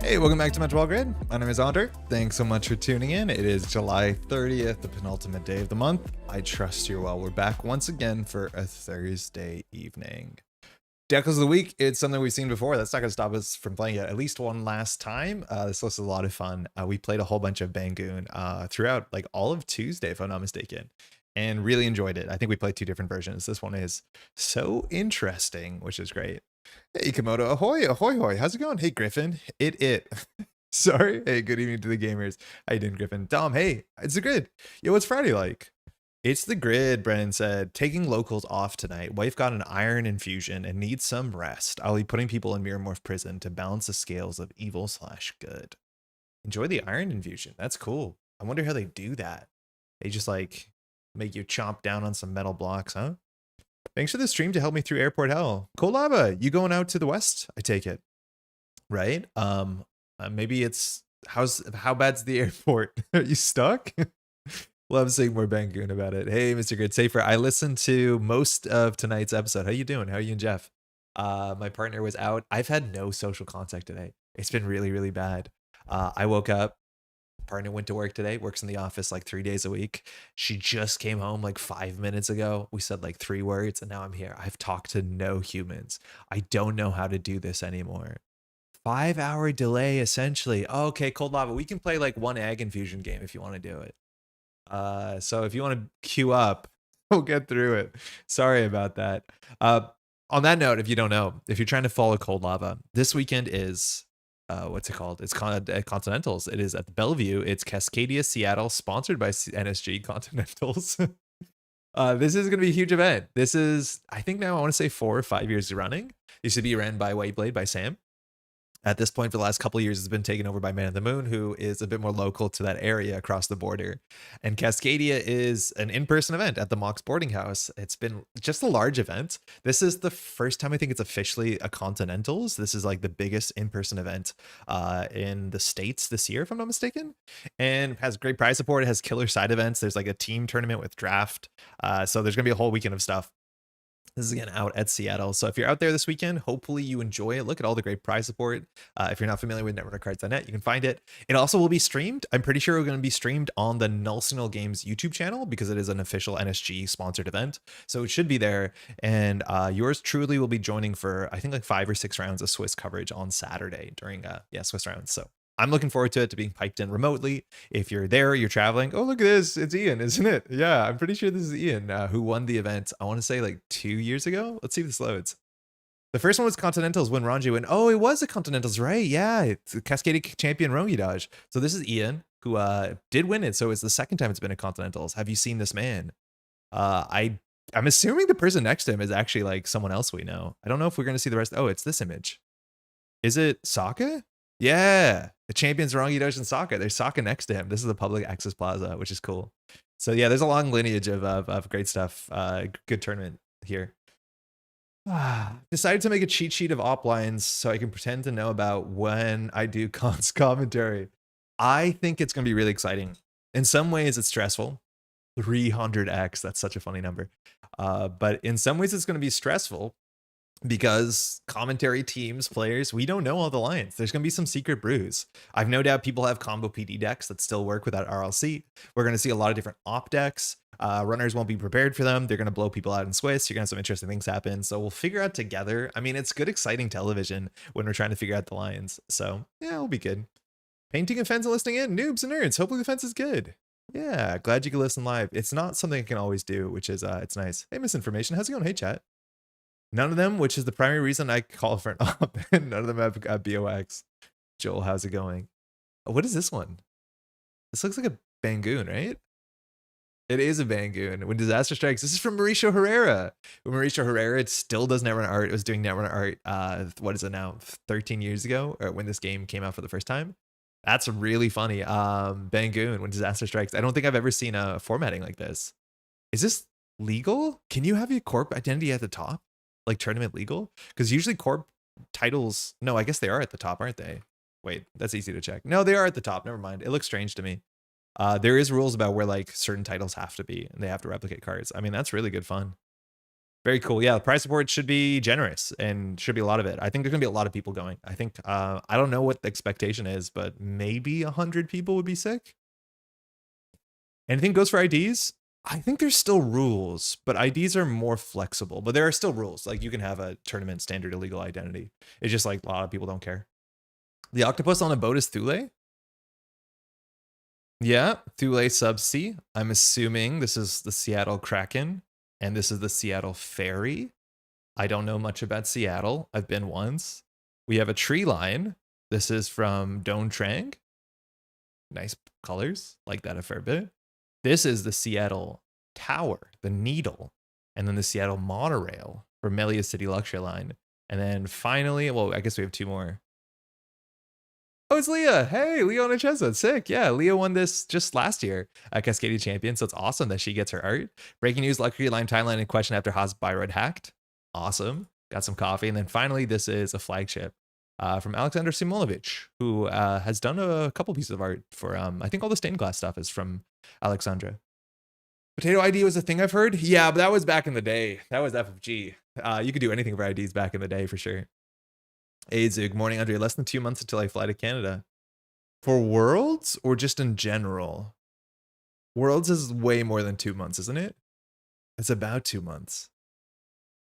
Hey, welcome back to Métropole Grid. My name is Andre. Thanks so much for tuning in. It is July 30th, the penultimate day of the month. I trust you're well. We're back once again for a Thursday evening. Decklist of the week, it's something we've seen before. That's not going to stop us from playing it at least one last time. This list is a lot of fun. We played a whole bunch of HANDGUN throughout like all of Tuesday, if I'm not mistaken, and really enjoyed it. I think we played two different versions. This one is so interesting, which is great. Hey, Komodo, ahoy, ahoy, hoy. How's it going? Hey, Griffin, it. Sorry. Hey, good evening to the gamers. How you doing, Griffin? Dom, hey, it's the grid. Yo, what's Friday like? It's the grid, Brennan said. Taking locals off tonight. Wife got an iron infusion and needs some rest. I'll be putting people in Mirror Morph prison to balance the scales of evil/good. Enjoy the iron infusion. That's cool. I wonder how they do that. They just like make you chomp down on some metal blocks, huh? Thanks for the stream to help me through airport hell. Cool Lava, you going out to the west? I take it. Right? Maybe it's how bad's the airport? Are you stuck? Love seeing more HANDGUN about it. Hey, Mr. Grid Safer. I listened to most of tonight's episode. How you doing? How are you and Jeff? My partner was out. I've had no social contact today. It's been really, really bad. I woke up. Partner went to work today, works in the office like 3 days a week. She just came home like 5 minutes ago. We said like 3 words and now I'm here. I've talked to no humans. I don't know how to do this anymore. 5-hour delay essentially. Oh, okay, Cold Lava. We can play like one egg infusion game if you want to do it. So if you want to queue up, we'll get through it. Sorry about that. On that note, if you don't know, if you're trying to follow Cold Lava, this weekend is what's it called? It's Continentals. It is at the Bellevue. It's Cascadia, Seattle, sponsored by NSG Continentals. This is going to be a huge event. This is, I think now I want to say 4 or 5 years running. Used to be ran by Whiteblade by Sam. At this point, for the last couple of years, it's been taken over by Man of the Moon, who is a bit more local to that area across the border. And Cascadia is an in-person event at the Mox Boarding House. It's been just a large event. This is the first time I think it's officially a Continentals. This is like the biggest in-person event in the States this year, if I'm not mistaken. And has great prize support. It has killer side events. There's like a team tournament with draft. So there's going to be a whole weekend of stuff. This is again out at Seattle. So if you're out there this weekend, hopefully you enjoy it. Look at all the great prize support. If you're not familiar with netrunnercards.net, you can find it. It also will be streamed. I'm pretty sure we're going to be streamed on the Null Signal Games YouTube channel because it is an official NSG sponsored event. So it should be there. And yours truly will be joining for, I think, like 5 or 6 rounds of Swiss coverage on Saturday during Swiss rounds. So I'm looking forward to it, to being piped in remotely. If you're there, you're traveling. Oh, look at this. It's Ian, isn't it? Yeah, I'm pretty sure this is Ian who won the event, I want to say like 2 years ago. Let's see if this loads. The first one was Continentals when Ranji went. Oh, it was a Continentals, right? Yeah, it's a Cascadia champion Rongi Dodge. So this is Ian who did win it. So it's the second time it's been a Continentals. Have you seen this man? I'm assuming the person next to him is actually like someone else we know. I don't know if we're going to see the rest. Oh, it's this image. Is it Sokka? Yeah, the champions Rongi Dodge and Sokka. There's Sokka next to him. This is the public access plaza, which is cool. So yeah, there's a long lineage of great stuff. Good tournament here. Decided to make a cheat sheet of op lines so I can pretend to know about when I do cons commentary. I think it's going to be really exciting. In some ways, it's stressful. 300x, that's such a funny number. But in some ways, it's going to be stressful because commentary teams, players, we don't know all the lines. There's going to be some secret brews. I've no doubt people have combo PD decks that still work without RLC. We're going to see a lot of different op decks. Runners won't be prepared for them. They're going to blow people out in Swiss. You're going to have some interesting things happen. So we'll figure out together. I mean, it's good, exciting television when we're trying to figure out the lines. So yeah, it'll be good. Painting a fence and listening in. Noobs and nerds. Hopefully the fence is good. Yeah, glad you can listen live. It's not something I can always do, which is, it's nice. Hey, Misinformation. How's it going? Hey, chat. None of them, which is the primary reason I call for an op. None of them have BOX. Joel, how's it going? What is this one? This looks like a HANDGUN, right? It is a HANDGUN. When disaster strikes, this is from Mauricio Herrera. When Mauricio Herrera still does Netrunner art. It was doing Netrunner art, what is it now? 13 years ago, or when this game came out for the first time. That's really funny. HANDGUN, when disaster strikes. I don't think I've ever seen a formatting like this. Is this legal? Can you have your corp identity at the top? Like tournament legal? Because usually corp titles, no, I guess they are at the top, aren't they? Wait, that's easy to check. No, they are at the top. Never mind. It looks strange to me. There is rules about where like certain titles have to be and they have to replicate cards. I mean, that's really good fun. Very cool. Yeah, the prize support should be generous and should be a lot of it. I think there's gonna be a lot of people going. I think I don't know what the expectation is, but maybe 100 people would be sick. Anything goes for IDs. I think there's still rules, but IDs are more flexible. But there are still rules. Like you can have a tournament standard illegal identity. It's just like a lot of people don't care. The octopus on a boat is Thule. Yeah, Thule Subsea. I'm assuming this is the Seattle Kraken, and this is the Seattle Ferry. I don't know much about Seattle. I've been once. We have a tree line. This is from Don Trang. Nice colors, like that a fair bit. This is the Seattle Tower, the Needle, and then the Seattle Monorail for Melia City Luxury Line. And then finally, well, I guess we have two more. Oh, it's Leah. Hey, Leah on a chestnut. Sick. Yeah, Leah won this just last year at Cascadia Champion, so it's awesome that she gets her art. Breaking news, Luxury Line timeline in question after Haas Byrod hacked. Awesome. Got some coffee. And then finally, this is a flagship from Alexander Simonovic, who has done a couple pieces of art for, I think all the stained glass stuff is from Alexandra. Potato ID was a thing I've heard. Yeah, but that was back in the day. That was FFG. You could do anything for IDs back in the day for sure. Hey, Zug, morning, Andre. Less than 2 months until I fly to Canada. For Worlds or just in general? Worlds is way more than 2 months, isn't it? It's about 2 months.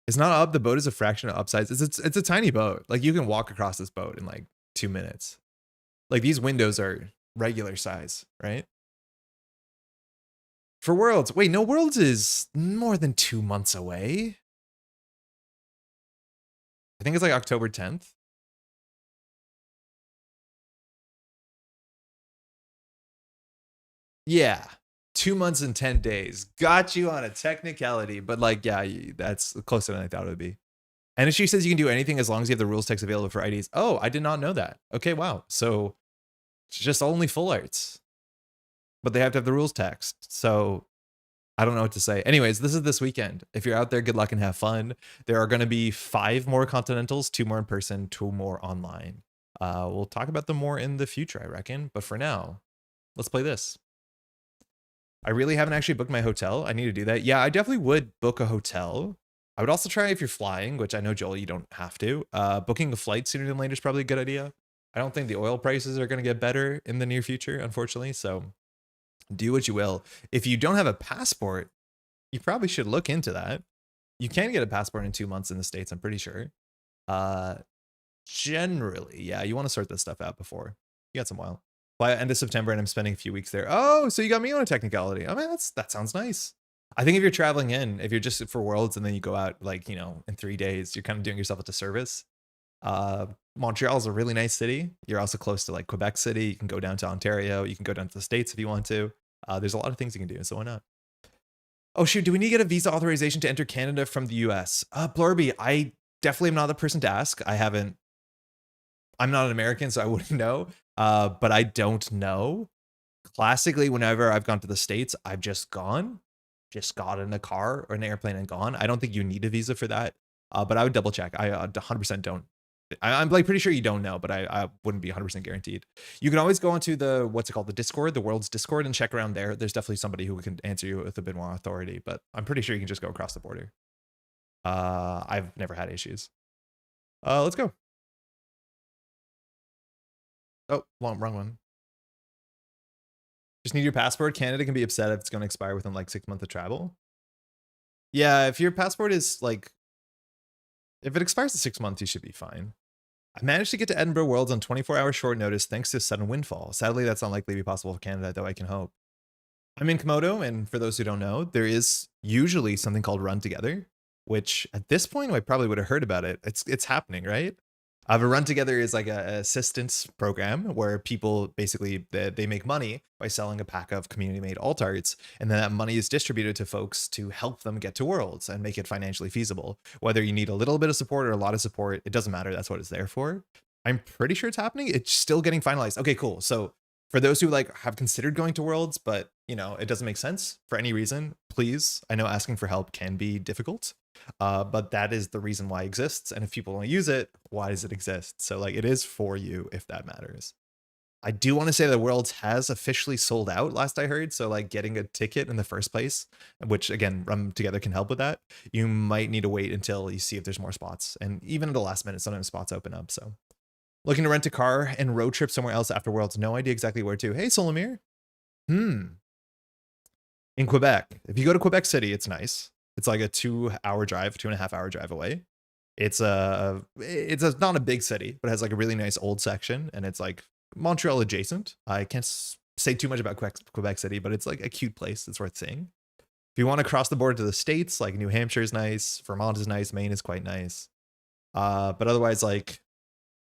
It's not up. The boat is a fraction of upsize. It's a tiny boat. Like you can walk across this boat in like 2 minutes. Like these windows are regular size, right? For Worlds, wait, no, Worlds is more than 2 months away. I think it's like October 10th. Yeah, 2 months and 10 days. Got you on a technicality, but like, yeah, that's closer than I thought it would be. And if she says you can do anything as long as you have the rules text available for IDs. Oh, I did not know that. Okay, wow. So it's just only full arts, but they have to have the rules text. So I don't know what to say. Anyways, this is this weekend. If you're out there, good luck and have fun. There are going to be 5 more Continentals, 2 more in person, 2 more online. We'll talk about them more in the future, I reckon. But for now, let's play this. I really haven't actually booked my hotel. I need to do that. Yeah, I definitely would book a hotel. I would also try if you're flying, which I know, Joel, you don't have to. Booking a flight sooner than later is probably a good idea. I don't think the oil prices are going to get better in the near future, unfortunately. So do what you will. If you don't have a passport, you probably should look into that. You can get a passport in 2 months in the States, I'm pretty sure. Generally, yeah, you want to sort this stuff out before. You got some while. By end of September, and I'm spending a few weeks there. Oh, so you got me on a technicality. I mean, that sounds nice. I think if you're traveling in, if you're just for Worlds and then you go out like, you know, in 3 days, you're kind of doing yourself a disservice. Montreal is a really nice city. You're also close to like Quebec City. You can go down to Ontario. You can go down to the States if you want to. There's a lot of things you can do, so why not? Oh shoot, do we need to get a visa authorization to enter Canada from the US? Blurby, I definitely am not the person to ask. I'm not an American, so I wouldn't know. But I don't know. Classically, whenever I've gone to the States, I've just got in a car or an airplane and gone. I don't think you need a visa for that. But I would double check. I 100% don't. I'm like pretty sure you don't know, but I wouldn't be 100% guaranteed. You can always go onto the, what's it called? The Discord, the World's Discord, and check around there. There's definitely somebody who can answer you with a bit more authority, but I'm pretty sure you can just go across the border. I've never had issues. Let's go. Oh, wrong one. Just need your passport. Canada can be upset if it's going to expire within like 6 months of travel. Yeah, if your passport is like, if it expires in 6 months, you should be fine. I managed to get to Edinburgh Worlds on 24-hour short notice thanks to sudden windfall. Sadly, that's unlikely to be possible for Canada, though I can hope. I'm in Komodo, and for those who don't know, there is usually something called Run Together, which at this point, I probably would have heard about it. It's happening, right? The Run Together is like an assistance program where people basically, they make money by selling a pack of community-made alt arts, and then that money is distributed to folks to help them get to Worlds and make it financially feasible. Whether you need a little bit of support or a lot of support, it doesn't matter. That's what it's there for. I'm pretty sure it's happening. It's still getting finalized. Okay, cool. So for those who like have considered going to Worlds, but you know, it doesn't make sense for any reason, please, I know asking for help can be difficult. But that is the reason why it exists. And if people don't use it, why does it exist? So like it is for you if that matters. I do want to say that Worlds has officially sold out last I heard. So like getting a ticket in the first place, which again, Run Together can help with that. You might need to wait until you see if there's more spots. And even at the last minute, sometimes spots open up. So looking to rent a car and road trip somewhere else after Worlds. No idea exactly where to. Hey, Solomir. In Quebec. If you go to Quebec City, it's nice. It's like a 2-hour drive, 2.5-hour drive away. It's not a big city, but it has like a really nice old section, and it's like Montreal adjacent. I can't say too much about Quebec City, but it's like a cute place. It's worth seeing. If you want to cross the border to the States, like New Hampshire is nice, Vermont is nice, Maine is quite nice. But otherwise, like,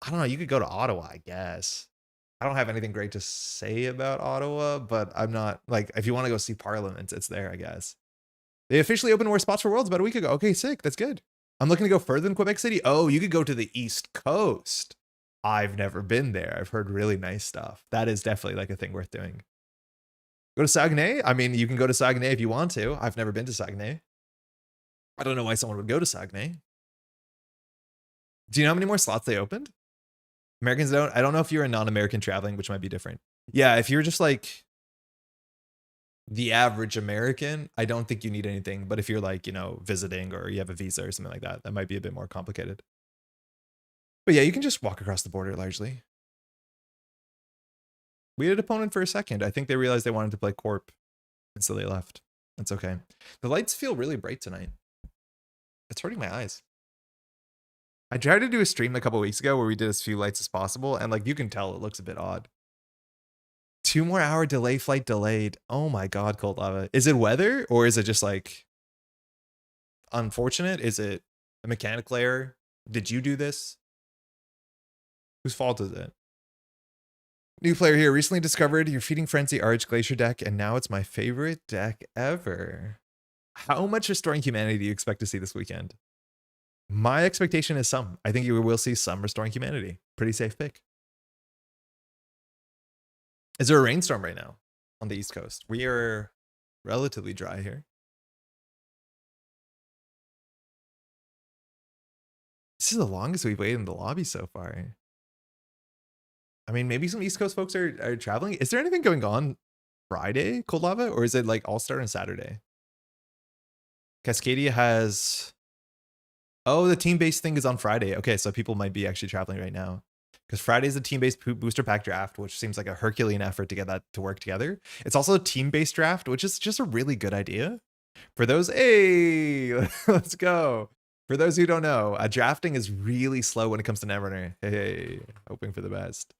I don't know, you could go to Ottawa, I guess. I don't have anything great to say about Ottawa, but I'm not like, if you want to go see Parliament, it's there, I guess. They officially opened more spots for Worlds about a week ago. Okay, sick. That's good. I'm looking to go further than Quebec City. Oh, you could go to the East Coast. I've never been there. I've heard really nice stuff. That is definitely like a thing worth doing. Go to Saguenay? I mean, you can go to Saguenay if you want to. I've never been to Saguenay. I don't know why someone would go to Saguenay. Do you know how many more slots they opened? Americans don't. I don't know if you're a non-American traveling, which might be different. Yeah, if you're just like the average American, I don't think you need anything. But if you're like, you know, visiting or you have a visa or something like that, that might be a bit more complicated. But yeah, you can just walk across the border largely. We had an opponent for a second. I think they realized they wanted to play Corp, and so they left. That's okay. The lights feel really bright tonight. It's hurting my eyes. I tried to do a stream a couple weeks ago where we did as few lights as possible, and like you can tell it looks a bit odd. 2 more hour delay flight delayed. Oh my god, Cold Lava. Is it weather or is it just like unfortunate? Is it a mechanical error? Did you do this? Whose fault is it? New player here. Recently discovered your Feeding Frenzy Arch Glacier deck, and now it's my favorite deck ever. How much Restoring Humanity do you expect to see this weekend? My expectation is some. I think you will see some Restoring Humanity. Pretty safe pick. Is there a rainstorm right now on the East Coast? We are relatively dry here. This is the longest we've waited in the lobby so far. I mean, maybe some East Coast folks are traveling. Is there anything going on Friday, Cold Lava? Or is it like All-Star and Saturday? Cascadia has... Oh, the team-based thing is on Friday. Okay, so people might be actually traveling right now. Because Friday is the team-based booster pack draft, which seems like a Herculean effort to get that to work together. It's also a team-based draft, which is just a really good idea. For those, hey, let's go. For those who don't know, drafting is really slow when it comes to Netrunner. Hey, hoping for the best.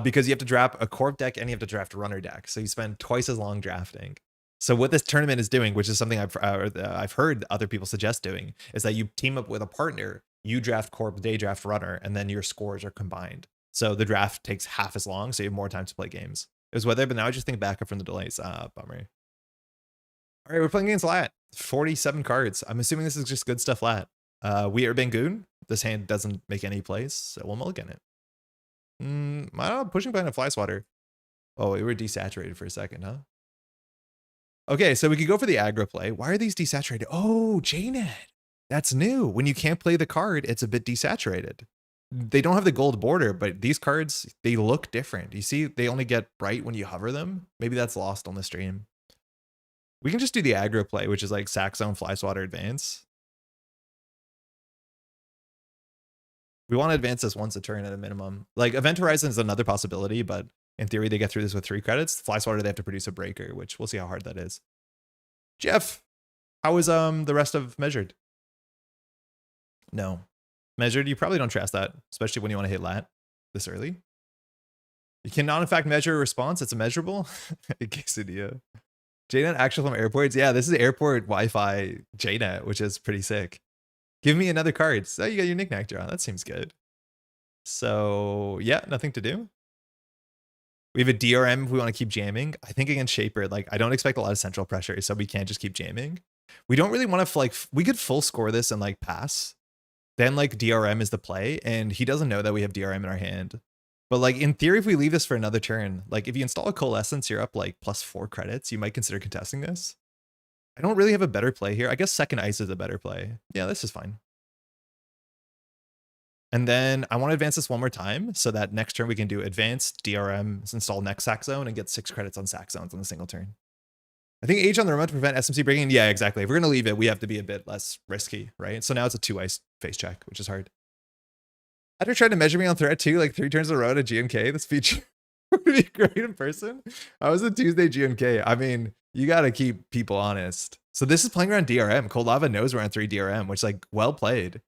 Because you have to draft a Corp deck and you have to draft a Runner deck. So you spend twice as long drafting. So what this tournament is doing, which is something I've heard other people suggest doing, is that you team up with a partner, you draft Corp, they draft Runner, and then your scores are combined. So the draft takes half as long, so you have more time to play games. It was weather, but now I just think back up from the delays. Bummer. All right, we're playing against Lat. 47 cards. I'm assuming this is just good stuff Lat. We are Bangoon. This hand doesn't make any plays, so we'll mulligan it. I don't know, pushing behind a Fly Swatter. Oh, we were desaturated for a second, huh? Okay, so we could go for the aggro play. Why are these desaturated? Oh, JNet. That's new. When you can't play the card, it's a bit desaturated. They don't have the gold border, but these cards, they look different. You see, they only get bright when you hover them. Maybe that's lost on the stream. We can just do the aggro play, which is like Sack Zone, Fly Swatter, Advance. We want to advance this once a turn at a minimum. Like Event Horizon is another possibility, but in theory, they get through this with 3 credits. Fly Swatter, they have to produce a breaker, which we'll see how hard that is. Jeff, how is the rest of Measured? No. Measured, you probably don't trust that, especially when you want to hit Lat this early. You cannot, in fact, measure a response. It's immeasurable. Quesadilla. JNet actual from airports. Yeah, this is airport Wi-Fi JNet, which is pretty sick. Give me another card. So you got your knickknack draw. That seems good. So yeah, nothing to do. We have a DRM if we want to keep jamming. I think against Shaper, like I don't expect a lot of central pressure, so we can't just keep jamming. We don't really want to like, we could full score this and like pass. Then like DRM is the play, and he doesn't know that we have DRM in our hand. But like in theory, if we leave this for another turn, like if you install a Coalescence, you're up like +4 credits. You might consider contesting this. I don't really have a better play here. I guess second ice is a better play. Yeah, this is fine. And then I want to advance this one more time so that next turn we can do advanced DRM, install next sack zone, and get 6 credits on sack zones on a single turn. I think Age on the remote to prevent SMC breaking. Yeah, exactly. If we're going to leave it, we have to be a bit less risky, right? So now it's a 2 ice face check, which is hard. After trying to measure me on threat too, like 3 turns in a row at GNK, this feature would be great in person. I was a Tuesday GNK. I mean, you got to keep people honest. So this is playing around DRM. Cold Lava knows we're on 3 DRM, which like well played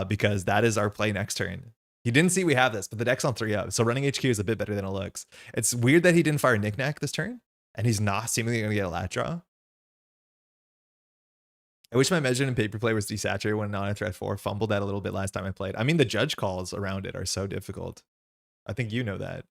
because that is our play next turn. He didn't see we have this, but the deck's on 3 up. So running HQ is a bit better than it looks. It's weird that he didn't fire Knickknack this turn and he's not seemingly going to get a lat draw. I wish my measured and paper play was desaturated when not on threat 4. Fumbled that a little bit last time I played. I mean, the judge calls around it are so difficult. I think you know that.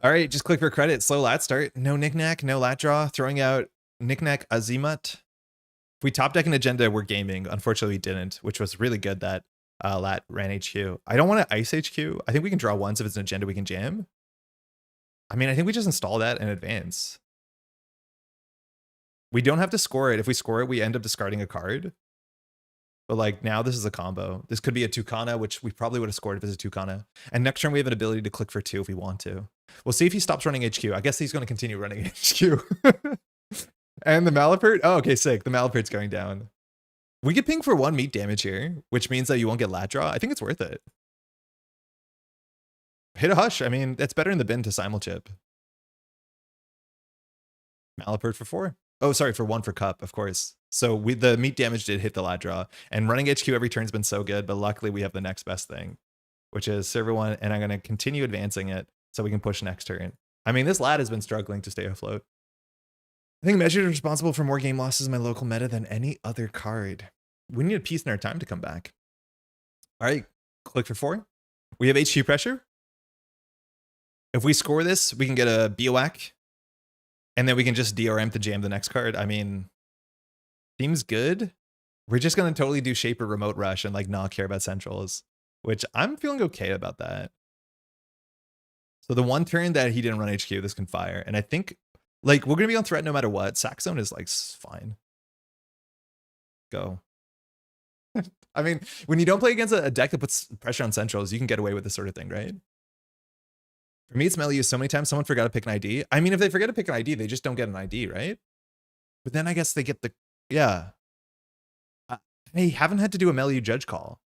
All right, just click for credit. Slow lat start. No Knickknack, no lat draw. Throwing out Knickknack Azimuth. If we top deck an agenda, we're gaming. Unfortunately, we didn't, which was really good that lat ran HQ. I don't want to ice HQ. I think we can draw once if it's an agenda we can jam. I mean, I think we just install that and advance. We don't have to score it. If we score it, we end up discarding a card. But like now this is a combo. This could be a Tucana, which we probably would have scored if it's a Tucana. And next turn we have an ability to click for 2 if we want to. We'll see if he stops running HQ. I guess he's going to continue running HQ. And the Malapert? Oh, okay, sick. The Malapert's going down. We could ping for 1 meat damage here, which means that you won't get lat draw. I think it's worth it. Hit a hush. I mean, it's better in the bin to simulchip. Malapert for 4. Oh, sorry, for 1 for cup, of course. So the meat damage did hit the lat draw. And running HQ every turn's been so good, but luckily we have the next best thing, which is server 1, and I'm going to continue advancing it so we can push next turn. I mean, this lat has been struggling to stay afloat. I think Measured is responsible for more game losses in my local meta than any other card. We need a piece in our time to come back. All right, click for 4. We have HQ pressure. If we score this, we can get a BOAC. And then we can just DRM to jam the next card. I mean, seems good. We're just going to totally do Shaper Remote Rush and like not care about centrals, which I'm feeling okay about that. So the one turn that he didn't run HQ, this can fire. And I think like we're going to be on threat no matter what. Sack zone is like fine. Go. I mean, when you don't play against a deck that puts pressure on centrals, you can get away with this sort of thing, right? For me, it's Melly used so many times someone forgot to pick an ID. I mean, if they forget to pick an ID, they just don't get an ID, right? But then I guess they get the, yeah. I haven't had to do a Melu judge call.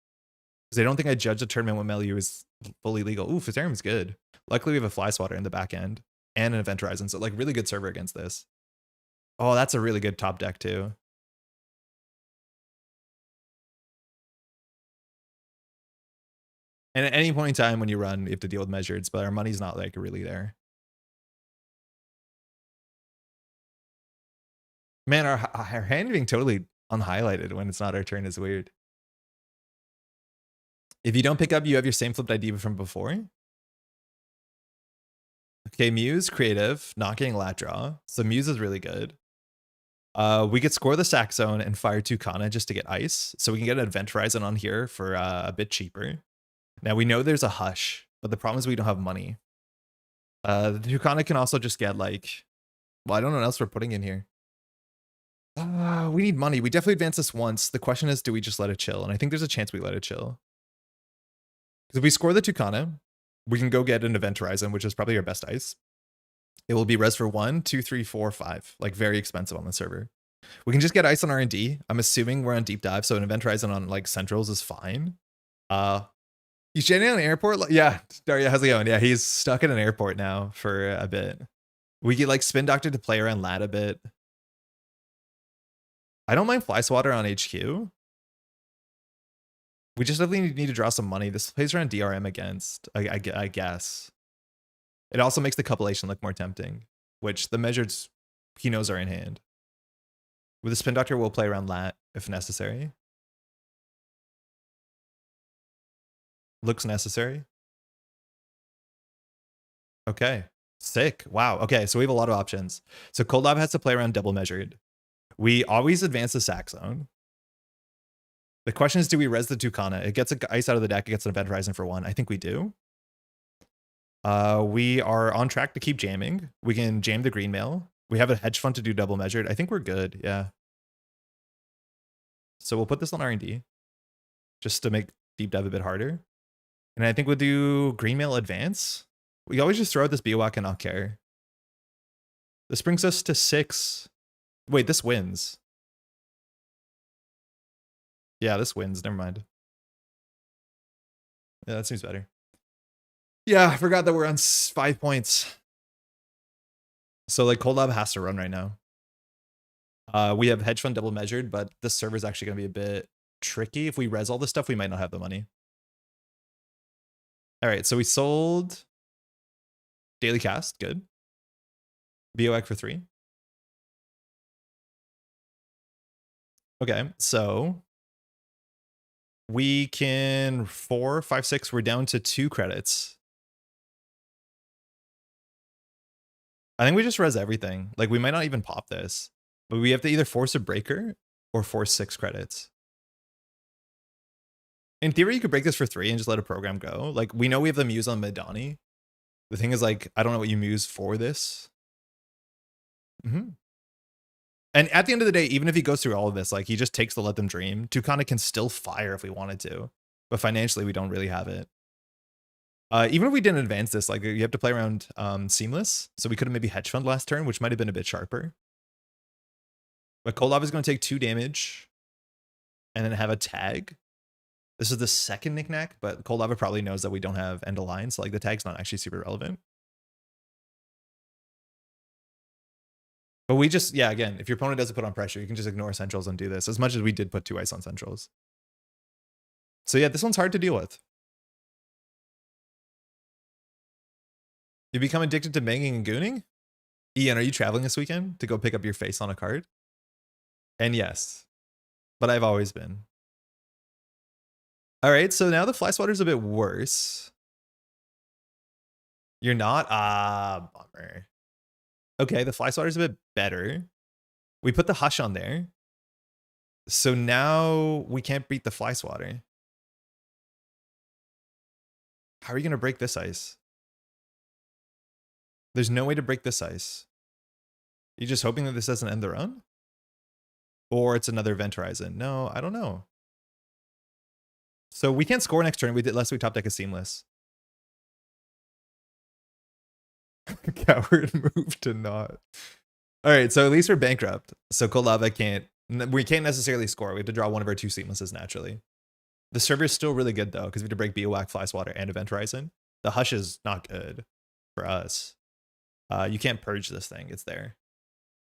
Because I don't think I judged a tournament when Melu is fully legal. Ooh, Fizarium's good. Luckily, we have a Fly Swatter in the back end. And an Event Horizon, so like really good server against this. Oh, that's a really good top deck too. And at any point in time when you run, you have to deal with measureds, but our money's not like really there. Man, our hand being totally unhighlighted when it's not our turn is weird. If you don't pick up, you have your same flipped ID from before. Okay, Muse, creative, not getting lat draw. So Muse is really good. We could score the sack zone and fire Tucana just to get ice. So we can get an Event Horizon on here for a bit cheaper. Now we know there's a hush, but the problem is we don't have money. The Tucana can also just get like, well, I don't know what else we're putting in here. We need money. We definitely advance this once. The question is, do we just let it chill? And I think there's a chance we let it chill. Because if we score the Tucana, we can go get an Event Horizon, which is probably our best ice. It will be res for 1, 2, 3, 4, 5. Like very expensive on the server. We can just get ice on R&D. I'm assuming we're on deep dive, so an Event Horizon on like centrals is fine. He's jetting on an airport. Yeah, Daria, how's it going? Yeah, he's stuck in an airport now for a bit. We get like Spin Doctor to play around lat a bit. I don't mind Fly Swatter on HQ. We just definitely need to draw some money. This plays around DRM against, I guess. It also makes the Copulation look more tempting, which the measures he knows are in hand. With the Spin Doctor, we'll play around lat if necessary. Looks necessary. Okay, sick. Wow. Okay, so we have a lot of options. So Cold Lab has to play around double measured. We always advance the sack zone. The question is, do we res the Tucana? It gets an ice out of the deck. It gets an Event Horizon for 1. I think we do. We are on track to keep jamming. We can jam the green mail. We have a hedge fund to do double measured. I think we're good. Yeah. So we'll put this on R&D just to make deep dive a bit harder. And I think we'll do Greenmail Advance. We always just throw out this Biowak and not care. This brings us to 6. Wait, this wins. Yeah, this wins. Never mind. Yeah, that seems better. Yeah, I forgot that we're on 5 points. So like Cold Lab has to run right now. We have hedge fund double measured, but this server is actually going to be a bit tricky. If we res all this stuff, we might not have the money. All right, so we sold Daily Cast, good. BOEC for 3. Okay, so we can 4, 5, 6. We're down to 2 credits. I think we just res everything. Like we might not even pop this, but we have to either force a breaker or force 6 credits. In theory, you could break this for 3 and just let a program go. Like we know we have the Muse on Madani. The thing is, like, I don't know what you Muse for this. And at the end of the day, even if he goes through all of this, like he just takes the Let Them Dream. Tucana can still fire if we wanted to, but financially we don't really have it. Even if we didn't advance this, like you have to play around Seamless. So we could have maybe hedge fund last turn, which might have been a bit sharper. But Kolov is going to take 2 damage and then have a tag. This is the second knickknack, but Kolava probably knows that we don't have end of line, so like the tag's not actually super relevant. But we just, yeah, again, if your opponent doesn't put on pressure, you can just ignore centrals and do this, as much as we did put 2 ice on centrals. So yeah, this one's hard to deal with. You become addicted to banging and gooning? Ian, are you traveling this weekend to go pick up your face on a card? And yes, but I've always been. All right, so now the fly swatter's a bit worse. You're not? Ah, bummer. Okay, the fly swatter's a bit better. We put the hush on there. So now we can't beat the fly swatter. How are you going to break this ice? There's no way to break this ice. You're just hoping that this doesn't end the run? Or it's another Event Horizon? No, I don't know. So we can't score next turn unless we top deck a Seamless. Coward move to not. All right, so at least we're bankrupt. So Kolava we can't necessarily score. We have to draw one of our 2 Seamlesses naturally. The server is still really good though, because we have to break Biowak, Fly Swatter, and Event Horizon. The Hush is not good for us. You can't purge this thing, it's there.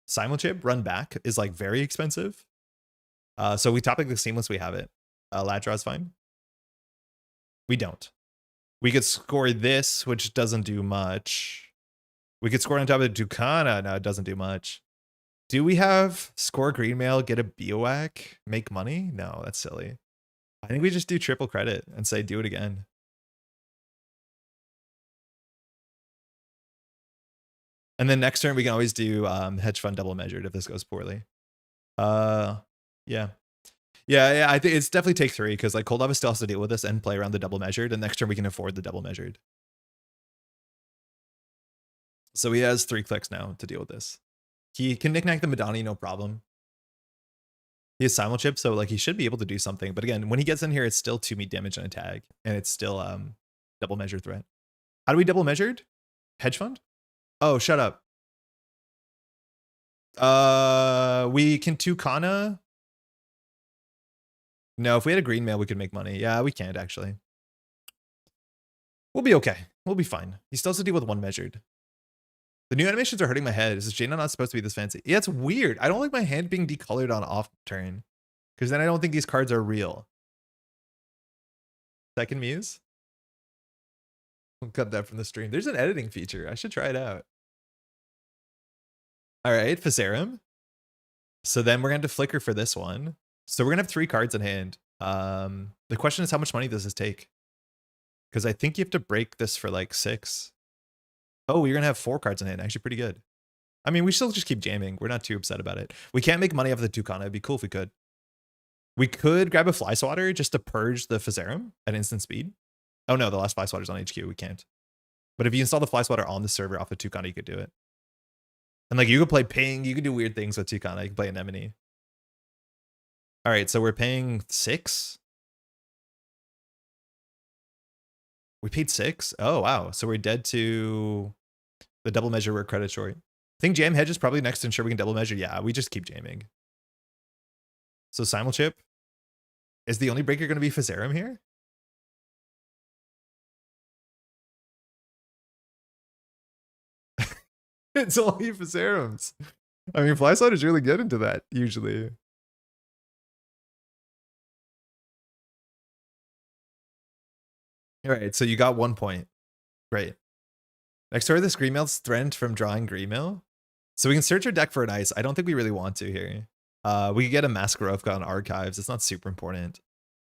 Simulchip, run back, is like very expensive. So we top deck the Seamless, we have it. Lat draw is fine. We don't. We could score this, which doesn't do much. We could score on top of Tucana. No, it doesn't do much. Do we have score Greenmail, get a Biowak, make money? No, that's silly. I think we just do triple credit and say do it again. And then next turn we can always do hedge fund double measured if this goes poorly. Yeah. Yeah, I think it's definitely take 3 because like Cold Lava still has to deal with this and play around the double measured, and next turn we can afford the double measured. So he has 3 clicks now to deal with this. He can knickknack the Madani, no problem. He has Simulchip, so like he should be able to do something. But again, when he gets in here, it's still 2 meat damage and a tag, and it's still double measured threat. How do we double measured? Hedge fund? Oh, shut up. We can Tucana. No, if we had a green mail, we could make money. Yeah, we can't actually. We'll be okay. We'll be fine. He still has to deal with 1 measured. The new animations are hurting my head. Is Jaina not supposed to be this fancy? Yeah, it's weird. I don't like my hand being decolored on off turn, because then I don't think these cards are real. Second Muse? I'll cut that from the stream. There's an editing feature. I should try it out. All right, Fizerum. So then we're going to flicker for this one. So we're going to have 3 cards in hand. The question is how much money does this take? Because I think you have to break this for like 6. Oh, you're going to have 4 cards in hand. Actually pretty good. I mean, we still just keep jamming. We're not too upset about it. We can't make money off the Tucana. It'd be cool if we could. We could grab a Fly Swatter just to purge the Fizerum at instant speed. Oh no, the last Fly Swatter's on HQ. We can't. But if you install the Fly Swatter on the server off of Tucana, you could do it. And like you could play Ping. You could do weird things with Tucana. You can play Anemone. All right, so we're paying 6. We paid 6? Oh, wow. So we're dead to the double measure. We're credit short. I think jam hedge is probably next to ensure we can double measure. Yeah, we just keep jamming. So simulchip. Is the only breaker going to be Fizerum here? It's only Fizerums. I mean, Flyside is really good into that, usually. All right, so you got 1 point. Great. Next turn, this Greenmail's threatened from drawing Greenmail. So we can search our deck for an ice. I don't think we really want to here. We could get a Maskarovka on archives. It's not super important.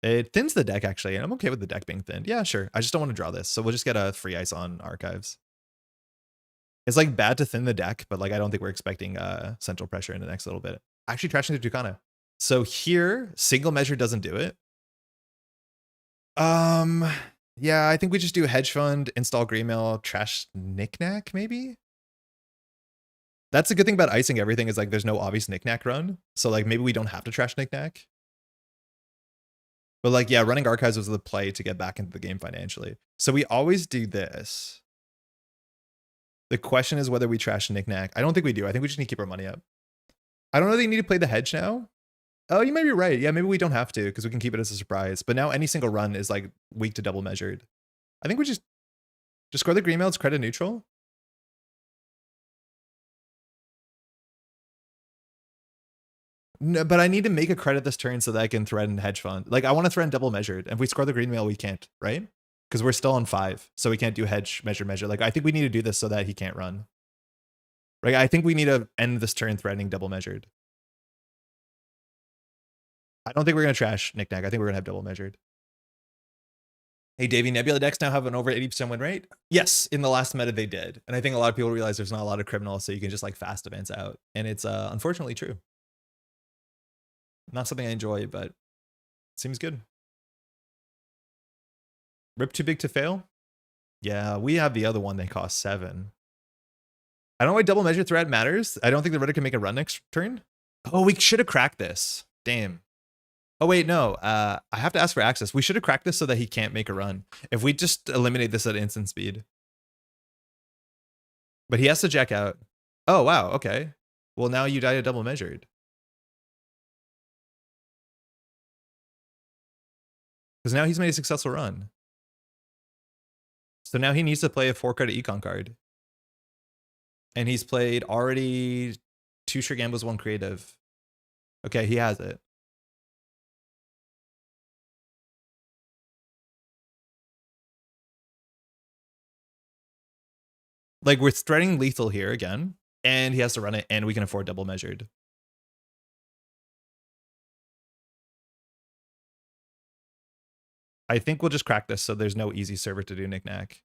It thins the deck, actually, and I'm okay with the deck being thinned. Yeah, sure. I just don't want to draw this, so we'll just get a free ice on archives. It's like bad to thin the deck, but like I don't think we're expecting central pressure in the next little bit. Actually, trashing the Tucana. So here, single measure doesn't do it. Yeah, I think we just do hedge fund, install Greenmail, trash knickknack, maybe. That's the good thing about icing everything is like there's no obvious knickknack run. So like maybe we don't have to trash knickknack. But like, yeah, running archives was the play to get back into the game financially. So we always do this. The question is whether we trash knickknack. I don't think we do. I think we just need to keep our money up. I don't know that you need to play the hedge now. Oh, you might be right. Yeah, maybe we don't have to because we can keep it as a surprise. But now any single run is like weak to double measured. I think we just score the Greenmail. It's credit neutral. No, but I need to make a credit this turn so that I can threaten hedge fund. Like I want to threaten double measured. And if we score the Greenmail, we can't, right? Because we're still on 5. So we can't do hedge, measure. Like I think we need to do this so that he can't run. Like I think we need to end this turn threatening double measured. I don't think we're going to trash knickknack. I think we're going to have double measured. Hey, Davey, Nebula decks now have an over 80% win rate? Yes, in the last meta they did. And I think a lot of people realize there's not a lot of criminals, so you can just like fast events out. And it's unfortunately true. Not something I enjoy, but it seems good. Rip too big to fail? Yeah, we have the other one. They cost 7. I don't know why double measure threat matters. I don't think the Ritter can make a run next turn. Oh, we should have cracked this. Damn. Oh, wait, no. I have to ask for access. We should have cracked this so that he can't make a run. If we just eliminate this at instant speed. But he has to jack out. Oh, wow. Okay. Well, now you die to double measured. Because now he's made a successful run. So now he needs to play a 4 credit econ card. And he's played already 2 sure gambles, 1 creative. Okay, he has it. Like we're threatening lethal here again, and he has to run it, and we can afford double measured. I think we'll just crack this so there's no easy server to do knickknack.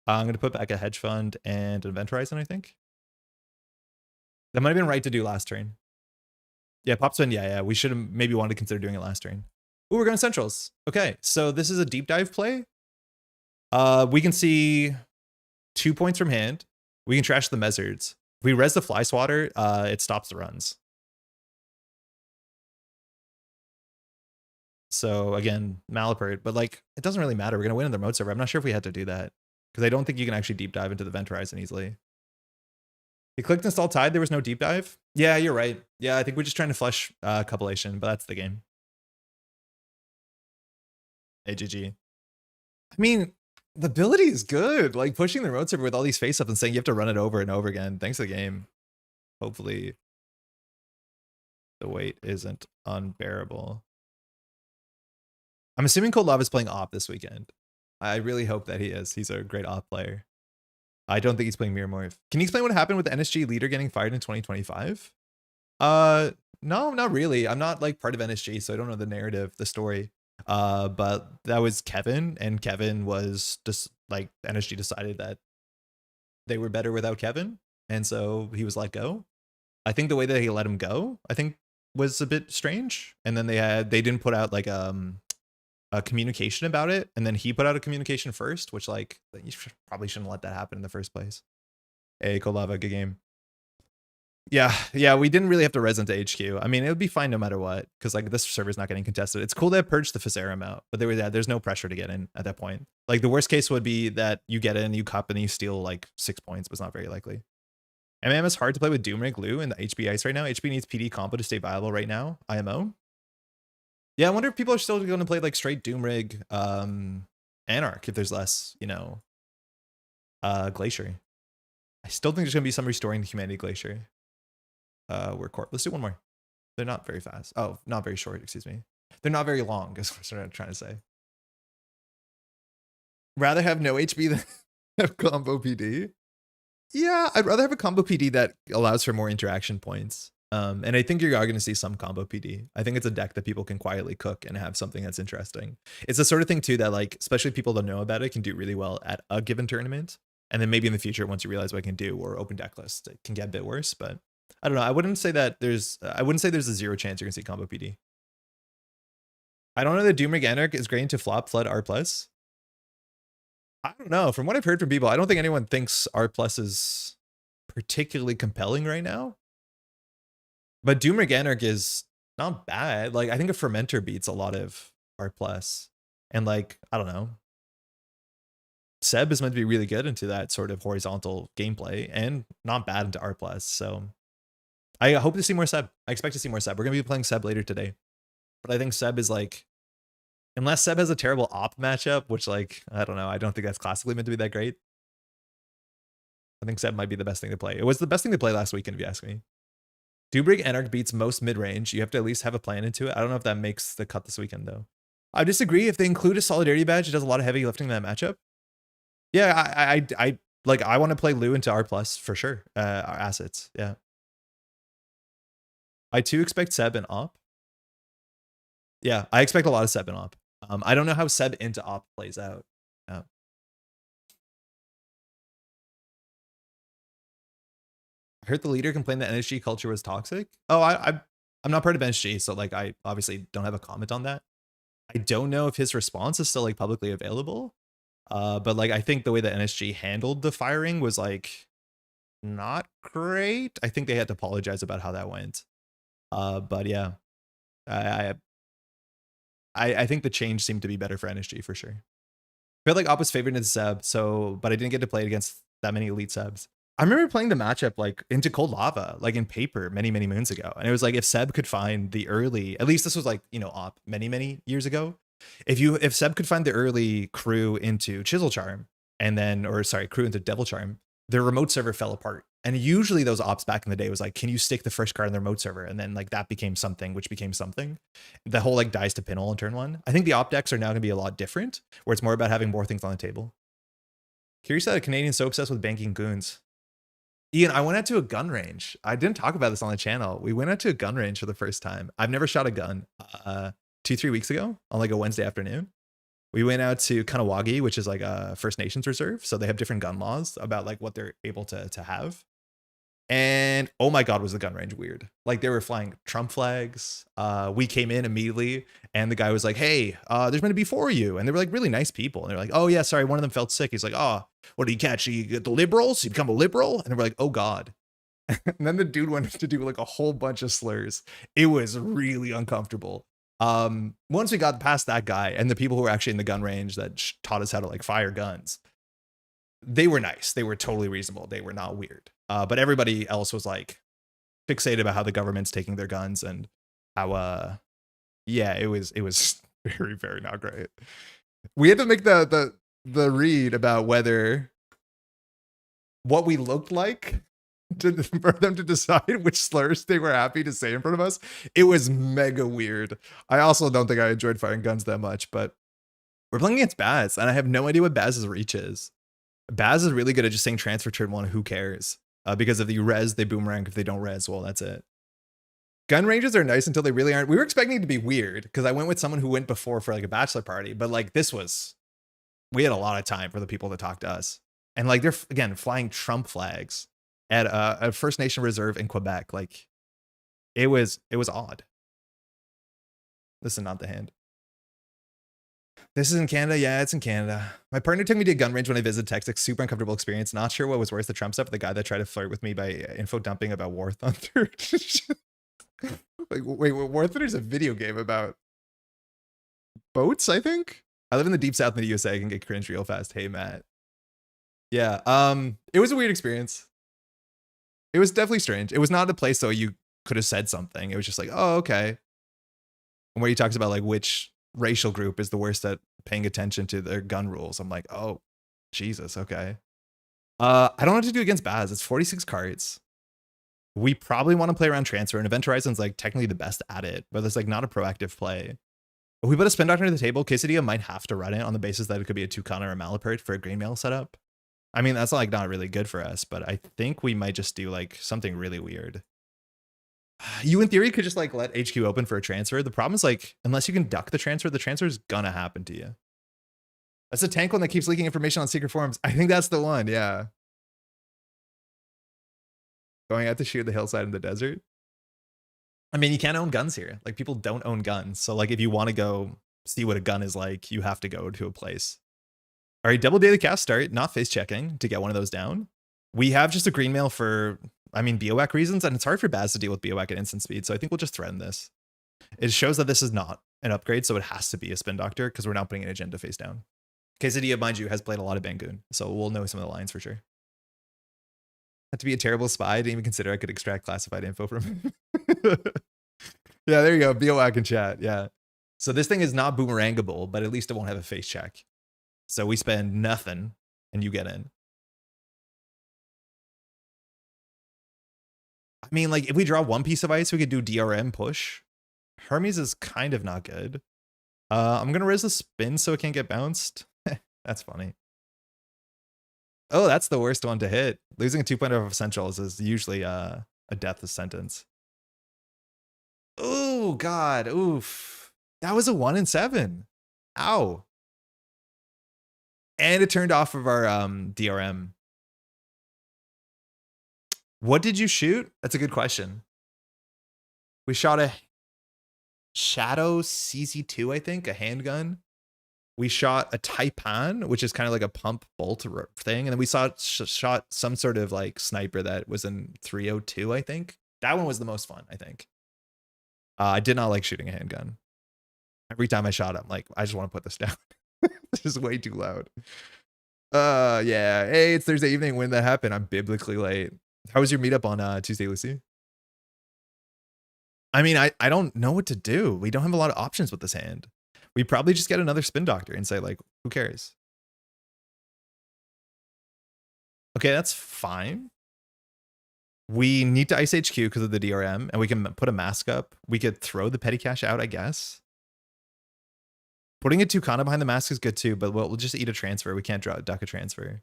I'm going to put back a hedge fund and an event horizon, I think. That might have been right to do last turn. Yeah, pop spin. Yeah. We should have maybe wanted to consider doing it last turn. Ooh, we're going centrals. Okay, so this is a deep dive play. We can see 2 points from hand. We can trash the measures. If we res the fly swatter, it stops the runs. So again, Malapert, but like it doesn't really matter. We're gonna win in the remote server. I'm not sure if we had to do that because I don't think you can actually deep dive into the vent horizon easily. He clicked install tide. There was no deep dive. Yeah, you're right. Yeah, I think we're just trying to flush copulation, but that's the game. AGG. I mean, the ability is good. Like pushing the remote server with all these face ups and saying you have to run it over and over again. Thanks to the game. Hopefully the weight isn't unbearable. I'm assuming Cold Lava is playing op this weekend. I really hope that he is. He's a great op player. I don't think he's playing Mirror Morph. Can you explain what happened with the NSG leader getting fired in 2025? No, not really. I'm not like part of NSG, so I don't know the narrative, the story. But that was Kevin, and Kevin was just like NSG decided that they were better without Kevin, and so he was let go. I think the way that he let him go, I think, was a bit strange. And then they didn't put out like a communication about it, and then he put out a communication first, which like you probably shouldn't let that happen in the first place. Hey, Kolava, good game. Yeah, we didn't really have to res into HQ. I mean, it would be fine no matter what, because like this server's not getting contested. It's cool that purged the Fisarum out, but there's no pressure to get in at that point. Like the worst case would be that you get in, you cup, and you steal like 6 points, but it's not very likely. MM is hard to play with Doomrig Lou in the HB Ice right now. HB needs PD combo to stay viable right now. IMO. Yeah, I wonder if people are still going to play like straight Doomrig Anarch if there's less, you know, Glacier. I still think there's going to be some restoring the humanity Glacier. We're Corp. Let's do one more. They're not very fast. Oh, not very short, excuse me. They're not very long, is what I'm trying to say. Rather have no HP than have combo PD. Yeah, I'd rather have a combo PD that allows for more interaction points. And I think you're going to see some combo PD. I think it's a deck that people can quietly cook and have something that's interesting. It's the sort of thing too that like, especially people that know about it, can do really well at a given tournament. And then maybe in the future, once you realize what it can do or open deck list, it can get a bit worse. But I don't know. I wouldn't say there's a zero chance you're gonna see combo PD. I don't know that Doomrig Anarch is going to flop flood R+. I don't know. From what I've heard from people, I don't think anyone thinks R+ is particularly compelling right now. But Doomrig Anarch is not bad. Like I think a Fermenter beats a lot of R+. And like, I don't know. Seb is meant to be really good into that sort of horizontal gameplay and not bad into R+. So I hope to see more Seb. I expect to see more Seb. We're going to be playing Seb later today. But I think Seb is like, unless Seb has a terrible op matchup, which like, I don't know. I don't think that's classically meant to be that great. I think Seb might be the best thing to play. It was the best thing to play last weekend, if you ask me. Doomrig Anarch beats most mid-range. You have to at least have a plan into it. I don't know if that makes the cut this weekend, though. I disagree. If they include a Solidarity badge, it does a lot of heavy lifting in that matchup. Yeah, I want to play Lou into R+ for sure. Our assets, yeah. I too expect Seb and Op. Yeah, I expect a lot of Seb and Op. I don't know how Seb into Op plays out. I heard the leader complained that NSG culture was toxic. Oh, I'm not part of NSG, so like I obviously don't have a comment on that. I don't know if his response is still like publicly available. But like I think the way that NSG handled the firing was like not great. I think they had to apologize about how that went. But yeah, I think the change seemed to be better for NSG for sure. I feel like Op was favored in Seb, but I didn't get to play it against that many elite Sebs. I remember playing the matchup like into Cold Lava, like in paper many moons ago. And it was like if Seb could find the early, at least this was like, you know, Op many years ago. If Seb could find the early crew into Chisel Charm crew into Devil Charm, their remote server fell apart. And usually those ops back in the day was like, can you stick the first card on the remote server? And then like that became something, which became something. The whole like dies to pinhole in turn one. I think the op decks are now going to be a lot different, where it's more about having more things on the table. Curious that a Canadian so obsessed with banking goons. Ian, I went out to a gun range. I didn't talk about this on the channel. We went out to a gun range for the first time. I've never shot a gun. 2-3 weeks ago on like a Wednesday afternoon, we went out to Kanawagi, which is like a First Nations reserve. So they have different gun laws about like what they're able to have. And oh my God, was the gun range weird. Like they were flying Trump flags. We came in immediately and the guy was like, hey, there's meant to be 4 of you. And they were like really nice people. And they're like, oh yeah, sorry, one of them felt sick. He's like, oh, what did he catch? You get the liberals? You become a liberal? And they were like, oh God. And then the dude went to do like a whole bunch of slurs. It was really uncomfortable. Once we got past that guy and the people who were actually in the gun range that taught us how to like fire guns, they were nice. They were totally reasonable. They were not weird. But everybody else was like fixated about how the government's taking their guns and how, yeah, it was very not great. We had to make the read about what we looked like for them to decide which slurs they were happy to say in front of us. It was mega weird. I also don't think I enjoyed firing guns that much, but we're playing against Baz, and I have no idea what Baz's reach is. Baz is really good at just saying transfer turn one, who cares? Because if you res, they boomerang. If they don't res, well, that's it. Gun ranges are nice until they really aren't. We were expecting it to be weird because I went with someone who went before for like a bachelor party, but like we had a lot of time for the people to talk to us. And like they're, again, flying Trump flags at a First Nation reserve in Quebec. Like it was odd. This is not the hand. This is in Canada? Yeah, it's in Canada. My partner took me to a gun range when I visited Texas. Super uncomfortable experience. Not sure what was worse, the Trump stuff or the guy that tried to flirt with me by info dumping about War Thunder. Like, wait, War Thunder is a video game about boats, I think? I live in the deep south in the USA. I can get cringe real fast. Hey, Matt. Yeah, it was a weird experience. It was definitely strange. It was not a place though you could have said something. It was just like, oh, okay. And where he talks about like which racial group is the worst at paying attention to their gun rules. I'm like, oh, Jesus, okay. I don't know what to do against Baz. It's 46 cards. We probably want to play around transfer, and Event Horizon's like technically the best at it, but it's like not a proactive play. If we put a Spin Doctor on the table, Quesadilla might have to run it on the basis that it could be a Tucana or Malapert for a Green Mail setup. I mean, that's like not really good for us, but I think we might just do like something really weird. You in theory could just like let HQ open for a transfer. The problem is like, unless you can duck the transfer is gonna happen to you. That's a tank one that keeps leaking information on secret forums. I think that's the one, yeah. Going out to shoot the hillside in the desert. I mean, you can't own guns here. Like people don't own guns. So like if you want to go see what a gun is like, you have to go to a place. All right, double daily cast start, not face checking to get one of those down. We have just a green mail for, I mean, BOAC reasons, and it's hard for Baz to deal with BOAC at instant speed, so I think we'll just threaten this. It shows that this is not an upgrade, so it has to be a Spin Doctor because we're not putting an agenda face down. Quesadilla, mind you, has played a lot of HANDGUN, so we'll know some of the lines for sure. Had to be a terrible spy. I didn't even consider I could extract classified info from him. Yeah, there you go. BOAC in chat. Yeah. So this thing is not boomerangable, but at least it won't have a face check. So we spend nothing and you get in. I mean, like if we draw one piece of ice, we could do DRM push. Hermes is kind of not good. I'm going to raise the spin so it can't get bounced. That's funny. Oh, that's the worst one to hit. Losing a 2.0 of Essentials is usually a death sentence. Oh, God. Oof. That was a 1 in 7. Ow. And it turned off of our DRM. What did you shoot? That's a good question. We shot a Shadow CZ2, I think, a handgun. We shot a Taipan, which is kind of like a pump bolt thing. And then we shot some sort of like sniper that was in 302, I think. That one was the most fun, I think. I did not like shooting a handgun. Every time I shot, I'm like, I just want to put this down. This is way too loud. Yeah. Hey, it's Thursday evening when that happened. I'm biblically late. How was your meetup on Tuesday, Lucy? I mean, I don't know what to do. We don't have a lot of options with this hand. We probably just get another Spin Doctor and say, like, who cares? Okay, that's fine. We need to ice HQ because of the DRM, and we can put a mask up. We could throw the petty cash out, I guess. Putting a Tucana behind the mask is good too, but we'll just eat a transfer. We can't duck a transfer.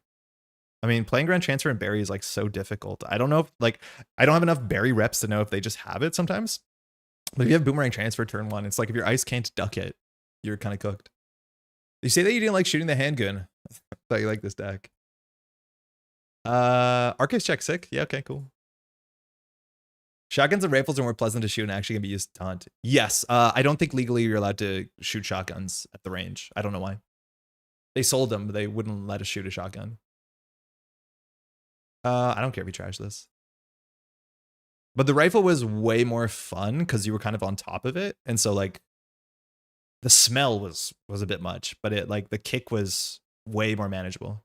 I mean, playing ground transfer and Barry is like so difficult. I don't know if like, I don't have enough Barry reps to know if they just have it sometimes. But if you have boomerang transfer turn 1, it's like if your ice can't duck it, you're kind of cooked. You say that you didn't like shooting the handgun. I thought you liked this deck. Arcus check sick. Yeah, okay, cool. Shotguns and rifles are more pleasant to shoot and actually can be used to hunt. Yes, I don't think legally you're allowed to shoot shotguns at the range. I don't know why. They sold them, but they wouldn't let us shoot a shotgun. I don't care if you trash this. But the rifle was way more fun because you were kind of on top of it. And so like the smell was a bit much, but it like the kick was way more manageable.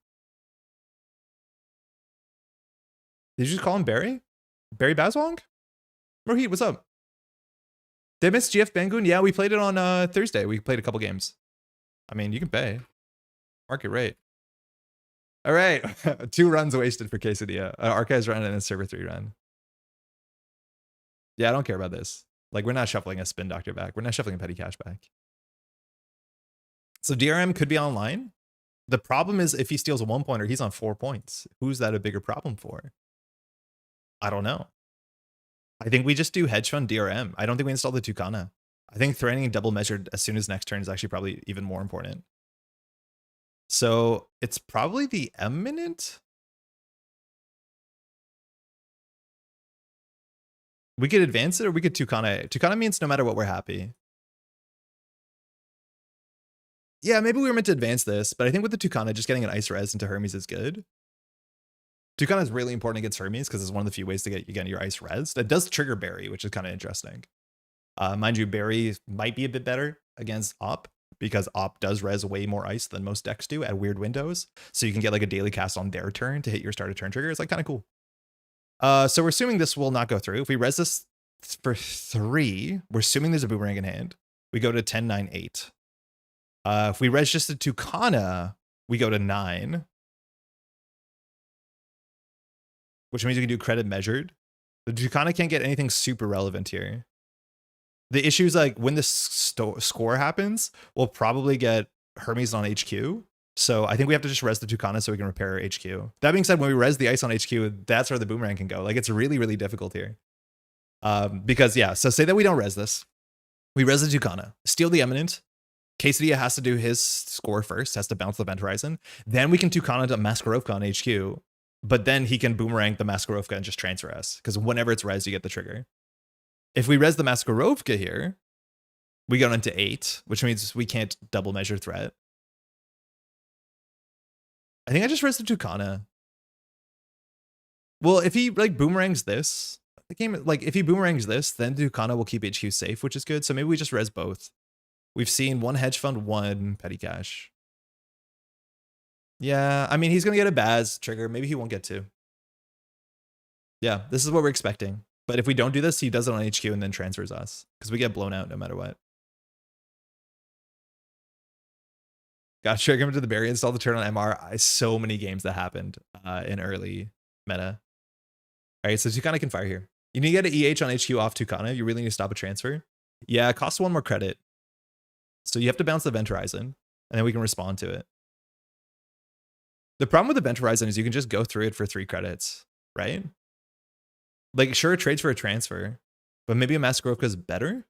Did you just call him Barry? Barry Bazwong? Rohit, what's up? Did I miss GF HANDGUN? Yeah, we played it on Thursday. We played a couple games. I mean, you can pay. Market rate. All right. 2 runs wasted for Quesadilla. Archives run and a server 3 run. Yeah, I don't care about this. Like, we're not shuffling a Spin Doctor back. We're not shuffling a petty cash back. So DRM could be online. The problem is if he steals a 1-pointer, he's on 4 points. Who's that a bigger problem for? I don't know. I think we just do hedge fund DRM. I don't think we install the Tucana. I think threatening double measured as soon as next turn is actually probably even more important. So it's probably the Eminent. We could advance it or we could Tucana. Tucana means no matter what, we're happy. Yeah, maybe we were meant to advance this, but I think with the Tucana, just getting an ice res into Hermes is good. Tucana is really important against Hermes because it's one of the few ways to get your ice res. That does trigger Barry, which is kind of interesting. Mind you, Barry might be a bit better against Op because Op does res way more ice than most decks do at weird windows. So you can get like a daily cast on their turn to hit your start of turn trigger. It's like kind of cool. So we're assuming this will not go through. If we res this for 3, we're assuming there's a boomerang in hand. We go to 10, 9, 8. If we res just the Tucana, we go to 9. Which means we can do credit measured. The Tucana can't get anything super relevant here. The issue is like when this score happens, we'll probably get Hermes on HQ. So I think we have to just res the Tucana so we can repair our HQ. That being said, when we res the ice on HQ, that's where the boomerang can go. Like it's really, really difficult here. Because yeah, so say that we don't res this. We res the Tucana, steal the Eminent. Quesadilla has to do his score first, has to bounce the Event Horizon. Then we can Tucana to Maskarovka on HQ. But then he can boomerang the Maskarovka and just transfer us. Because whenever it's res, you get the trigger. If we res the Maskarovka here, we go into 8, which means we can't double measure threat. I think I just res the Tucana. Well, if he like boomerangs this, the game like if he boomerangs this, then Tucana will keep HQ safe, which is good. So maybe we just res both. We've seen 1 hedge fund, 1 petty cash. Yeah, I mean he's gonna get a Baz trigger. Maybe he won't get 2. Yeah, this is what we're expecting. But if we don't do this, he does it on HQ and then transfers us because we get blown out no matter what. Got to trigger him to the Barry, install the turn on MR. So many games that happened in early meta. All right, so Tucana can fire here. You need to get an EH on HQ off Tucana. You really need to stop a transfer. Yeah, it costs 1 more credit. So you have to bounce the Event Horizon, and then we can respond to it. The problem with the Event Horizon is you can just go through it for 3 credits, right? Like, sure, it trades for a transfer, but maybe a Maskarovka is better?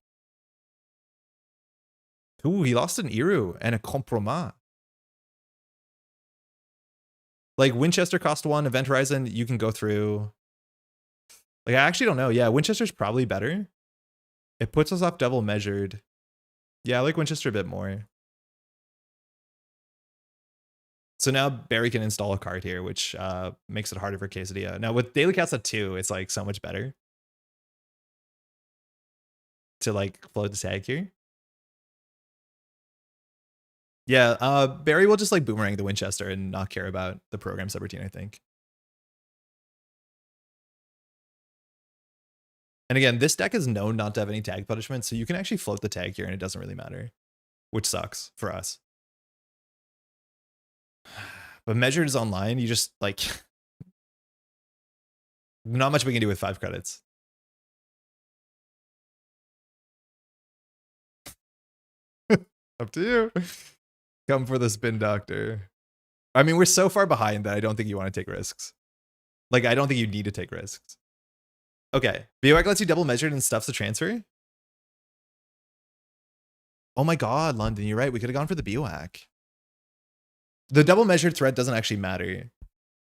Ooh, he lost an Iru and a Compromat. Like, Winchester cost 1, Event Horizon, you can go through. Like, I actually don't know. Yeah, Winchester's probably better. It puts us off double measured. Yeah, I like Winchester a bit more. So now Barry can install a card here, which makes it harder for Quesadilla. Now with daily cast at 2, it's like so much better to like float the tag here. Yeah, Barry will just like boomerang the Winchester and not care about the program subroutine, I think. And again, this deck is known not to have any tag punishment, so you can actually float the tag here and it doesn't really matter, which sucks for us. But measured is online, you just like not much we can do with 5 credits. Up to you. Come for the spin doctor. I mean, we're so far behind that I don't think you want to take risks. Like, I don't think you need to take risks. Okay. BOAC lets you double measured and stuffs the transfer. Oh my god, London, you're right. We could have gone for the BOAC. The double measured threat doesn't actually matter.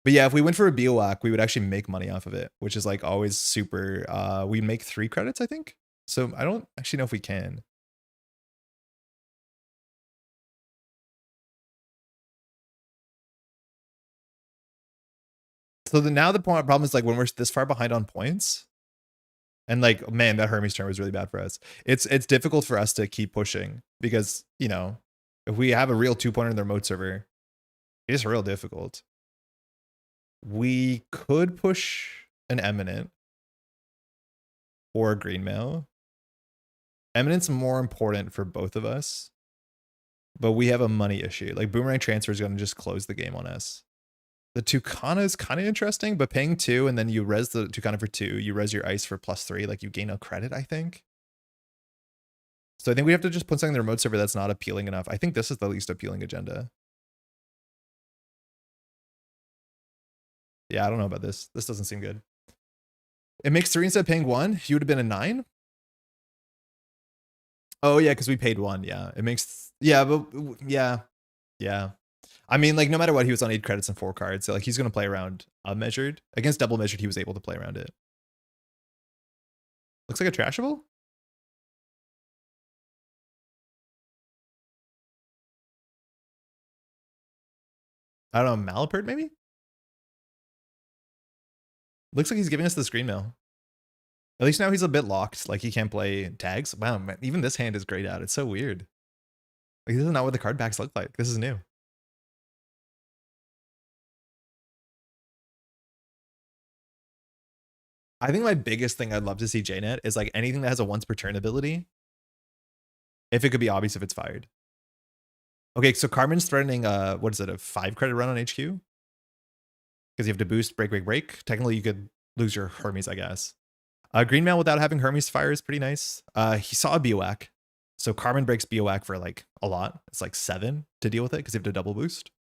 But yeah, if we went for a BOAC, we would actually make money off of it, which is like always super. We make 3 credits, I think. So I don't actually know if we can. So now the problem is like when we're this far behind on points, and like, man, that Hermes turn was really bad for us. It's difficult for us to keep pushing because, you know, if we have a real 2-pointer in the remote server, it's real difficult. We could push an Eminent or a Green Mail. Eminent's more important for both of us, but we have a money issue. Like Boomerang Transfer is going to just close the game on us. The Tucana is kind of interesting, but paying 2 and then you res the Tucana for 2, you res your ice for +3, like you gain a credit, I think. So I think we have to just put something in the remote server that's not appealing enough. I think this is the least appealing agenda. Yeah, I don't know about this. This doesn't seem good. It makes 3 instead of paying 1. You would have been a 9. Oh yeah, because we paid 1. Yeah, it makes. Yeah, but yeah. I mean, like no matter what, he was on 8 credits and 4 cards. So like he's gonna play around unmeasured. Against double measured, he was able to play around it. Looks like a trashable. I don't know, Malapert maybe? Looks like he's giving us the screen mail. At least now he's a bit locked. Like he can't play tags. Wow, man, even this hand is grayed out. It's so weird. Like this is not what the card backs look like. This is new. I think my biggest thing I'd love to see JNet is like anything that has a once per turn ability. If it could be obvious if it's fired. Okay, so Carmen's threatening what is it, a 5 credit run on HQ? Because you have to boost break, break, break. Technically you could lose your Hermes, I guess. Green Man without having Hermes fire is pretty nice. He saw a Bioac. So Carmen breaks Bioac for like a lot. It's like 7 to deal with it because you have to double boost.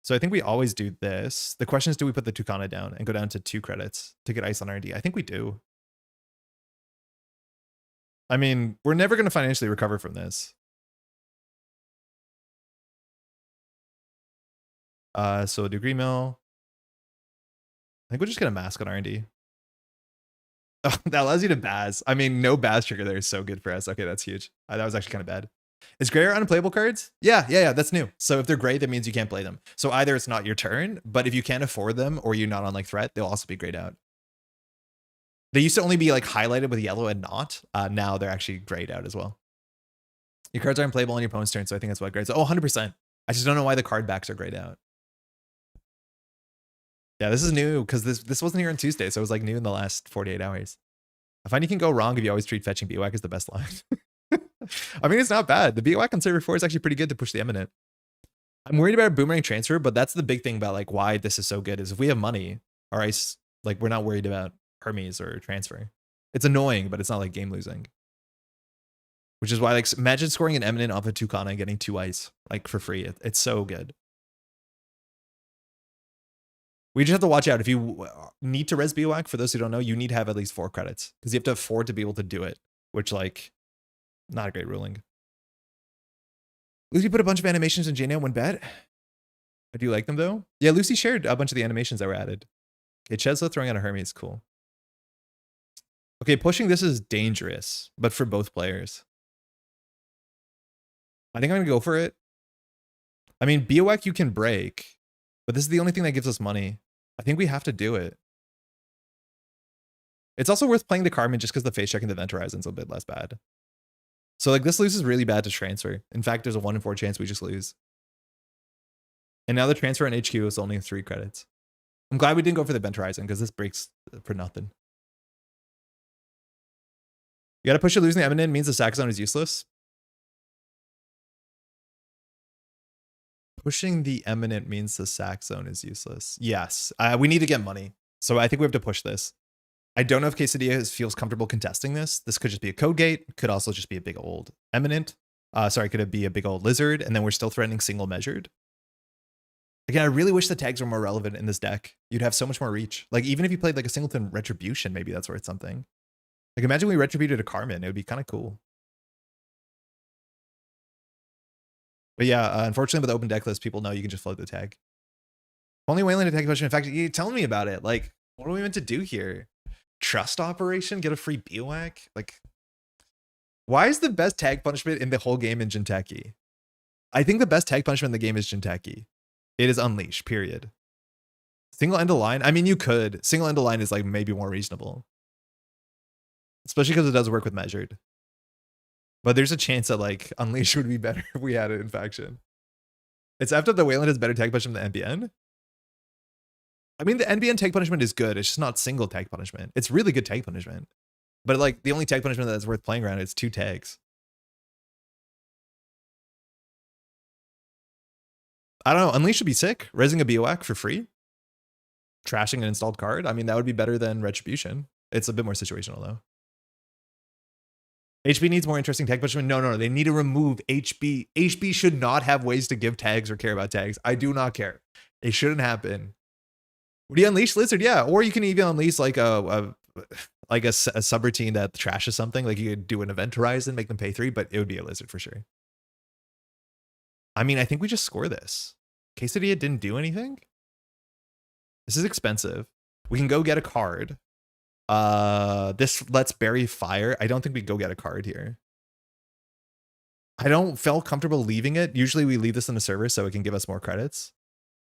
So I think we always do this. The question is, do we put the Tucana down and go down to 2 credits to get ice on R&D? I think we do. I mean, we're never going to financially recover from this. So we'll do Green Mill. I think we'll just get a mask on R&D. Oh, that allows you to Baz. I mean, no Baz trigger there is so good for us. Okay, that's huge. That was actually kind of bad. Is gray or unplayable cards? Yeah, that's new. So if they're gray, that means you can't play them. So either it's not your turn, but if you can't afford them or you're not on like threat, they'll also be grayed out. They used to only be like highlighted with yellow and not. Now they're actually grayed out as well. Your cards aren't playable on your opponent's turn, so I think that's what grades. Oh, 100%. I just don't know why the card backs are grayed out. Yeah, this is new because this wasn't here on Tuesday, so it was like new in the last 48 hours. I find you can go wrong if you always treat fetching Bioac as the best line. I mean, it's not bad. The Bioac on server 4 is actually pretty good to push the Eminent. I'm worried about a boomerang transfer, but that's the big thing about like why this is so good is if we have money, our ice, like we're not worried about Hermes or transfer. It's annoying, but it's not like game losing. Which is why, like, imagine scoring an Eminent off of Tucana and getting 2 ice, like, for free. It's so good. We just have to watch out. If you need to res Bioac, for those who don't know, you need to have at least 4 credits. Because you have to afford to be able to do it. Which, like, not a great ruling. Lucy put a bunch of animations in JNet when bet. I do like them, though. Yeah, Lucy shared a bunch of the animations that were added. Okay, Chesla throwing out a Hermes, cool. Okay, pushing this is dangerous, but for both players. I think I'm going to go for it. I mean, Bioac you can break, but this is the only thing that gives us money. I think we have to do it. It's also worth playing the Carmen just because the face check and the Event Horizon's a bit less bad. So like this loses really bad to transfer. In fact, there's a 1 in 4 chance we just lose. And now the transfer on HQ is only 3 credits. I'm glad we didn't go for the Event Horizon because this breaks for nothing. You got to push it losing the Eminent means the sack zone is useless. Pushing the Eminent means the sack zone is useless. Yes, we need to get money. So I think we have to push this. I don't know if Quesadilla feels comfortable contesting this. This could just be a code gate. Could also just be a big old Eminent. Sorry, could it be a big old Lizard? And then we're still threatening single measured. Again, I really wish the tags were more relevant in this deck. You'd have so much more reach. Like even if you played like a singleton Retribution, maybe that's worth something. Like imagine we retributed a Carmen. It would be kind of cool. But yeah, unfortunately with open deck list, people know you can just float the tag. Only Wayland attack question. In fact, you're telling me about it. Like, what are we meant to do here? Trust operation? Get a free Bioac? Like, why is the best tag punishment in the whole game in Jinteki? I think the best tag punishment in the game is Jinteki. It is Unleash, period. Single end of line? I mean, you could. Single end of line is like maybe more reasonable. Especially because it does work with measured. But there's a chance that like Unleash would be better if we had it in faction. It's after the Wayland has better tag punishment than NBN. I mean, the NBN tag punishment is good. It's just not single tag punishment. It's really good tag punishment. But like the only tag punishment that's worth playing around is 2 tags. I don't know. Unleash should be sick. Raising a Bioac for free. Trashing an installed card. I mean, that would be better than Retribution. It's a bit more situational though. HB needs more interesting tag punishment. No. They need to remove HB. HB should not have ways to give tags or care about tags. I do not care. It shouldn't happen. Would you unleash Lizard? Yeah. Or you can even unleash like a subroutine that trashes something. Like you could do an Event Horizon, make them pay 3, but it would be a Lizard for sure. I mean, I think we just score this. Quesadilla didn't do anything. This is expensive. We can go get a card. This lets bury fire. I don't think we go get a card here. I don't feel comfortable leaving it. Usually we leave this in the server so it can give us more credits.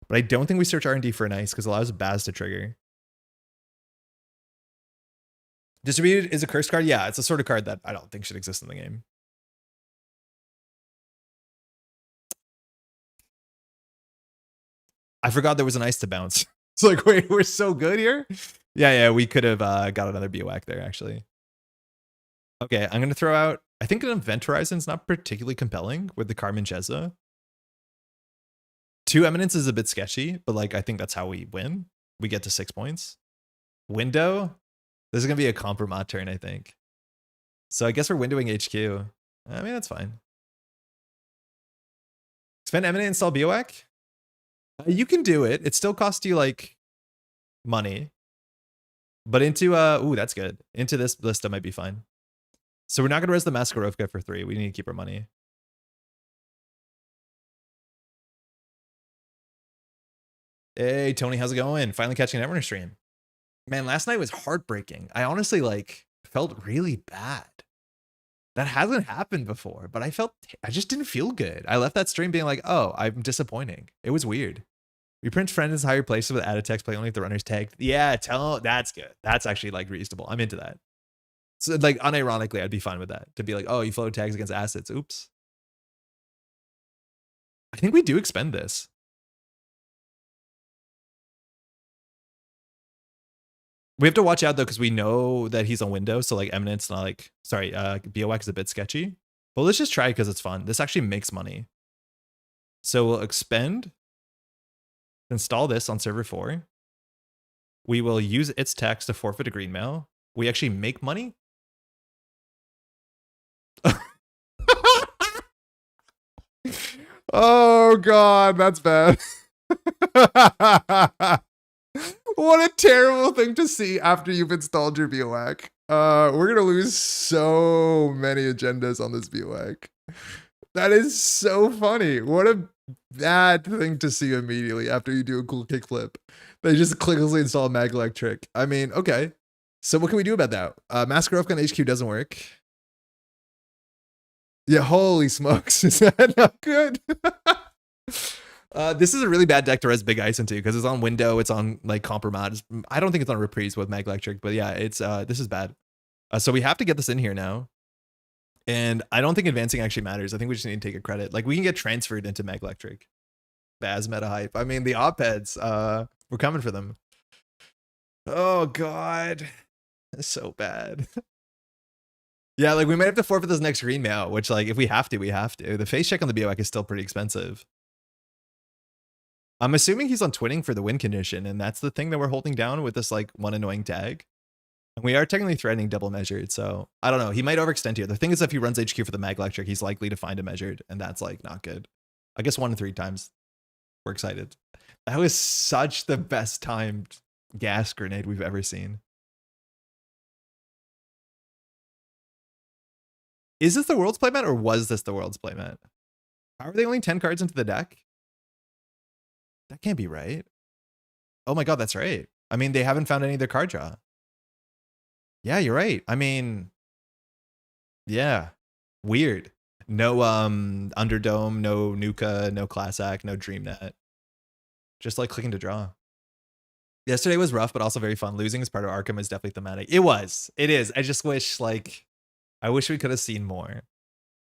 But I don't think we search R&D for an ice because it allows Baz to trigger. Distributed is a curse card. Yeah, it's a sort of card that I don't think should exist in the game. I forgot there was an ice to bounce. It's like, wait, we're so good here? Yeah, we could have got another Bioac there, actually. Okay, I'm going to throw out... I think an Event Horizon's not particularly compelling with the Carmen Chesa. 2 Eminence is a bit sketchy, but like I think that's how we win. We get to 6 points. Window. This is going to be a compromat turn, I think. So I guess we're windowing HQ. I mean, that's fine. Spend Eminent, install Bioac? You can do it. It still costs you like money. But into, ooh, that's good. Into this list, that might be fine. So we're not going to res the Maskarovka for 3. We need to keep our money. Hey, Tony, how's it going? Finally catching an Netrunner stream. Man, last night was heartbreaking. I honestly like felt really bad. That hasn't happened before, but I just didn't feel good. I left that stream being like, oh, I'm disappointing. It was weird. Reprint friends in higher places with added text play only if the runner's tagged. Yeah, that's good. That's actually like reasonable. I'm into that. So like unironically, I'd be fine with that. To be like, oh, you float tags against assets. Oops. I think we do expend this. We have to watch out though, because we know that he's on Windows. So like Eminence, not like, sorry, BOX is a bit sketchy. But let's just try it because it's fun. This actually makes money. So we'll expend, install this on server 4. We will use its text to forfeit a green mail. We actually make money. Oh God, that's bad. What a terrible thing to see after you've installed your BOAC. We're gonna lose so many agendas on this BOAC. That is so funny. What a bad thing to see immediately after you do a cool kickflip. They just quickly install a mag electric. I mean, okay. So what can we do about that? Maskarovka on HQ doesn't work. Yeah, holy smokes. Is that not good? This is a really bad deck to res Big Ice into because it's on window, it's on like compromise. I don't think it's on reprise with Mag Electric, but yeah, it's this is bad. So we have to get this in here now. And I don't think advancing actually matters. I think we just need to take a credit. Like we can get transferred into Mag Electric. Baz meta hype. I mean the op-eds, we're coming for them. Oh God. It's so bad. Yeah, like we might have to forfeit this next green mail, which like if we have to, we have to. The face check on the BOAC is still pretty expensive. I'm assuming he's on twinning for the win condition, and that's the thing that we're holding down with this like one annoying tag. And we are technically threatening double measured, so I don't know. He might overextend here. The thing is, if he runs HQ for the Mag Electric, he's likely to find a measured, and that's like not good. I guess 1 in 3 times. We're excited. That was such the best timed gas grenade we've ever seen. Is this the world's playmat or was this the world's playmat? How are they only 10 cards into the deck? That can't be right. Oh my God, that's right. I mean, they haven't found any of their card draw. Yeah, you're right. I mean, yeah, weird. No Underdome, no Nuka, no Class Act, no DreamNet. Just like clicking to draw. Yesterday was rough, but also very fun. Losing as part of Arkham is definitely thematic. It was. It is. I just wish like... I wish we could have seen more.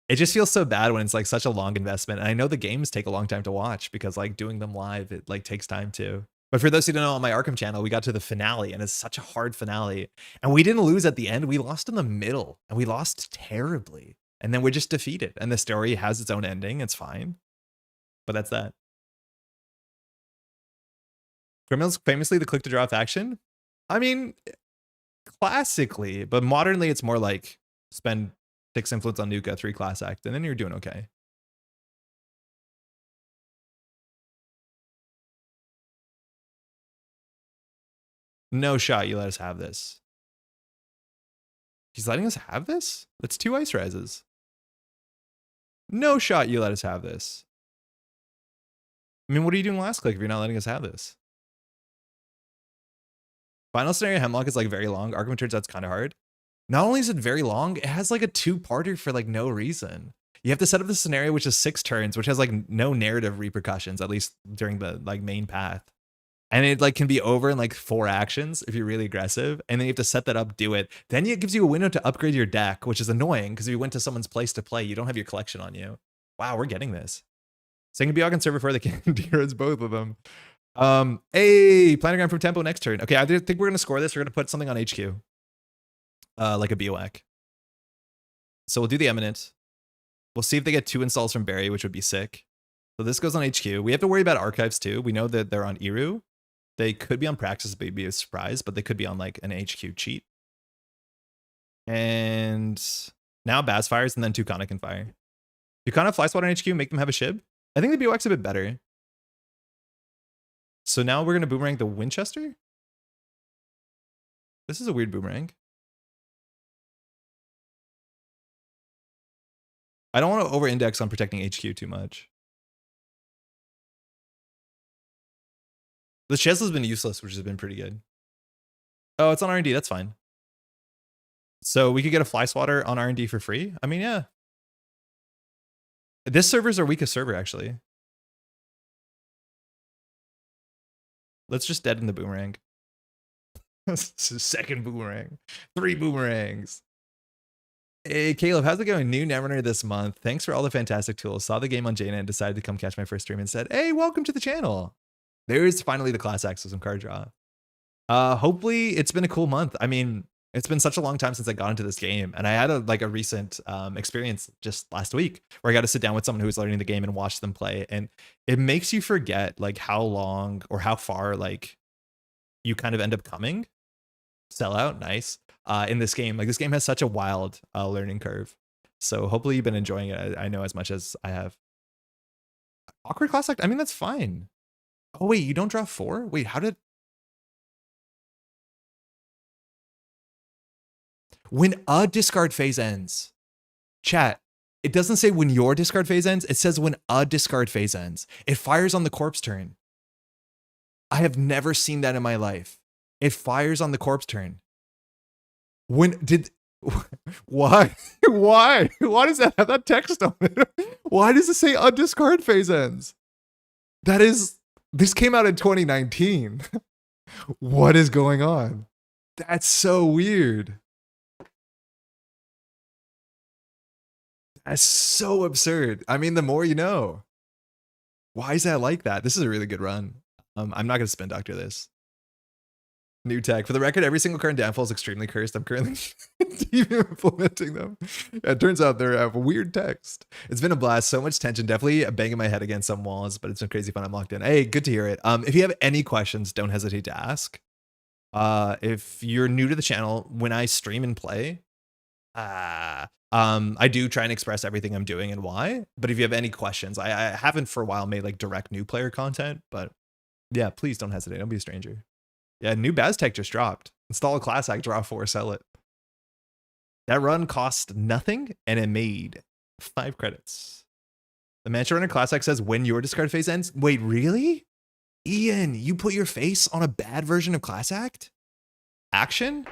It just feels so bad when it's like such a long investment. And I know the games take a long time to watch because like doing them live, it like takes time too. But for those who don't know, on my Arkham channel, we got to the finale and it's such a hard finale. And we didn't lose at the end. We lost in the middle and we lost terribly. And then we're just defeated. And the story has its own ending. It's fine. But that's that. Criminals famously the click to draw faction. I mean, classically, but modernly it's more like spend 6 influence on Nuka, 3 class act, and then you're doing okay. No shot you let us have this. He's letting us have this? That's 2 ice rises. No shot you let us have this. I mean, what are you doing last click if you're not letting us have this? Final scenario Hemlock is like very long. Arkham turns out it's kind of hard. Not only is it very long, it has like a 2-parter for like no reason. You have to set up the scenario, which is 6 turns, which has like no narrative repercussions, at least during the like main path. And it like can be over in like 4 actions if you're really aggressive. And then you have to set that up, do it. Then it gives you a window to upgrade your deck, which is annoying because if you went to someone's place to play, you don't have your collection on you. Wow, we're getting this. So you can be on server for the Candiras, both of them. Hey, planogram from Tempo next turn. Okay, I think we're gonna score this. We're gonna put something on HQ. Like a BOAC. So we'll do the Eminent. We'll see if they get 2 installs from Barry, which would be sick. So this goes on HQ. We have to worry about archives too. We know that they're on Eru. They could be on Praxis, but it'd be a surprise, but they could be on like an HQ cheat. And now Baz fires and then Tucana can fire. Tucana fly spot on HQ, make them have a Shib. I think the BOX's a bit better. So now we're going to boomerang the Winchester. This is a weird boomerang. I don't want to over-index on protecting HQ too much. The Chesla's been useless, which has been pretty good. Oh, it's on R&D. That's fine. So we could get a fly swatter on R&D for free. I mean, yeah. This server's our weakest server, actually. Let's just deaden the boomerang. Second boomerang. 3 boomerangs. Hey, Caleb, how's it going? New Netrunner this month. Thanks for all the fantastic tools. Saw the game on Jaina and decided to come catch my first stream and said, hey, welcome to the channel. There's finally the class Axism card draw. Hopefully it's been a cool month. I mean, it's been such a long time since I got into this game, and I had a recent experience just last week where I got to sit down with someone who was learning the game and watch them play, and it makes you forget like how long or how far like you kind of end up coming. Sell out, nice. In this game, like this game has such a wild learning curve. So hopefully you've been enjoying it. I know as much as I have. Awkward class act. I mean, that's fine. Oh wait, you don't draw 4? Wait, how did? When a discard phase ends, chat, it doesn't say when your discard phase ends. It says when a discard phase ends. It fires on the corpse turn. I have never seen that in my life. It fires on the corpse turn. When did? Why? Why? Why does that have that text on it? Why does it say a discard phase ends? That is. This came out in 2019. What is going on? That's so weird. That's so absurd. I mean, the more you know. Why is that like that? This is a really good run. I'm not going to spin doctor this. New tech. For the record, every single card in Downfall is extremely cursed. I'm currently implementing them. Yeah, it turns out they're weird text. It's been a blast. So much tension. Definitely banging my head against some walls, but it's been crazy fun. I'm locked in. Hey, good to hear it. If you have any questions, don't hesitate to ask. If you're new to the channel, when I stream and play, I do try and express everything I'm doing and why. But if you have any questions, I haven't for a while made like direct new player content, but yeah, please don't hesitate. Don't be a stranger. Yeah, new Baz tech just dropped. Install a class act, draw 4, sell it. That run cost nothing and it made 5 credits. The Netrunner class act says when your discard phase ends. Wait, really? Ian, you put your face on a bad version of class act? Action?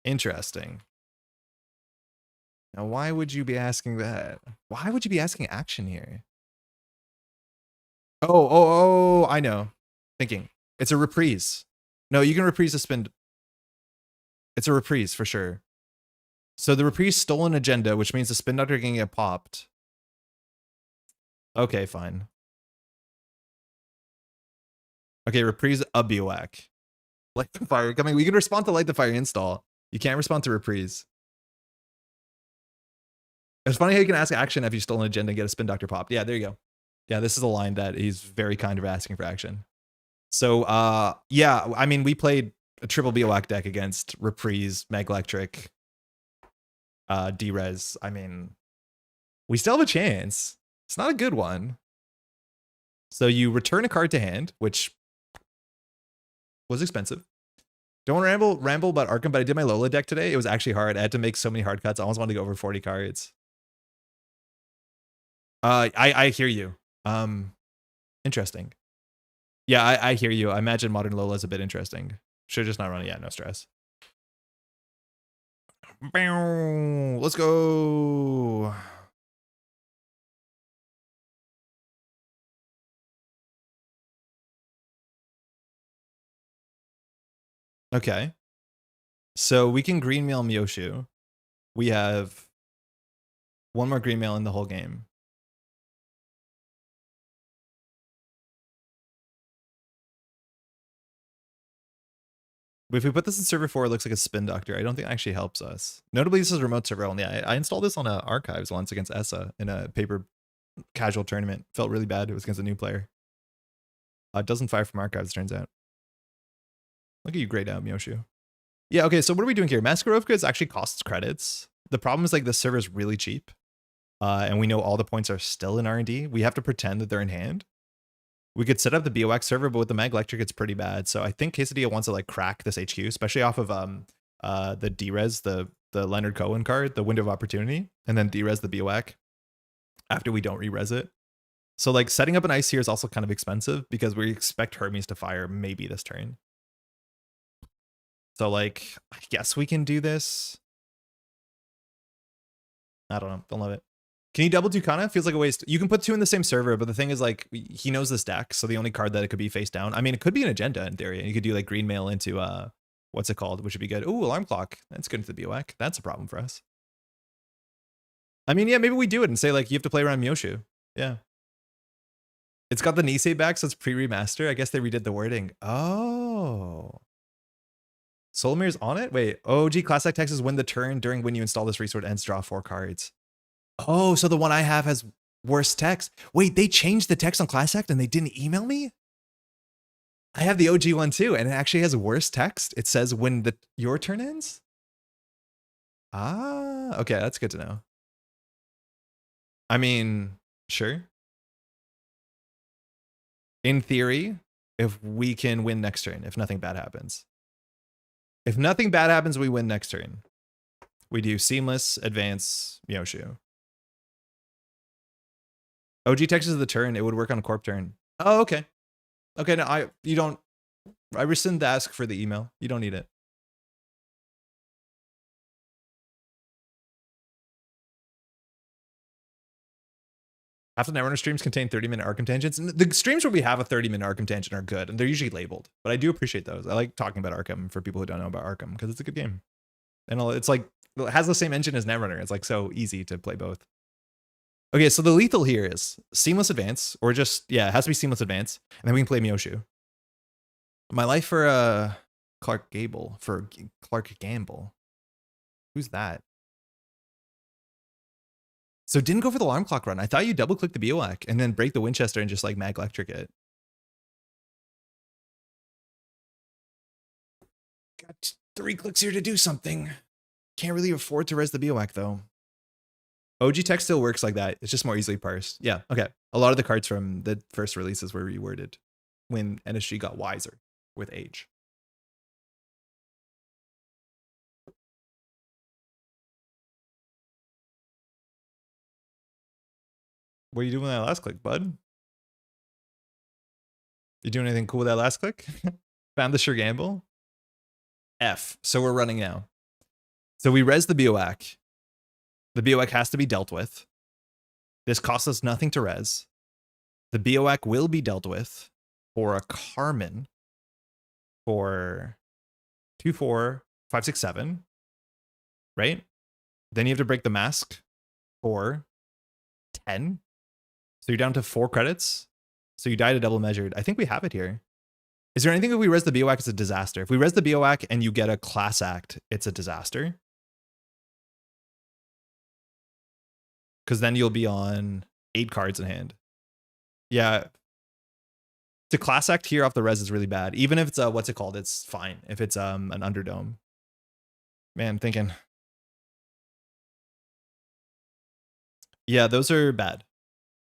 Interesting. Now, why would you be asking that? Why would you be asking action here? Oh, I know. Thinking. It's a reprise. No, you can reprise a spin. It's a reprise for sure. So the reprise stole an agenda, which means the spin doctor can get popped. Okay, fine. Okay, reprise a BOAC. Light the fire coming. We can respond to light the fire install. You can't respond to reprise. It's funny how you can ask action if you stole an agenda and get a spin doctor popped. Yeah, there you go. Yeah, this is a line that he's very kind of asking for action. So, yeah, I mean, we played a triple BOAC deck against Reprise, Mag Electric, D-Res. I mean, we still have a chance. It's not a good one. So you return a card to hand, which was expensive. Don't want to ramble about Arkham, but I did my Lola deck today. It was actually hard. I had to make so many hard cuts. I almost wanted to go over 40 cards. I hear you. Interesting. Yeah, I hear you. I imagine Modern Lola is a bit interesting. Should just not run it. Yeah, no stress. Let's go. Okay. So we can green mail Myoshu. We have one more green mail in the whole game. But if we put this in server 4, it looks like a spin doctor. I don't think it actually helps us. Notably, this is remote server only. I installed this on archives once against ESA in a paper casual tournament. Felt really bad. It was against a new player. It doesn't fire from archives, turns out. Look at you grayed out, Myoshu. Yeah, okay, so what are we doing here? Maskarovka actually costs credits. The problem is like this server is really cheap. And we know all the points are still in R&D. We have to pretend that they're in hand. We could set up the BOX server, but with the Mag Electric, it's pretty bad. So I think Quesadilla wants to like crack this HQ, especially off of the D-Res, the Leonard Cohen card, the Window of Opportunity, and then D-Res the BOAC after we don't re-res it. So like setting up an ice here is also kind of expensive because we expect Hermes to fire maybe this turn. So like, I guess we can do this. I don't know. Don't love it. Can you double Tucana? Feels like a waste. You can put two in the same server, but the thing is like, he knows this deck. So the only card that it could be face down. I mean, it could be an agenda in theory. And you could do like green mail into, what's it called? Which would be good. Ooh, alarm clock. That's good into the BOAC. That's a problem for us. I mean, yeah, maybe we do it and say like, you have to play around Myoshu. Yeah. It's got the Nisei back, so it's pre-remaster. I guess they redid the wording. Oh. Solmir's on it? Wait, OG Classic Texas win the turn during when you install this resource ends, draw 4 cards. Oh, so the one I have has worse text. Wait, they changed the text on Class Act and they didn't email me? I have the OG one too, and it actually has worse text. It says when your turn ends? Ah, okay, that's good to know. I mean, sure. In theory, if we can win next turn, if nothing bad happens. If nothing bad happens, we win next turn. We do Seamless, Advance, Myoshu. OG Texas is the turn. It would work on a corp turn. Oh, okay. Okay, no, I rescind the ask for the email. You don't need it. Half the Netrunner streams contain 30-minute Arkham tangents. And the streams where we have a 30-minute Arkham tangent are good, and they're usually labeled. But I do appreciate those. I like talking about Arkham for people who don't know about Arkham, because it's a good game. And it's like, it has the same engine as Netrunner. It's like so easy to play both. Okay, so the lethal here is Seamless Advance, or just, yeah, it has to be Seamless Advance, and then we can play Myoshu. My life for Clark Gable, for Clark Gamble. Who's that? So didn't go for the alarm clock run. I thought you double click the BOAC and then break the Winchester and just like Mag Electric it. Got 3 clicks here to do something. Can't really afford to res the BOAC though. OG text still works like that. It's just more easily parsed. Yeah, okay. A lot of the cards from the first releases were reworded when NSG got wiser with age. What are you doing with that last click, bud? You doing anything cool with that last click? Found the sure gamble? F. So we're running now. So we res the BOAC. The BOAC has to be dealt with. This costs us nothing to res. The BOAC will be dealt with for a Carmen for 2, 4, 5, 6, 7. Right? Then you have to break the mask for 10. So you're down to 4 credits. So you die to double measured. I think we have it here. Is there anything if we res the BOAC, it's a disaster? If we res the BOAC and you get a class act, it's a disaster. Because then you'll be on 8 cards in hand. Yeah. To class act here off the res is really bad. Even if it's a, what's it called? It's fine. If it's an underdome. Man, I'm thinking. Yeah, those are bad.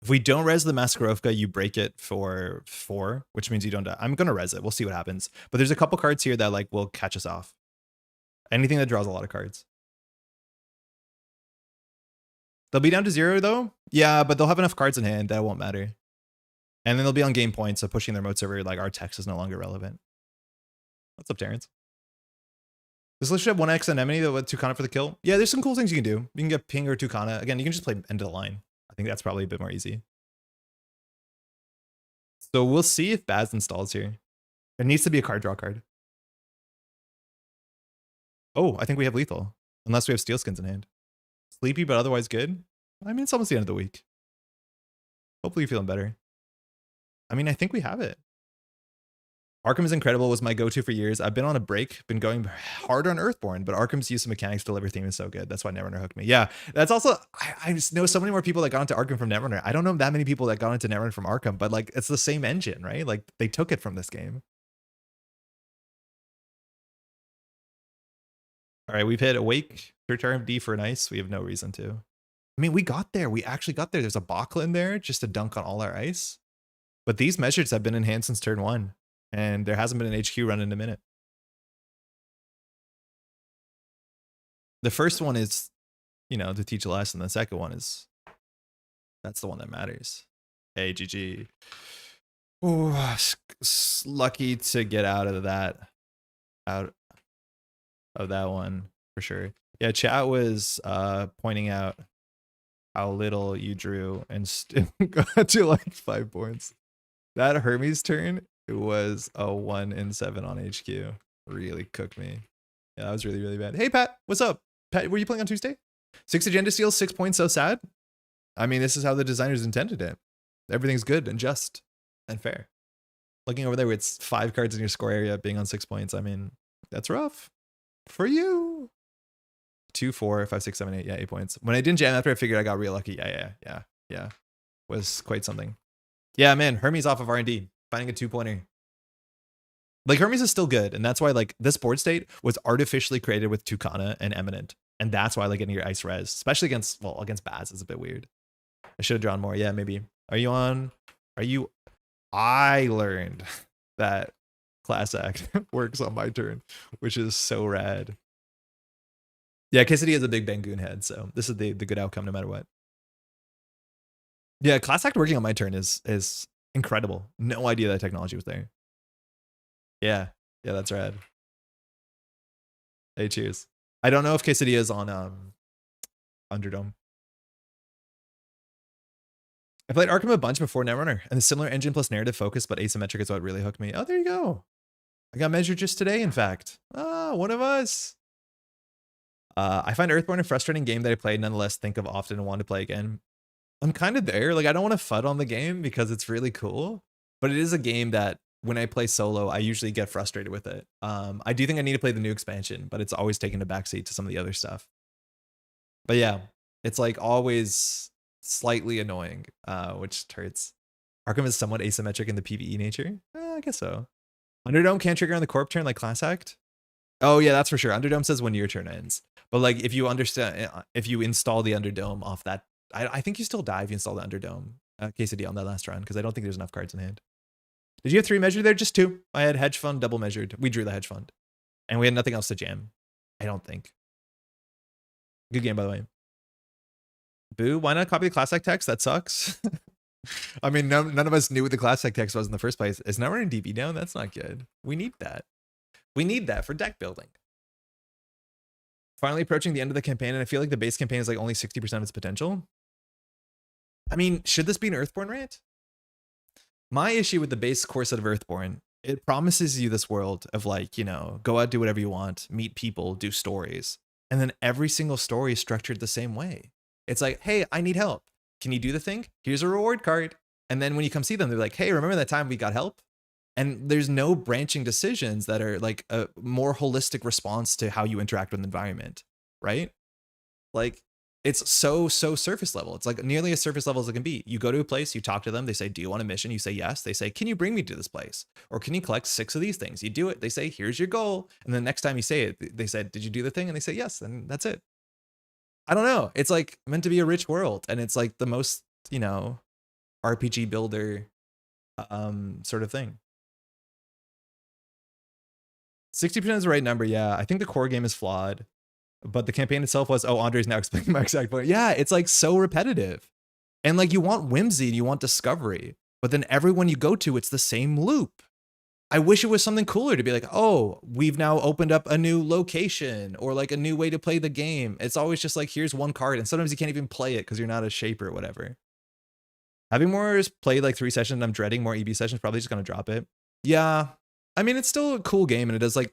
If we don't res the Maskarovka, you break it for 4, which means you don't die. I'm going to res it. We'll see what happens. But there's a couple cards here that like will catch us off. Anything that draws a lot of cards. They'll be down to 0 though. Yeah, but they'll have enough cards in hand that won't matter. And then they'll be on game points, so pushing their remote server, like our text is no longer relevant. What's up, Terrence? This list should have 1x anemone with Tucana for the kill. Yeah, there's some cool things you can do. You can get Ping or Tucana. Again, you can just play end of the line. I think that's probably a bit more easy. So we'll see if Baz installs here. It needs to be a card draw card. Oh, I think we have lethal. Unless we have steel skins in hand. Sleepy, but otherwise good. I mean, it's almost the end of the week. Hopefully you're feeling better. I mean, I think we have it. Arkham is incredible, was my go-to for years. I've been on a break, been going hard on Earthborn, but Arkham's use of mechanics deliver theme is so good. That's why Netrunner hooked me. Yeah, that's also, I just know so many more people that got into Arkham from Netrunner. I don't know that many people that got into Netrunner from Arkham, but like, it's the same engine, right? Like, they took it from this game. All right, we've hit Awake, Return D for an ice. We have no reason to. I mean, we got there. We actually got there. There's a Bokla in there just to dunk on all our ice. But these measures have been in hand since turn 1. And there hasn't been an HQ run in a minute. The first one is, you know, to teach a lesson. The second one is, that's the one that matters. Hey, GG. Ooh, lucky to get out of that one for sure. Yeah, chat was pointing out how little you drew and still got to like 5 points. That Hermes turn, it was a 1 in 7 on HQ. Really cooked me. Yeah, that was really, really bad. Hey, Pat, what's up? Pat, were you playing on Tuesday? 6 agenda steals, 6 points, so sad. I mean, this is how the designers intended it. Everything's good and just and fair. Looking over there where it's 5 cards in your score area being on 6 points. I mean, that's rough for you. 2, 4, 5, 6, 7, 8. Yeah, 8 points. When I didn't jam after I figured I got real lucky. Yeah. Was quite something. Yeah, man, Hermes off of R&D. Finding a 2-pointer. Like, Hermes is still good, and that's why, like, this board state was artificially created with Tucana and Eminent, and that's why, like, getting your ice res, especially against, well, against Baz is a bit weird. I should have drawn more. Yeah, maybe. I learned that class act works on my turn, which is so rad. Yeah, Quesadilla is a big Bangoon head, so this is the good outcome no matter what. Yeah, class act working on my turn is incredible. No idea that technology was there. Yeah, that's rad. Hey, cheers. I don't know if Quesadilla is on Underdome. I played Arkham a bunch before Netrunner, and the similar engine plus narrative focus but asymmetric is what really hooked me. Oh, there you go. I got measured just today, in fact. Ah, one of us. I find Earthborn a frustrating game that I played, nonetheless think of often and want to play again. I'm kind of there. Like, I don't want to FUD on the game because it's really cool, but it is a game that when I play solo, I usually get frustrated with it. I do think I need to play the new expansion, but it's always taken a backseat to some of the other stuff. But yeah, it's like always slightly annoying, which hurts. Arkham is somewhat asymmetric in the PvE nature. I guess so. Underdome can't trigger on the corp turn like Class Act. Oh yeah, that's for sure. Underdome says when your turn ends. But like if you install the Underdome off that, I think you still die if you install the Underdome Quesadilla on that last run, because I don't think there's enough cards in hand. Did you have 3 measured there? Just 2. I had hedge fund double measured. We drew the hedge fund. And we had nothing else to jam. I don't think. Good game, by the way. Boo, why not copy the Class Act text? That sucks. I mean, none of us knew what the Class Act text was in the first place. Is now running DB down? That's not good. We need that. We need that for deck building. Finally approaching the end of the campaign, and I feel like the base campaign is like only 60% of its potential. I mean, should this be an Earthborn rant? My issue with the base core set of Earthborn, it promises you this world of like, you know, go out, do whatever you want, meet people, do stories. And then every single story is structured the same way. It's like, hey, I need help. Can you do the thing? Here's a reward card. And then when you come see them, they're like, hey, remember that time we got help? And there's no branching decisions that are like a more holistic response to how you interact with the environment, right? Like, it's so surface level. It's like nearly as surface level as it can be. You go to a place, you talk to them, they say, do you want a mission? You say yes. They say, can you bring me to this place? Or can you collect 6 of these things? You do it. They say, here's your goal. And the next time you say it, they said, did you do the thing? And they say, yes. And that's it. I don't know. It's like meant to be a rich world. And it's like the most, you know, RPG builder sort of thing. 60% is the right number. Yeah, I think the core game is flawed. But the campaign itself was, oh, Andre's now explaining my exact point. Yeah, it's like so repetitive. And like you want whimsy and you want discovery. But then everyone you go to, it's the same loop. I wish it was something cooler to be like, oh, we've now opened up a new location or like a new way to play the game. It's always just like, here's one card. And sometimes you can't even play it because you're not a shaper or whatever. Having more played like 3 sessions and I'm dreading more EB sessions, probably just going to drop it. Yeah. I mean, it's still a cool game and it does like,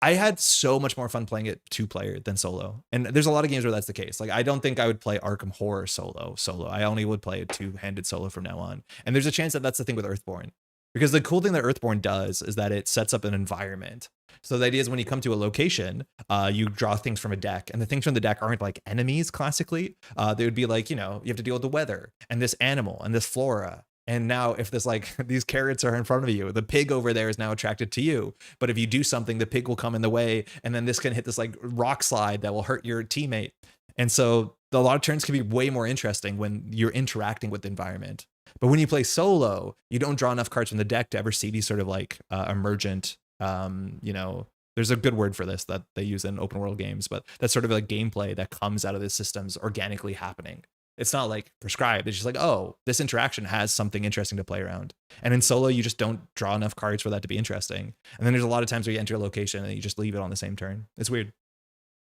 I had so much more fun playing it 2-player than solo. And there's a lot of games where that's the case. Like, I don't think I would play Arkham Horror solo. I only would play a 2-handed solo from now on. And there's a chance that that's the thing with Earthborn. Because the cool thing that Earthborn does is that it sets up an environment. So the idea is when you come to a location, you draw things from a deck, and the things from the deck aren't like enemies classically. They would be like, you know, you have to deal with the weather and this animal and this flora. And now if this like these carrots are in front of you, the pig over there is now attracted to you. But if you do something, the pig will come in the way, and then this can hit this like rock slide that will hurt your teammate. And so a lot of turns can be way more interesting when you're interacting with the environment. But when you play solo, you don't draw enough cards from the deck to ever see these sort of like emergent, you know, there's a good word for this that they use in open world games, but that's sort of like gameplay that comes out of the systems organically happening. It's not like prescribed. It's just like, oh, this interaction has something interesting to play around. And in solo, you just don't draw enough cards for that to be interesting. And then there's a lot of times where you enter a location and you just leave it on the same turn. It's weird.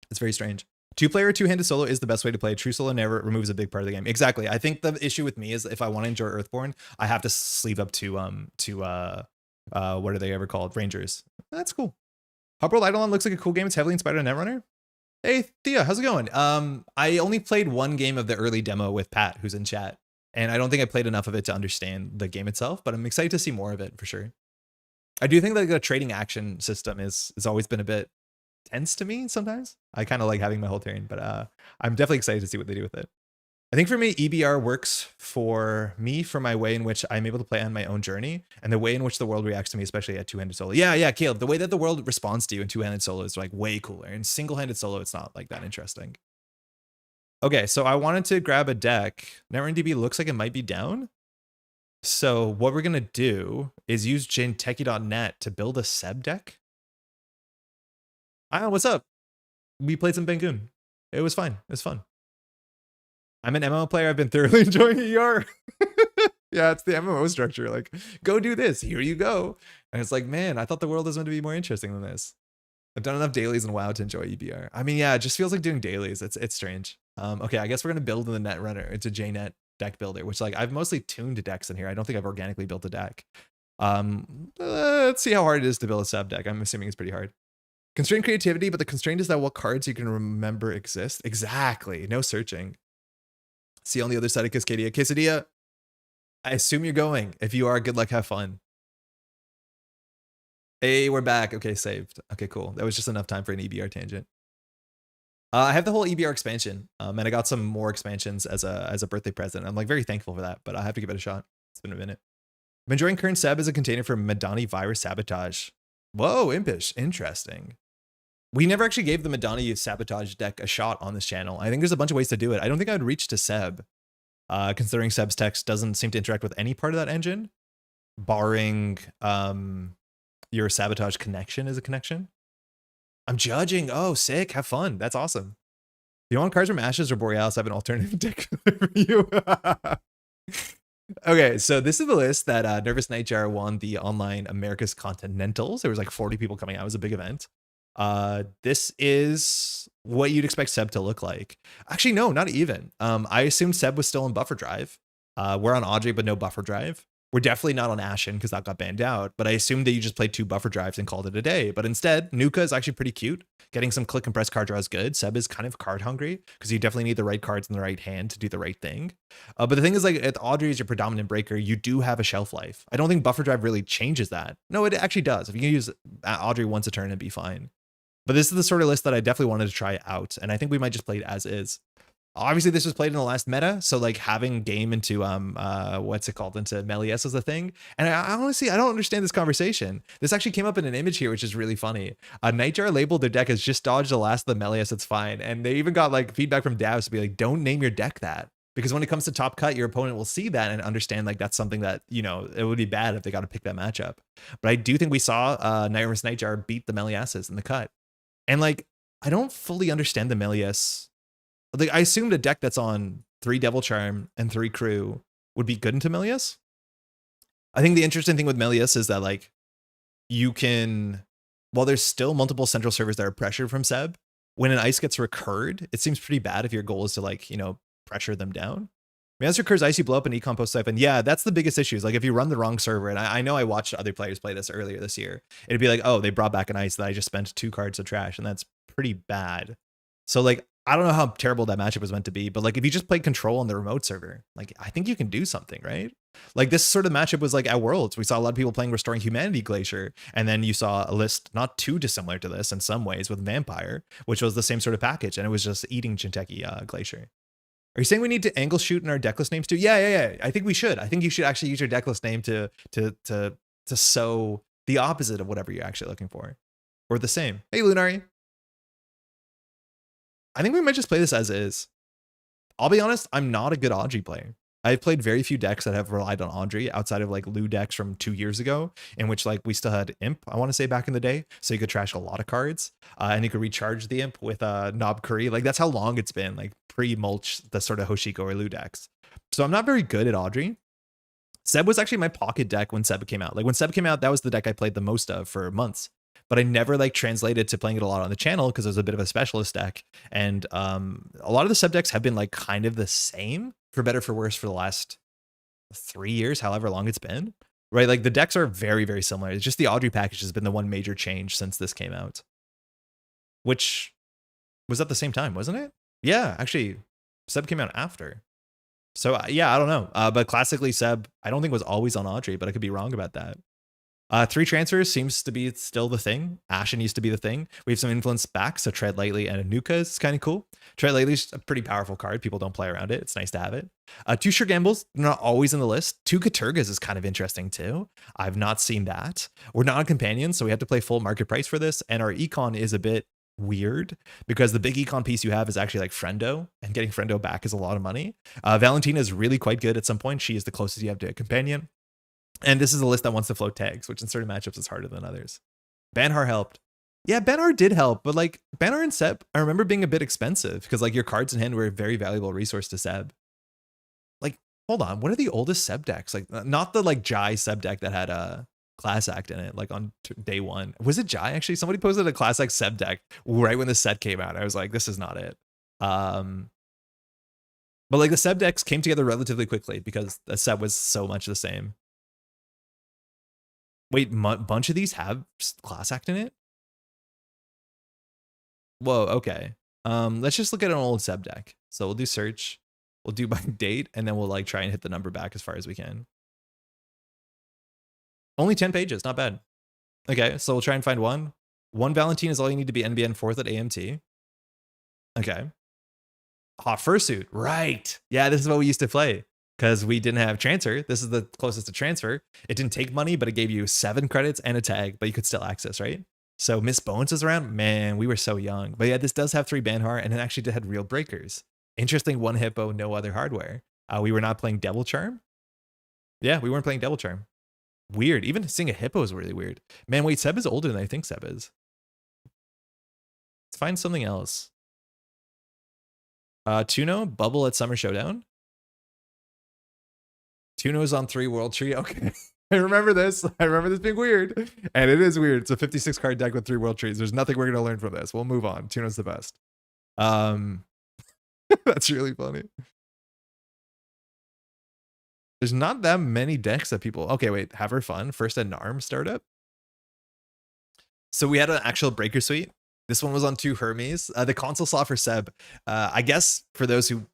It's very strange. 2-player, 2-handed solo is the best way to play. True solo never removes a big part of the game. Exactly. I think the issue with me is if I want to enjoy Earthborn, I have to sleeve up to what are they ever called? Rangers. That's cool. Hubworld Eidolon looks like a cool game. It's heavily inspired on Netrunner. Hey, Thea, how's it going? I only played one game of the early demo with Pat, who's in chat, and I don't think I played enough of it to understand the game itself, but I'm excited to see more of it for sure. I do think that the trading action system has always been a bit tense to me sometimes. I kind of like having my whole turn, but I'm definitely excited to see what they do with it. I think for me, EBR works for me for my way in which I'm able to play on my own journey and the way in which the world reacts to me, especially at 2-handed solo. Yeah, Caleb, the way that the world responds to you in 2-handed solo is like way cooler. In single-handed solo, it's not like that interesting. Okay, so I wanted to grab a deck. NetRunDB looks like it might be down. So what we're going to do is use jntechie.net to build a Seb deck. What's up? We played some Bangun. It was fine. It was fun. I'm an MMO player. I've been thoroughly enjoying ER. Yeah, it's the MMO structure. Like, go do this. Here you go. And it's like, man, I thought the world was going to be more interesting than this. I've done enough dailies in WoW to enjoy EBR. I mean, yeah, it just feels like doing dailies. It's strange. Okay, I guess we're going to build in the Netrunner. It's a JNet deck builder, which like I've mostly tuned decks in here. I don't think I've organically built a deck. Let's see how hard it is to build a sub deck. I'm assuming it's pretty hard. Constrained creativity, but the constraint is that what cards you can remember exist. Exactly. No searching. See on the other side of Cascadia. Quesadilla, I assume you're going. If you are, good luck, have fun. Hey, we're back. Okay, saved. Okay, cool. That was just enough time for an EBR tangent. I have the whole EBR expansion, and I got some more expansions as a birthday present. I'm like very thankful for that, but I have to give it a shot. It's been a minute. I'm enjoying current Seb as a container for Madani virus sabotage. Whoa, impish. Interesting. We never actually gave the Madani sabotage deck a shot on this channel. I think there's a bunch of ways to do it. I don't think I would reach to Seb, considering Seb's text doesn't seem to interact with any part of that engine, barring your sabotage connection is a connection. I'm judging. Oh, sick. Have fun. That's awesome. If you want cards from Ashes or Borealis, I have an alternative deck for you. Okay, so this is the list that Nervous Nightjar won the online America's Continentals. There was like 40 people coming out. It was a big event. This is what you'd expect Seb to look like. Actually, no, not even. I assumed Seb was still in buffer drive. We're on Audrey, but no buffer drive. We're definitely not on Ashen because that got banned out, but I assumed that you just played 2 buffer drives and called it a day. But instead, Nuka is actually pretty cute. Getting some click and press card draw is good. Seb is kind of card hungry because you definitely need the right cards in the right hand to do the right thing. But the thing is, like, if Audrey is your predominant breaker, you do have a shelf life. I don't think buffer drive really changes that. No, it actually does. If you can use Audrey once a turn and be fine. But this is the sort of list that I definitely wanted to try out, and I think we might just play it as is. Obviously, this was played in the last meta, so like having game into what's it called, into Melies is a thing. And I honestly, I don't understand this conversation. This actually came up in an image here, which is really funny. Nightjar labeled their deck as just dodge the last of the Melies, it's fine. And they even got like feedback from Davs to be like, don't name your deck that. Because when it comes to top cut, your opponent will see that and understand like that's something that, you know, it would be bad if they got to pick that matchup. But I do think we saw Nervous Nightjar beat the Meliases in the cut. And like, I don't fully understand the Melies. Like, I assumed a deck that's on 3 Devil Charm and 3 Crew would be good into Melius. I think the interesting thing with Melius is that, like, you can, while there's still multiple central servers that are pressured from Seb, when an ice gets recurred, it seems pretty bad if your goal is to, like, you know, pressure them down. Master occurs icy blow up and econ post siphon. Yeah, that's the biggest issue. Is like if you run the wrong server, and I know I watched other players play this earlier this year, it'd be like, oh, they brought back an ice that I just spent 2 cards of trash, and that's pretty bad. So like, I don't know how terrible that matchup was meant to be, but like if you just play control on the remote server, like I think you can do something, right? Like this sort of matchup was like at Worlds. We saw a lot of people playing Restoring Humanity Glacier, and then you saw a list not too dissimilar to this in some ways with Vampire, which was the same sort of package, and it was just eating Jinteki Glacier. Are you saying we need to angle shoot in our decklist names too? Yeah. I think we should. I think you should actually use your decklist name to sow the opposite of whatever you're actually looking for, or the same. Hey, Lunari. I think we might just play this as is. I'll be honest, I'm not a good Audrey player. I've played very few decks that have relied on Audrey outside of like Lou decks from 2 years ago, in which like we still had Imp, I want to say, back in the day. So you could trash a lot of cards and you could recharge the Imp with Knob Curry. Like that's how long it's been, like pre-mulch the sort of Hoshiko or Lou decks. So I'm not very good at Audrey. Seb was actually my pocket deck when Seb came out. Like when Seb came out, that was the deck I played the most of for months. But I never like translated to playing it a lot on the channel because it was a bit of a specialist deck. And a lot of the sub decks have been like kind of the same, for better for worse, for the last 3 years, however long it's been, right? Like the decks are very, very similar. It's just the Audrey package has been the one major change since this came out, which was at the same time, wasn't it? Yeah, actually, Seb came out after. So yeah, I don't know. But classically, Seb, I don't think was always on Audrey, but I could be wrong about that. 3 transfers seems to be still the thing. Ashen used to be the thing. We have some influence back, so Tread Lightly and Anuka is kind of cool. Tread Lightly is a pretty powerful card. People don't play around it. It's nice to have it. 2 Sure Gambles, not always in the list. 2 Katurgas is kind of interesting too. I've not seen that. We're not a companion, so we have to play full market price for this. And our econ is a bit weird because the big econ piece you have is actually like Friendo, and getting Friendo back is a lot of money. Valentina is really quite good at some point. She is the closest you have to a companion. And this is a list that wants to float tags, which in certain matchups is harder than others. Banhar helped. Yeah, Banhar did help, but like Banhar and Seb, I remember being a bit expensive because like your cards in hand were a very valuable resource to Seb. Like, hold on, what are the oldest Seb decks? Like, not the like Jai Seb deck that had a Class Act in it, like on day 1. Was it Jai actually? Somebody posted a Class Act Seb deck right when the set came out. I was like, this is not it. But like the Seb decks came together relatively quickly because the Seb was so much the same. Wait, bunch of these have Class Act in it? Whoa, okay. Let's just look at an old Seb deck. So we'll do search, we'll do by date, and then we'll like try and hit the number back as far as we can. Only 10 pages, not bad. Okay, so we'll try and find one. One Valentine is all you need to be NBN 4th at AMT. Okay. Hot Fursuit, right. Yeah, this is what we used to play. Because we didn't have transfer. This is the closest to transfer. It didn't take money, but it gave you 7 credits and a tag, but you could still access, right? So Miss Bones is around. Man, we were so young. But yeah, this does have 3 Banhar, and it actually had real breakers. Interesting, 1 hippo, no other hardware. We were not playing Devil Charm. Yeah, we weren't playing Devil Charm. Weird. Even seeing a hippo is really weird. Man, wait, Seb is older than I think Seb is. Let's find something else. Tuno, Bubble at Summer Showdown. Tuno's on 3 World Tree. Okay. I remember this. I remember this being weird. And it is weird. It's a 56 card deck with 3 World Trees. There's nothing we're going to learn from this. We'll move on. Tuno's the best. That's really funny. There's not that many decks that people... Okay, wait. Have her fun. First a NARM startup. So we had an actual breaker suite. This one was on 2 Hermes. The console saw for Seb. I guess for those who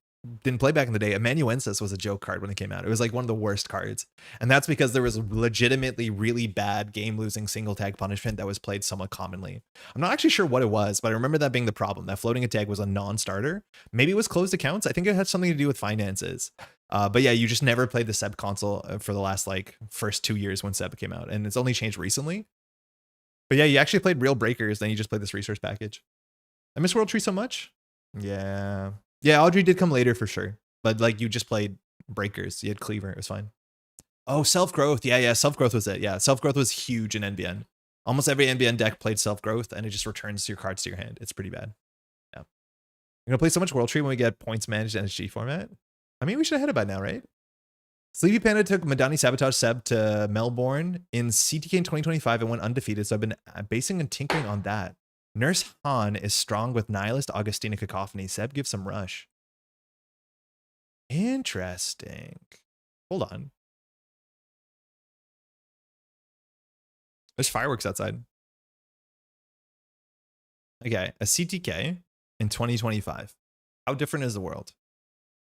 didn't play back in the day, Amanuensis was a joke card when it came out. It was like one of the worst cards. And that's because there was legitimately really bad game-losing single tag punishment that was played somewhat commonly. I'm not actually sure what it was, but I remember that being the problem, that floating a tag was a non-starter. Maybe it was closed accounts. I think it had something to do with finances. But yeah, you just never played the Seb console for the last like first 2 years when Seb came out. And it's only changed recently. But yeah, you actually played real breakers, then you just played this resource package. I miss World Tree so much. Yeah. Yeah, Audrey did come later for sure. But like you just played breakers. You had Cleaver. It was fine. Oh, Self-Growth. Yeah. Self-Growth was it. Yeah, Self-Growth was huge in NBN. Almost every NBN deck played Self-Growth, and it just returns your cards to your hand. It's pretty bad. Yeah. We're going to play so much World Tree when we get points managed in SG format. I mean, we should have had it by now, right? Sleepy Panda took Madani Sabotage Seb to Melbourne in CTK in 2025 and went undefeated, so I've been basing and tinkering on that. Nurse Han is strong with Nihilist, Augustina, Cacophony. Seb gives some rush. Interesting. Hold on. There's fireworks outside. Okay, a CTK in 2025. How different is the world?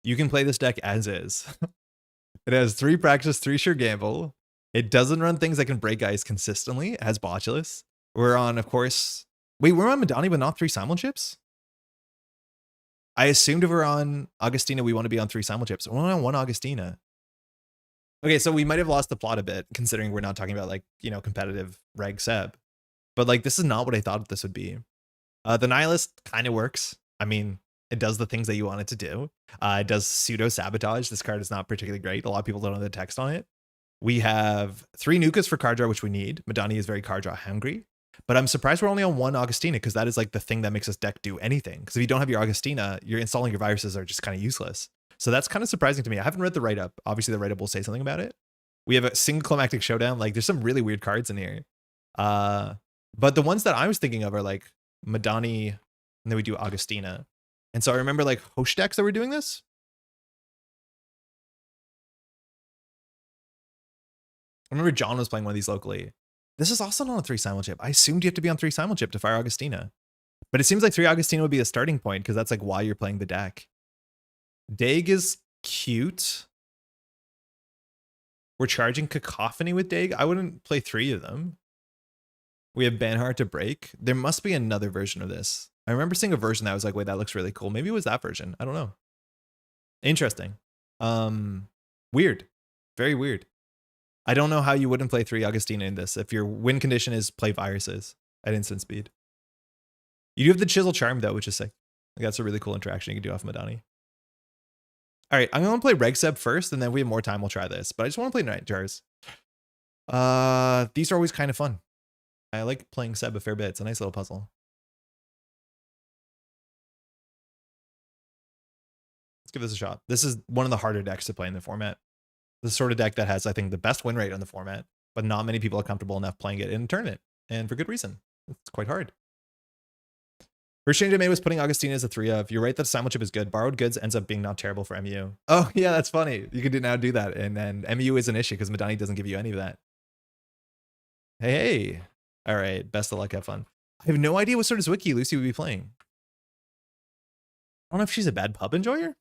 You can play this deck as is. It has 3 practice, 3 sure gamble. It doesn't run things that can break ice consistently. It has botulus. We're on, of course. Wait, we're on Madani, but not 3 simul chips? I assumed if we're on Augustina, we want to be on 3 simul chips. We're on 1 Augustina. Okay, so we might have lost the plot a bit, considering we're not talking about, like, you know, competitive reg Seb. But, like, this is not what I thought this would be. The Nihilist kind of works. I mean, it does the things that you want it to do. It does pseudo sabotage. This card is not particularly great. A lot of people don't know the text on it. We have 3 Nukas for card draw, which we need. Madani is very card draw hungry. But I'm surprised we're only on 1 Augustina, because that is like the thing that makes this deck do anything. Because if you don't have your Augustina, you're installing your viruses are just kind of useless. So that's kind of surprising to me. I haven't read the write-up. Obviously, the write-up will say something about it. We have a single climactic showdown. Like, there's some really weird cards in here. But the ones that I was thinking of are like Madani, and then we do Augustina. And so I remember like host decks that were doing this. I remember John was playing one of these locally. This is also not a 3 simul chip. I assumed you have to be on 3 simul chip to fire Augustina. But it seems like 3 Augustina would be a starting point, because that's like why you're playing the deck. Daig is cute. We're charging Cacophony with Daig. I wouldn't play 3 of them. We have Banhart to break. There must be another version of this. I remember seeing a version that was like, wait, that looks really cool. Maybe it was that version. I don't know. Interesting. Weird. Very weird. I don't know how you wouldn't play 3 Augustina in this if your win condition is play viruses at instant speed. You do have the Chisel Charm, though, which is sick. Like, that's a really cool interaction you can do off Madani. All right, I'm going to play Reg Seb first, and then if we have more time, we'll try this. But I just want to play Night Jars. These are always kind of fun. I like playing Seb a fair bit. It's a nice little puzzle. Let's give this a shot. This is one of the harder decks to play in the format. The sort of deck that has, I think, the best win rate on the format, but not many people are comfortable enough playing it in a tournament, and for good reason. It's quite hard. First change I made was putting Augustina as a 3 of. You're right that simul chip is good. Borrowed goods ends up being not terrible for MU. Oh, yeah, that's funny. You can now do that, and then MU is an issue because Madani doesn't give you any of that. Hey. All right, best of luck, have fun. I have no idea what sort of Zwicky Lucy would be playing. I don't know if she's a bad pub enjoyer.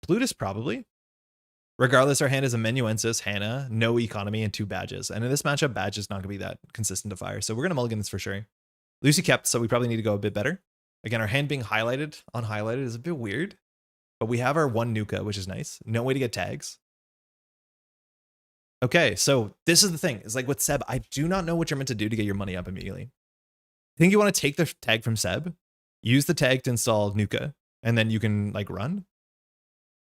Plutus, probably. Regardless, our hand is a Menuensis, Hannah, no economy, and 2 badges. And in this matchup, badge is not going to be that consistent to fire. So we're going to mulligan this for sure. Lucy kept, so we probably need to go a bit better. Again, our hand being highlighted, unhighlighted is a bit weird. But we have our 1 Nuka, which is nice. No way to get tags. Okay, so this is the thing. It's like with Seb, I do not know what you're meant to do to get your money up immediately. I think you want to take the tag from Seb, use the tag to install Nuka, and then you can like run.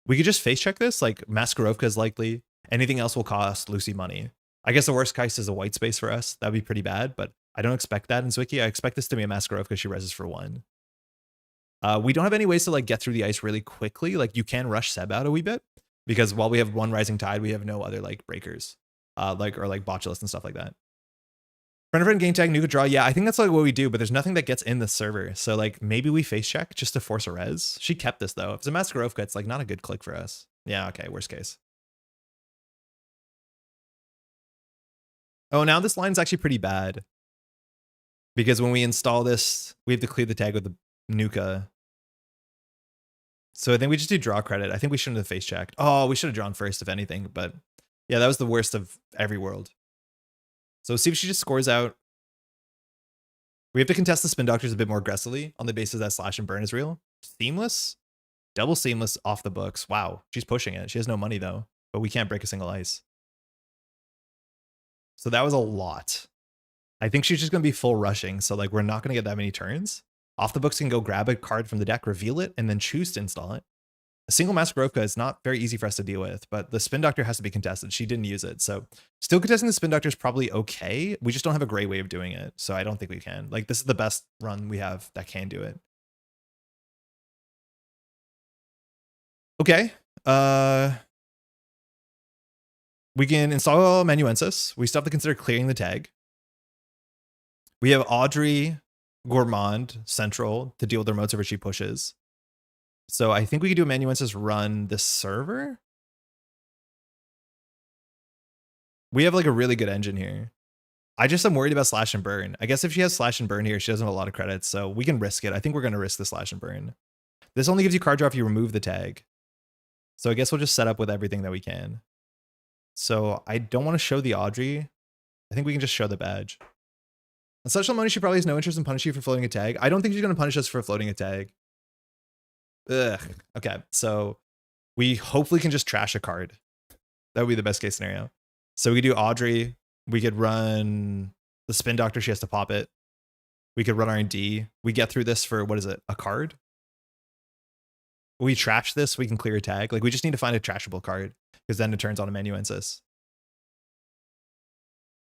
We could just face check this, like Maskarovka is likely. Anything else will cost Lucy money. I guess the worst case is a white space for us. That'd be pretty bad, but I don't expect that in Zwicky. I expect this to be a Maskarovka. She reses for 1. We don't have any ways to like get through the ice really quickly. Like you can rush Seb out a wee bit, because while we have 1 Rising Tide, we have no other like breakers, or botulus and stuff like that. Friend game tag, Nuka draw. Yeah, I think that's like what we do, but there's nothing that gets in the server. So like maybe we face check just to force a res. She kept this though. If it's a Maskarovka, it's like not a good click for us. Yeah, okay, worst case. Oh, now this line's actually pretty bad. Because when we install this, we have to clear the tag with the Nuka. So I think we just do draw credit. I think we shouldn't have face checked. Oh, we should have drawn first if anything, but yeah, that was the worst of every world. So see if she just scores out. We have to contest the Spin Doctors a bit more aggressively on the basis that slash and burn is real. Seamless? Double seamless off the books. Wow, she's pushing it. She has no money though, but we can't break a single ice. So that was a lot. I think she's just going to be full rushing. So like we're not going to get that many turns. Off the books can go grab a card from the deck, reveal it, and then choose to install it. A single Maskarovka is not very easy for us to deal with, but the Spin Doctor has to be contested. She didn't use it. So still contesting the Spin Doctor is probably okay. We just don't have a great way of doing it. So I don't think we can. Like this is the best run we have that can do it. Okay. We can install Menuensis. We still have to consider clearing the tag. We have Audrey, Gourmand, Central to deal with their modes over she pushes. So I think we could do amanuensis run this server. We have like a really good engine here. I just am worried about slash and burn. I guess if she has slash and burn here, she doesn't have a lot of credits, so we can risk it. I think we're going to risk the slash and burn. This only gives you card draw if you remove the tag. So I guess we'll just set up with everything that we can. So I don't want to show the Audrey. I think we can just show the badge. On social money, she probably has no interest in punishing you for floating a tag. I don't think she's going to punish us for floating a tag. Ugh. Okay, so we hopefully can just trash a card. That would be the best case scenario. So we could do Audrey. We could run the Spin Doctor. She has to pop it. We could run R&D. We get through this for, what is it, a card? We trash this, we can clear a tag. Like, we just need to find a trashable card, because then it turns on amanuensis.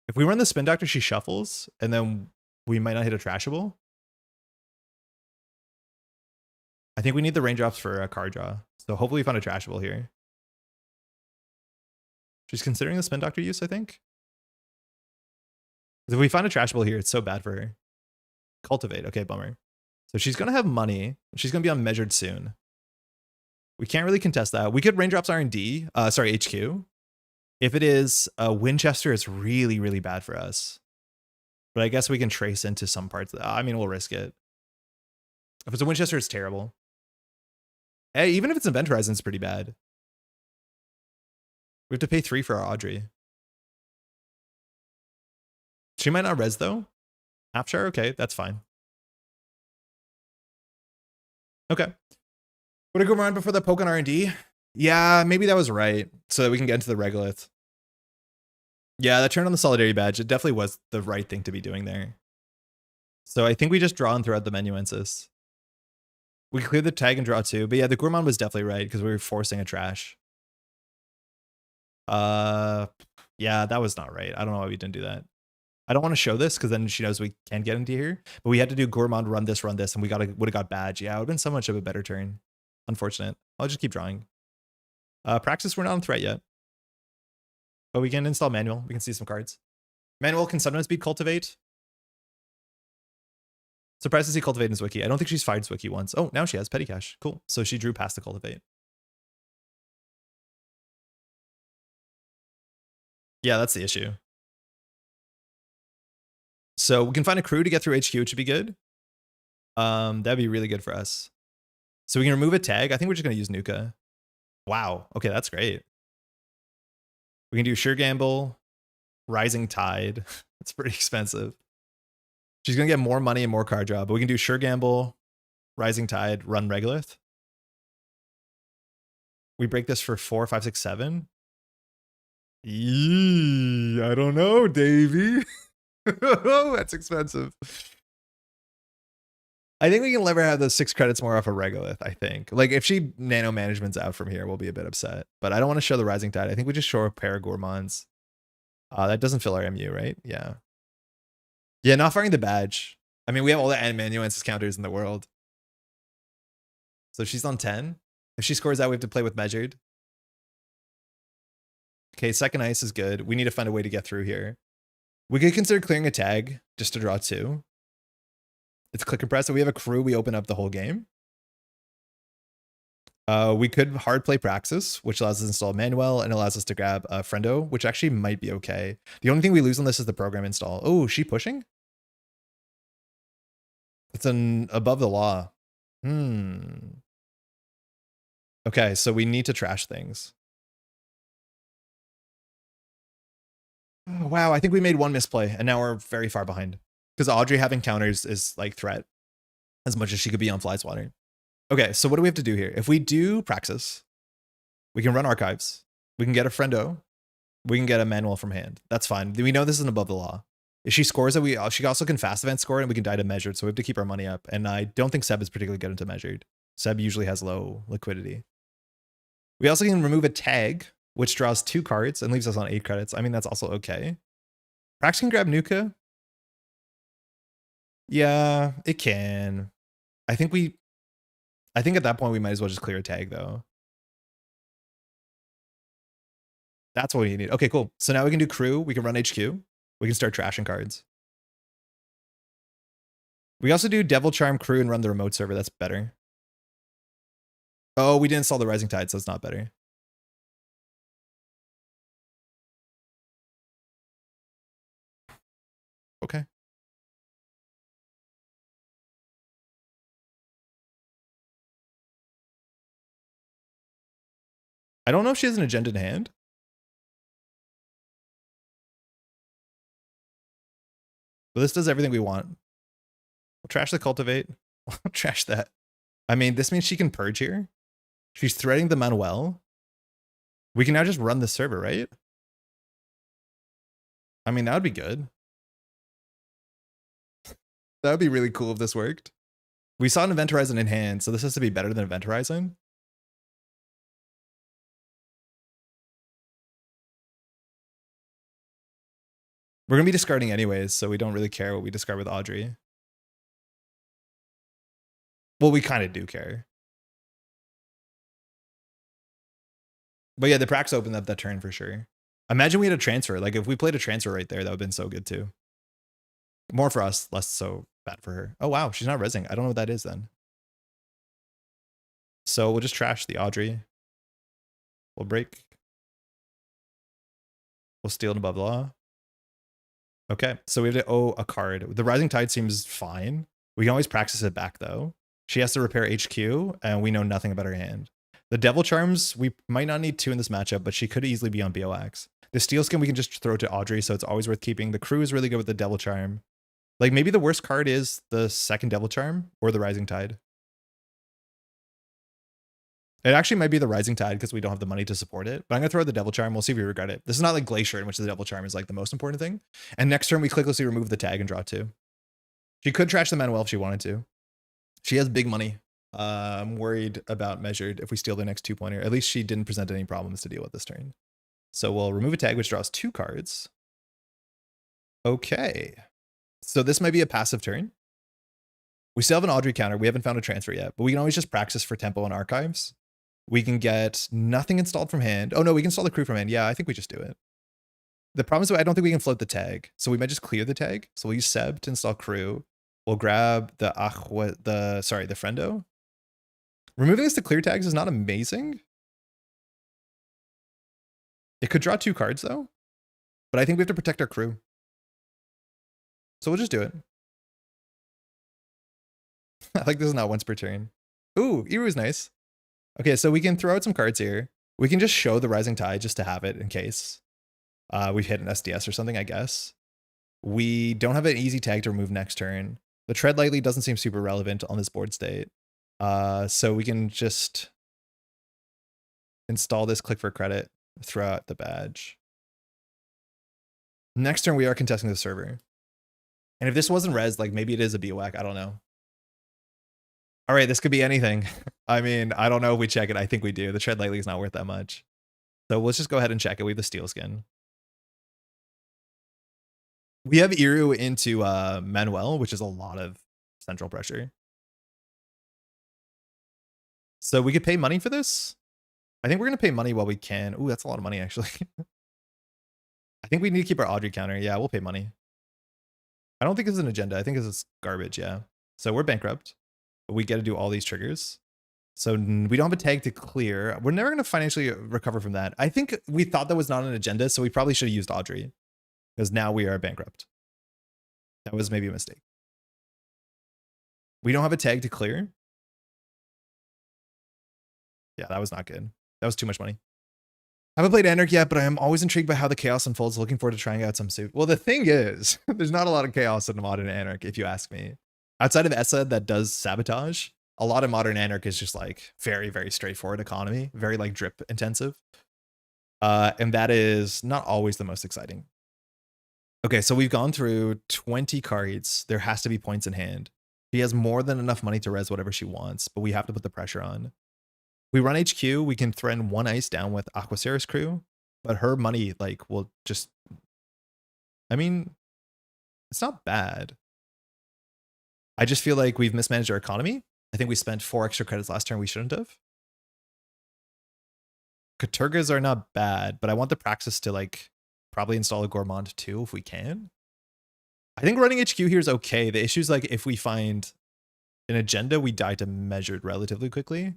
If we run the Spin Doctor, she shuffles, and then we might not hit a trashable. I think we need the raindrops for a card draw. So hopefully we find a trashable here. She's considering the Spin Doctor use, I think. If we find a trashable here, it's so bad for her. Cultivate. Okay, bummer. So she's going to have money. She's going to be on measured soon. We can't really contest that. We could raindrops R&D. Sorry, HQ. If it is Winchester, it's really, really bad for us. But I guess we can trace into some parts. I mean, we'll risk it. If it's a Winchester, it's terrible. Hey, even if it's Event Horizon, it's pretty bad. We have to pay 3 for our Audrey. She might not res, though. Half-share? Okay, that's fine. Okay. Would I go around before the poke on R&D? Yeah, maybe that was right. So that we can get into the regolith. Yeah, that turned on the Solidarity badge. It definitely was the right thing to be doing there. So I think we just draw and throw out the amanuensis. We cleared the tag and draw 2. But yeah, the Gourmand was definitely right because we were forcing a trash. Yeah, that was not right. I don't know why we didn't do that. I don't want to show this because then she knows we can't get into here. But we had to do Gourmand, run this, and we would have got badge. Yeah, it would have been so much of a better turn. Unfortunate. I'll just keep drawing. Praxis, we're not on threat yet. But we can install Manual. We can see some cards. Manual can sometimes beat Cultivate. Surprised to see Cultivate in his wiki. I don't think she's fired his wiki once. Oh, now she has Petty Cash. Cool. So she drew past the Cultivate. Yeah, that's the issue. So we can find a crew to get through HQ, which would be good. That'd be really good for us. So we can remove a tag. I think we're just going to use Nuka. Wow. Okay, that's great. We can do Sure Gamble, Rising Tide. That's pretty expensive. She's going to get more money and more card draw, but we can do Sure Gamble, Rising Tide, run Regolith. We break this for 4, 5, 6, 7. Eee, I don't know, Davey. That's expensive. I think we can let her have those 6 credits more off a Regolith, I think. Like, if she nano management's out from here, we'll be a bit upset. But I don't want to show the Rising Tide. I think we just show a pair of Gourmands. That doesn't fill our MU, right? Yeah. Yeah, not firing the badge. I mean, we have all the amanuensis counters in the world. So she's on 10. If she scores out, we have to play with measured. Okay, second ice is good. We need to find a way to get through here. We could consider clearing a tag just to draw 2. It's click and press. So we have a crew. We open up the whole game. We could hard play Praxis, which allows us to install Manuel and allows us to grab Friendo, which actually might be okay. The only thing we lose on this is the program install. Oh, is she pushing? It's an above the law. Okay, so we need to trash things. Oh, wow, I think we made one misplay, and now we're very far behind. Because Audrey having counters is like threat as much as she could be on Flyswatter. Okay, so what do we have to do here? If we do Praxis, we can run Archives. We can get a Friendo. We can get a Manual from hand. That's fine. We know this is above the law. If she scores it, she also can fast event score it, and we can die to measured, so we have to keep our money up. And I don't think Seb is particularly good into measured. Seb usually has low liquidity. We also can remove a tag, which draws 2 cards and leaves us on 8 credits. I mean, that's also okay. Prax can grab Nuka. Yeah, it can. I think at that point we might as well just clear a tag though. That's what we need. Okay, cool. So now we can do crew. We can run HQ. We can start trashing cards. We also do Devil Charm crew and run the remote server. That's better. Oh, we didn't install the Rising Tide, so it's not better. Okay. I don't know if she has an agenda in hand. But this does everything we want. We'll trash the cultivate. We'll trash that. I mean, this means she can purge here. She's threading the Manuel. We can now just run the server, right? I mean, that would be good. That would be really cool if this worked. We saw an Event Horizon in hand, so this has to be better than Event Horizon. We're going to be discarding anyways, so we don't really care what we discard with Audrey. Well, we kind of do care. But yeah, the Prax opened up that turn for sure. Imagine we had a transfer. Like if we played a transfer right there, that would have been so good too. More for us, less so bad for her. Oh wow, she's not rezzing. I don't know what that is then. So we'll just trash the Audrey. We'll break. We'll steal an above the law. Okay, so we have to owe a card. The Rising Tide seems fine. We can always practice it back though. She has to repair HQ, and we know nothing about her hand. The Devil Charms, we might not need 2 in this matchup, but she could easily be on BOX. The Steel Skin we can just throw to Audrey, so it's always worth keeping. The Crew is really good with the Devil Charm. Like maybe the worst card is the second Devil Charm or the Rising Tide. It actually might be the Rising Tide because we don't have the money to support it. But I'm going to throw the Devil Charm. We'll see if we regret it. This is not like Glacier in which the Devil Charm is like the most important thing. And next turn we clicklessly remove the tag and draw 2. She could trash the Manuel if she wanted to. She has big money. I'm worried about measured if we steal the next 2-pointer. At least she didn't present any problems to deal with this turn. So we'll remove a tag which draws 2 cards. Okay. So this might be a passive turn. We still have an Audrey counter. We haven't found a transfer yet, but we can always just practice for tempo and archives. We can get nothing installed from hand. Oh no, we can install the Crew from hand. Yeah, I think we just do it. The problem is I don't think we can float the tag. So we might just clear the tag. So we'll use Seb to install Crew. We'll grab the Friendo. Removing this to clear tags is not amazing. It could draw 2 cards though, but I think we have to protect our Crew. So we'll just do it. I like this is not once per turn. Ooh, Iru is nice. Okay, so we can throw out some cards here. We can just show the Rising Tide just to have it in case we've hit an SDS or something, I guess. We don't have an easy tag to remove next turn. The Tread Lightly doesn't seem super relevant on this board state. So we can just install this, click for credit, throw out the badge. Next turn, we are contesting the server. And if this wasn't res, like maybe it is a BWAC, I don't know. All right, this could be anything. I mean, I don't know if we check it. I think we do. The Tread Lightly is not worth that much. So let's just go ahead and check it. We have the Steel Skin. We have Iru into Manuel, which is a lot of central pressure. So we could pay money for this. I think we're going to pay money while we can. Ooh, that's a lot of money, actually. I think we need to keep our Audrey counter. Yeah, we'll pay money. I don't think it's an agenda. I think it's garbage, yeah. So we're bankrupt. We get to do all these triggers. So we don't have a tag to clear. We're never going to financially recover from that. I think we thought that was not an agenda, so we probably should have used Audrey. Because now we are bankrupt. That was maybe a mistake. We don't have a tag to clear. Yeah, that was not good. That was too much money. I haven't played Anarch yet, but I am always intrigued by how the chaos unfolds. Looking forward to trying out some suit. Well, the thing is, there's not a lot of chaos in modern Anarch, if you ask me. Outside of ESA that does sabotage, a lot of modern Anarch is just like very, very straightforward economy, very like drip intensive. And that is not always the most exciting. Okay, so we've gone through 20 cards. There has to be points in hand. She has more than enough money to res whatever she wants, but we have to put the pressure on. We run HQ, we can threaten 1 ice down with Aquaceris Crew, but her money like will just, I mean, it's not bad. I just feel like we've mismanaged our economy. I think we spent 4 extra credits last turn we shouldn't have. Katurgas are not bad, but I want the Praxis to like probably install a Gourmand too if we can. I think running HQ here is okay. The issue is like if we find an agenda, we die to measured relatively quickly.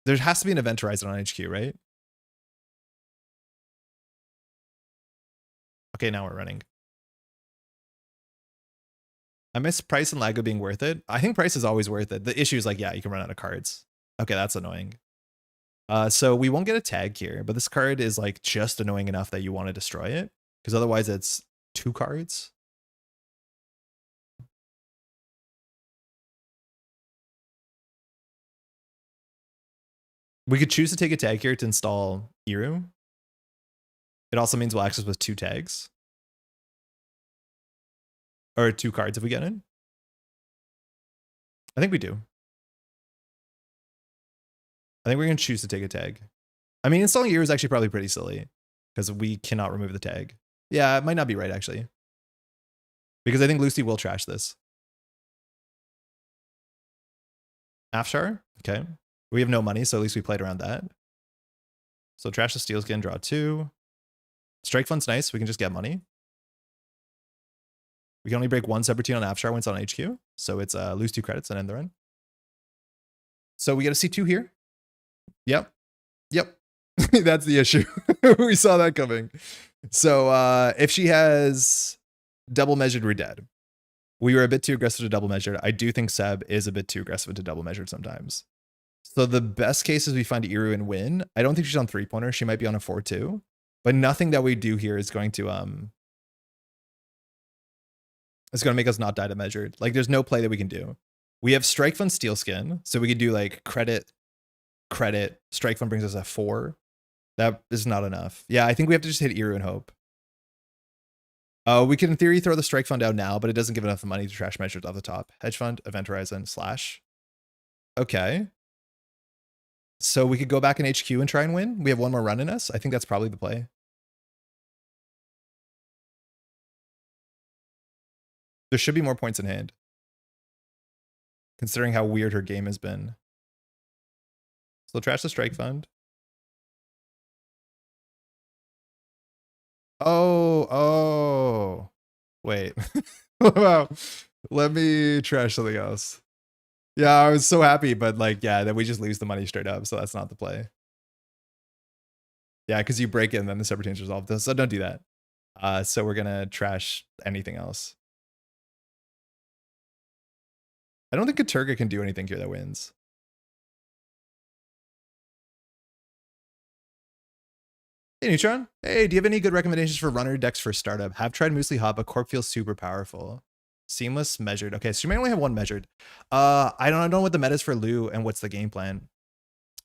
There has to be an event horizon on HQ, right? Okay, now we're running. I miss price and Lago being worth it. I think price is always worth it. The issue is like, yeah, you can run out of cards. Okay, that's annoying. So we won't get a tag here, but this card is like just annoying enough that you want to destroy it, because otherwise it's 2 cards. We could choose to take a tag here to install Iru. It also means we'll access with 2 tags. Or 2 cards if we get in. I think we do. I think we're going to choose to take a tag. I mean, installing Iru is actually probably pretty silly, because we cannot remove the tag. Yeah, it might not be right, actually. Because I think Lucy will trash this. Afshar? Okay. We have no money, so at least we played around that. So trash the steel skin, draw 2. Strike Fund's nice. We can just get money. We can only break 1 subroutine on Afshar when it's on HQ. So it's lose 2 credits and end the run. So we get a C2 here. Yep. Yep. That's the issue. We saw that coming. So if she has double measured, we're dead. We were a bit too aggressive to double measured. I do think Seb is a bit too aggressive to double measured sometimes. So the best case is we find Iru and win. I don't think she's on 3-pointer. She might be on a 4-2. But nothing that we do here is going to make us not die to measured. Like there's no play that we can do. We have Strike Fund Steel Skin, so we could do like credit. Strike Fund brings us a 4. That is not enough. Yeah, I think we have to just hit Iru and hope. We can in theory throw the Strike Fund out now, but it doesn't give enough money to trash measures off the top. Hedge Fund, Event Horizon, Slash. Okay. So we could go back in HQ and try and win. We have 1 more run in us. I think that's probably the play. There should be more points in hand, considering how weird her game has been. So trash the Strike Fund. Oh. Wait. Wow. Let me trash something else. Yeah, I was so happy, but like, yeah, that we just lose the money straight up. So that's not the play. Yeah, because you break it and then the subroutine's resolved. So don't do that. So we're gonna trash anything else. I don't think Katurga can do anything here that wins. Hey, Neutron. Hey, do you have any good recommendations for runner decks for startup? Have tried Muesli Hot, but Corp feels super powerful. Seamless, measured. Okay, so you may only have 1 measured. I don't know what the meta is for Lou and what's the game plan.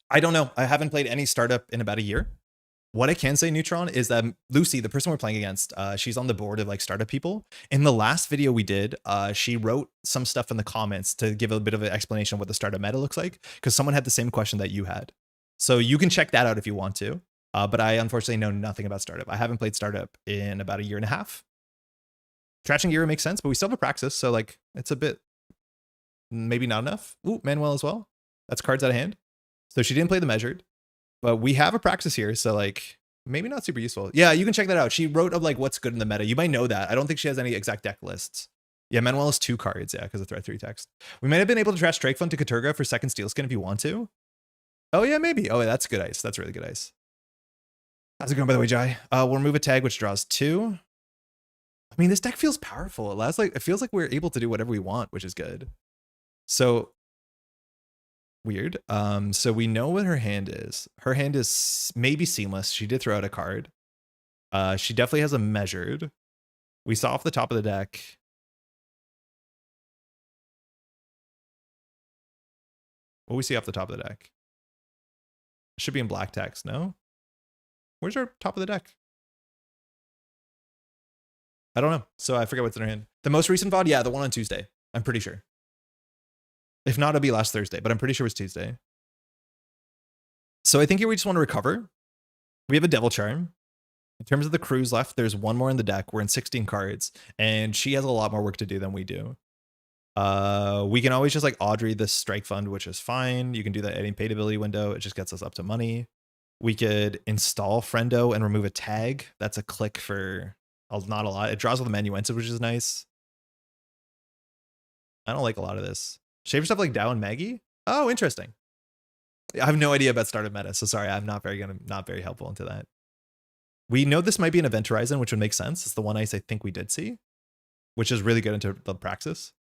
I don't know. I haven't played any startup in about a year. What I can say, Neutron, is that Lucy, the person we're playing against, she's on the board of like startup people. In the last video we did, she wrote some stuff in the comments to give a bit of an explanation of what the startup meta looks like, because someone had the same question that you had. So you can check that out if you want to. But I unfortunately know nothing about startup. I haven't played startup in about a year and a half. Trashing Gear makes sense, but we still have a Praxis, so like it's a bit maybe not enough. Ooh, Manuel as well. That's cards out of hand. So she didn't play the measured, but we have a Praxis here, so like maybe not super useful. Yeah, you can check that out. She wrote of like what's good in the meta. You might know that. I don't think she has any exact deck lists. Yeah, Manuel has 2 cards, yeah, because of Threat 3 text. We might have been able to trash Strike Fund to Katurga for 2nd Steel Skin if you want to. Oh yeah, maybe. Oh, that's good ice. That's really good ice. How's it going, by the way, Jai? We'll remove a tag which draws 2. I mean, this deck feels powerful. It feels like we're able to do whatever we want, which is good. So weird. So we know what her hand is. Her hand is maybe seamless. She did throw out a card. She definitely has a measured. We saw off the top of the deck. What we see off the top of the deck? It should be in black text, no? Where's our top of the deck? I don't know. So I forget what's in her hand. The most recent VOD? Yeah, the one on Tuesday. I'm pretty sure. If not, it'll be last Thursday, but I'm pretty sure it was Tuesday. So I think here we just want to recover. We have a Devil Charm. In terms of the crews left, there's 1 more in the deck. We're in 16 cards, and she has a lot more work to do than we do. We can always just like Audrey the Strike Fund, which is fine. You can do that at any paid ability window. It just gets us up to money. We could install Friendo and remove a tag. That's a click for not a lot. It draws with the Manuensis, which is nice. I don't like a lot of this. Shaver stuff like Dow and Maggie? Oh, interesting. I have no idea about startup meta, so sorry, I'm not very helpful into that. We know this might be an event horizon, which would make sense. It's the one ice I think we did see, which is really good into the praxis.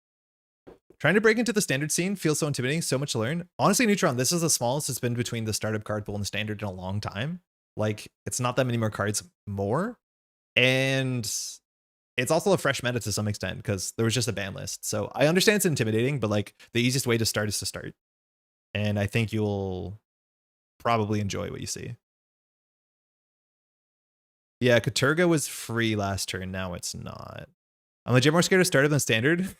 Trying to break into the standard scene feels so intimidating, so much to learn. Honestly, Neutron, this is the smallest it's been between the startup card pool and the standard in a long time. Like, it's not that many more cards more. And it's also a fresh meta to some extent because there was just a ban list. So I understand it's intimidating, but like the easiest way to start is to start. And I think you'll probably enjoy what you see. Yeah, Katurga was free last turn. Now it's not. I'm legit more scared of startup than standard.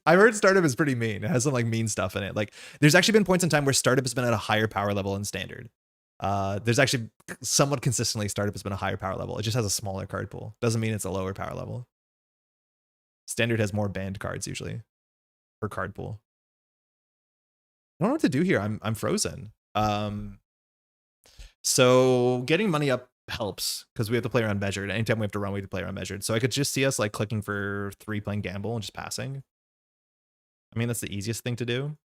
I've heard startup is pretty mean. It has some like mean stuff in it. Like there's actually been points in time where startup has been at a higher power level than standard. There's actually somewhat consistently startup has been a higher power level. It just has a smaller card pool. Doesn't mean it's a lower power level. Standard has more banned cards usually per card pool. I don't know what to do here. I'm frozen. So getting money up helps because we have to play around measured. Anytime we have to run, we have to play around measured. So I could just see us like clicking for 3 playing gamble and just passing. I mean, that's the easiest thing to do.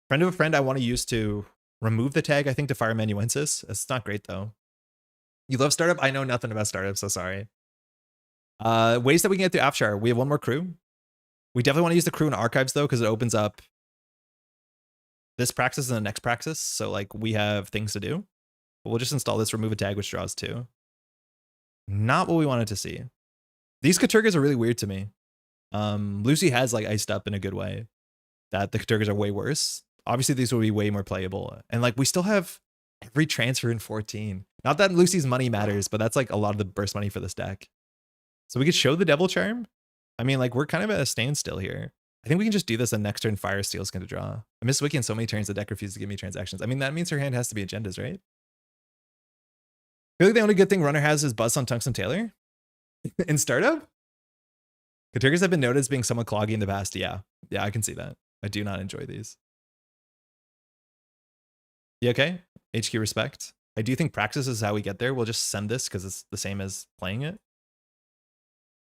Friend of a friend I want to use to remove the tag, I think, to fire Manuensis. It's not great though. You love startup? I know nothing about startup, so sorry. Ways that we can get through Afshar. We have one more crew. We definitely want to use the crew in archives though, because it opens up this praxis and the next praxis. So like we have things to do. But we'll just install this, remove a tag, which draws 2. Not what we wanted to see. These Katurgas are really weird to me. Lucy has like iced up in a good way. That the Katurgas are way worse. Obviously, these will be way more playable. And like we still have every transfer in 14. Not that Lucy's money matters, but that's like a lot of the burst money for this deck. So we could show the Devil Charm. I mean, like we're kind of at a standstill here. I think we can just do this and next turn Fire Steel's going to draw. I miss Wiki in so many turns the deck refuses to give me transactions. I mean, that means her hand has to be agendas, right? I feel like the only good thing Runner has is Buzz on Tungsten Taylor in startup. Katurgas have been noted as being somewhat cloggy in the past. Yeah, I can see that. I do not enjoy these. You okay? HQ respect. I do think praxis is how we get there. We'll just send this because it's the same as playing it.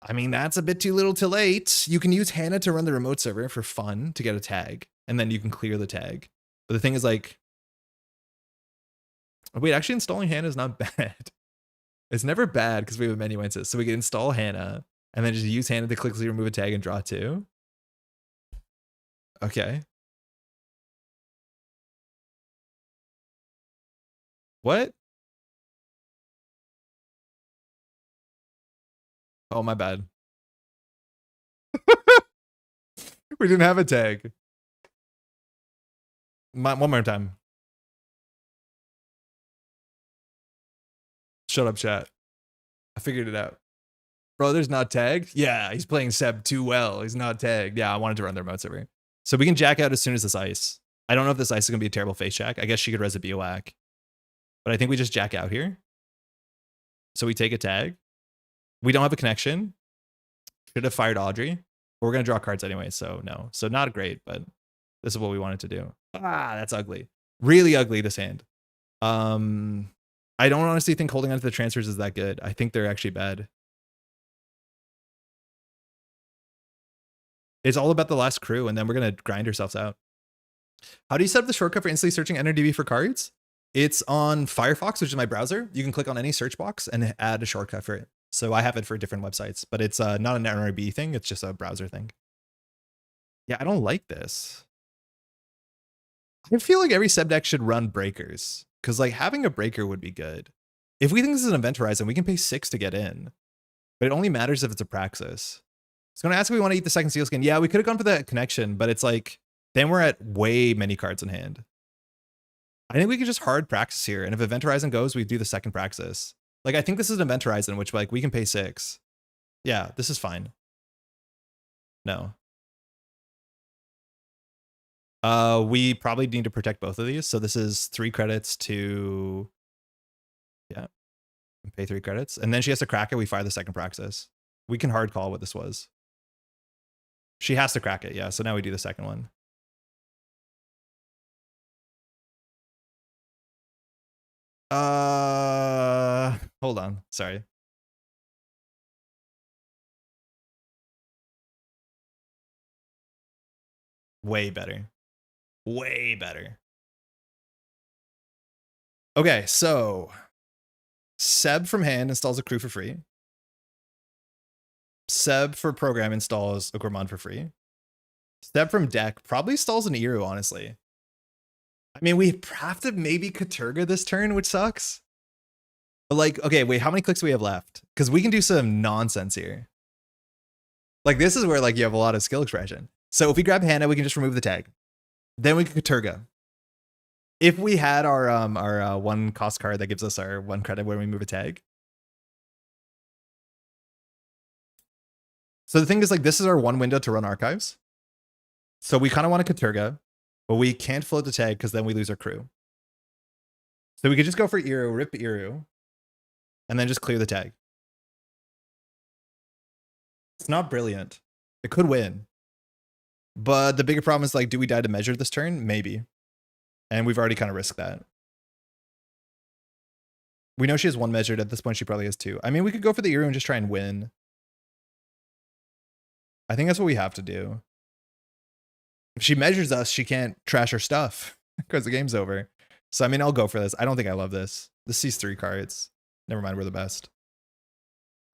I mean, that's a bit too little too late. You can use Hannah to run the remote server for fun to get a tag, and then you can clear the tag. But the thing is like, wait, actually installing Hannah is not bad. It's never bad because we have a menu instance. So we can install Hannah and then just use Hannah to quickly remove a tag and draw 2. Okay. What? Oh, my bad. We didn't have a tag. One more time. Shut up, chat. I figured it out. Brother's not tagged? Yeah, he's playing Seb too well. He's not tagged. Yeah, I wanted to run their remote server. So we can jack out as soon as this ice. I don't know if this ice is going to be a terrible face jack. I guess she could res a Bioac. But I think we just jack out here. So we take a tag. We don't have a connection. Should have fired Audrey. But we're going to draw cards anyway, so no. So not great, but this is what we wanted to do. Ah, that's ugly. Really ugly, this hand. I don't honestly think holding on to the transfers is that good. I think they're actually bad. It's all about the last crew, and then we're going to grind ourselves out. How do you set up the shortcut for instantly searching NRDB for cards? It's on Firefox, which is my browser. You can click on any search box and add a shortcut for it. So I have it for different websites, but it's not an NRDB thing. It's just a browser thing. Yeah, I don't like this. I feel like every sub deck should run breakers because like having a breaker would be good. If we think this is an event horizon, we can pay 6 to get in, but it only matters if it's a praxis. It's going to ask if we want to eat the second seal skin. Yeah, we could have gone for that connection, but it's like, then we're at way many cards in hand. I think we could just hard praxis here. And if event horizon goes, we do the second praxis. Like, I think this is an event horizon, which like we can pay 6. Yeah, this is fine. No. We probably need to protect both of these. So this is 3 credits to, yeah, pay 3 credits. And then she has to crack it. We fire the second praxis. We can hard call what this was. She has to crack it. Yeah. So now we do the second one. Hold on. Sorry. Way better. Way better. Okay, so Seb from hand installs a crew for free. Seb for program installs a Gourmand for free. Seb from deck probably installs an Iru, honestly. I mean, we have to maybe Katurga this turn, which sucks. But like, okay, wait, how many clicks do we have left? Because we can do some nonsense here. Like, this is where like you have a lot of skill expression. So if we grab Hannah, we can just remove the tag. Then we can Katurga. If we had our one cost card that gives us our 1 credit when we move a tag. So the thing is, like, this is our one window to run archives. So we kind of want to Katurga, but we can't float the tag because then we lose our crew. So we could just go for Iru, rip Iru, and then just clear the tag. It's not brilliant. It could win. But the bigger problem is, like, do we die to measure this turn? Maybe. And we've already kind of risked that. We know she has 1 measured. At this point, she probably has 2. I mean, we could go for the Iru and just try and win. I think that's what we have to do. If she measures us, she can't trash her stuff because the game's over. So, I mean, I'll go for this. I don't think I love this. This sees 3 cards. Never mind, we're the best.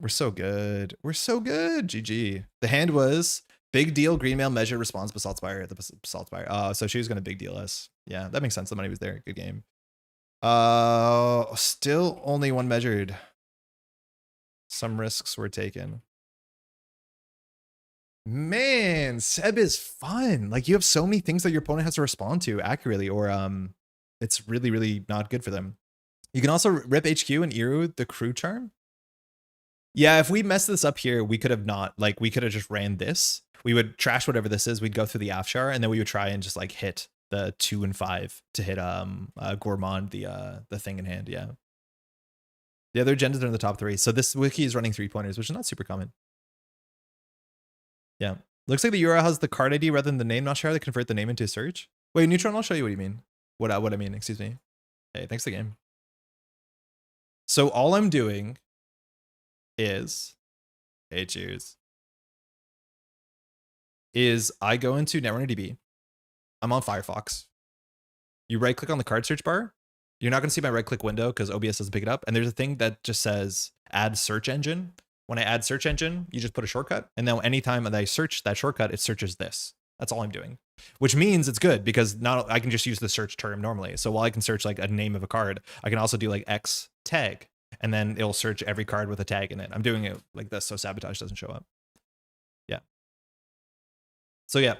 We're so good. We're so good. GG. The hand was big deal, green mail, measure, response, Basalt Spire at the Basalt Spire. So she was going to big deal us. Yeah, that makes sense. The money was there. Good game. Still only 1 measured. Some risks were taken. Man, Seb is fun. Like, you have so many things that your opponent has to respond to accurately, or it's really, really not good for them. You can also rip HQ and Iru the crew charm. Yeah, if we messed this up here, we could have not, like, we could have just ran this. We would trash whatever this is. We'd go through the Afshar, and then we would try and just like hit the 2 and 5 to hit Gourmand, the thing in hand. Yeah. The other agendas are in the top 3. So this wiki is running 3-pointers, which is not super common. Yeah. Looks like the URL has the card ID rather than the name. Not sure how to convert the name into a search. Wait, Netrunner, I'll show you what you mean. What I mean, excuse me. Hey, thanks for the game. So all I'm doing is, hey, cheers, is I go into Netrunner DB. I'm on Firefox. You right click on the card search bar. You're not going to see my right click window because OBS doesn't pick it up. And there's a thing that just says add search engine. When I add search engine, you just put a shortcut. And then anytime that I search that shortcut, it searches this. That's all I'm doing, which means it's good because now I can just use the search term normally. So while I can search like a name of a card, I can also do like X tag, and then it'll search every card with a tag in it. I'm doing it like this so Sabotage doesn't show up. Yeah. So yeah,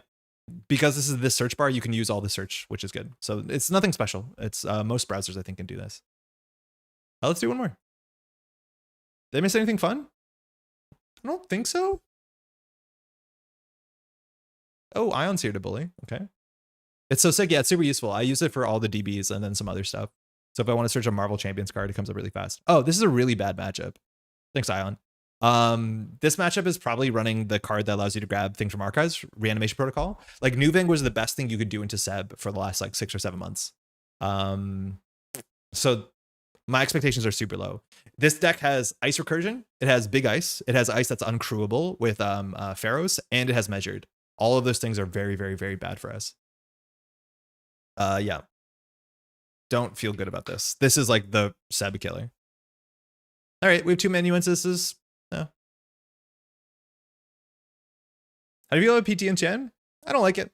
because this is this search bar, you can use all the search, which is good. So it's nothing special. It's most browsers I think can do this. Let's do one more. Did I miss anything fun? I don't think so. Oh, Ion's here to bully. Okay. It's so sick. Yeah, it's super useful. I use it for all the DBs and then some other stuff. So if I want to search a Marvel Champions card, it comes up really fast. Oh, this is a really bad matchup. Thanks, Ion. This matchup is probably running the card that allows you to grab things from archives, Reanimation Protocol. Like, Nuving was the best thing you could do into Seb for the last like 6 or 7 months. So my expectations are super low. This deck has Ice Recursion. It has Big Ice. It has Ice that's uncrewable with Pharaohs, and it has Measured. All of those things are very, very, very bad for us. Yeah. Don't feel good about this. This is like the Seb killer. All right, we have 2 menu instances. No. How do you feel about PT and Chen? I don't like it.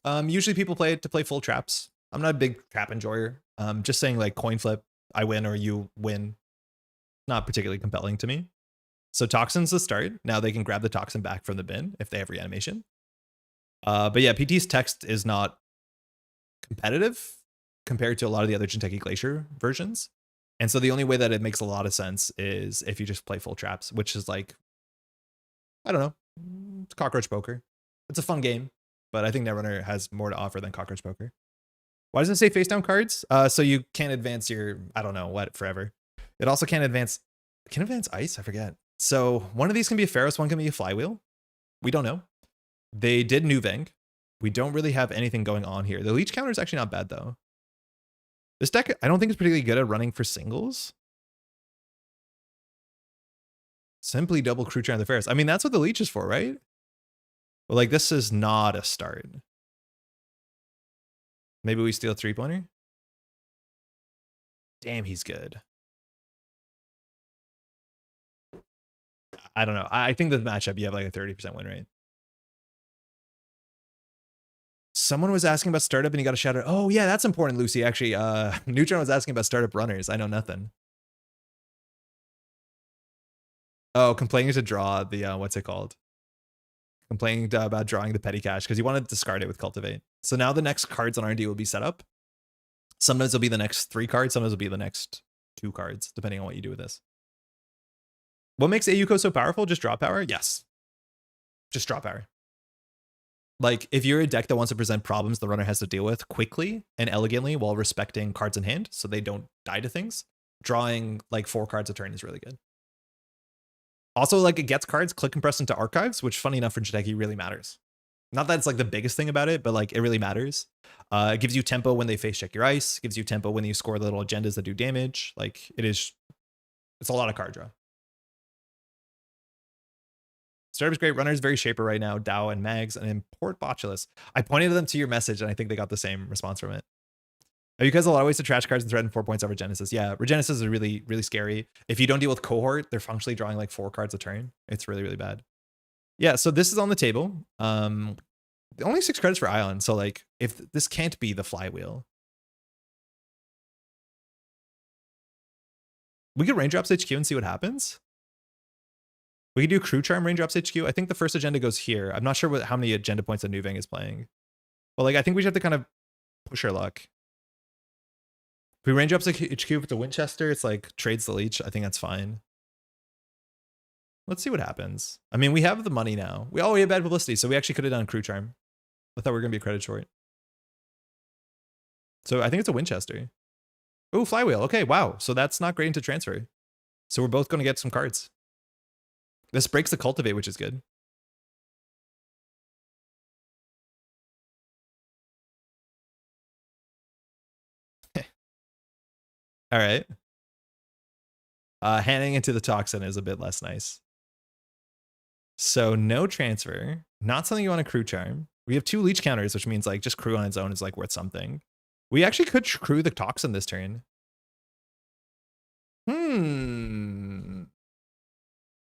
Usually people play it to play full traps. I'm not a big trap enjoyer. Just saying like coin flip, I win or you win. Not particularly compelling to me. So Toxin's the start. Now they can grab the Toxin back from the bin if they have reanimation. But yeah, PT's text is not competitive compared to a lot of the other Jinteki Glacier versions. And so the only way that it makes a lot of sense is if you just play full traps, which is like, I don't know, it's Cockroach Poker. It's a fun game, but I think Netrunner has more to offer than Cockroach Poker. Why does it say face down cards? So you can't advance your, I don't know what, forever. It also can't advance ice, I forget. So one of these can be a Pharaohs, one can be a Flywheel. We don't know. They did Nuveng. We don't really have anything going on here. The leech counter is actually not bad though. This deck, I don't think is particularly good at running for singles. Simply double crew charm the Pharaohs. I mean, that's what the leech is for, right? But like, this is not a start. Maybe we steal a 3-pointer. Damn, he's good. I don't know. I think the matchup, you have like a 30% win rate. Someone was asking about startup and you got a shout out. Oh yeah, that's important, Lucy. Actually, Netrunner was asking about startup runners. I know nothing. Oh, complaining to draw the, what's it called? Complaining about drawing the petty cash because you want to discard it with cultivate. So now the next cards on R&D will be set up. Sometimes it'll be the next 3 cards. Sometimes it'll be the next 2 cards, depending on what you do with this. What makes Ayuko so powerful? Just draw power? Yes. Just draw power. Like, if you're a deck that wants to present problems the runner has to deal with quickly and elegantly while respecting cards in hand so they don't die to things, drawing like 4 cards a turn is really good. Also, like, it gets cards click and press into archives, which, funny enough, for Jideki really matters. Not that it's like the biggest thing about it, but like it really matters. It gives you tempo when they face check your ice, gives you tempo when you score the little agendas that do damage. Like, it's a lot of card draw. Startup's great. Runners very shaper right now. Dow and Mags and import Botulus. I pointed them to your message and I think they got the same response from it. You guys a lot of ways to trash cards and threaten 4 points over Genesis. Yeah, Regenesis is really, really scary. If you don't deal with cohort, they're functionally drawing like 4 cards a turn. It's really, really bad. Yeah, so this is on the table. Only 6 credits for Ion. So like, if this can't be the flywheel, we could raindrops HQ and see what happens. We could do crew charm raindrops HQ. I think the first agenda goes here. I'm not sure how many agenda points that Nuvang is playing. But like, I think we just have to kind of push our luck. If we raindrops HQ with the Winchester, it's like trades the leech. I think that's fine. Let's see what happens. I mean, we have the money now. We have bad publicity, so we actually could have done crew charm. I thought we were gonna be a credit short. So I think it's a Winchester. Oh, flywheel. Okay, wow. So that's not great into transfer. So we're both gonna get some cards. This breaks the cultivate, which is good. All right. Handing into the toxin is a bit less nice. So no transfer. Not something you want to crew charm. We have 2 leech counters, which means like just crew on its own is like worth something. We actually could crew the toxin this turn.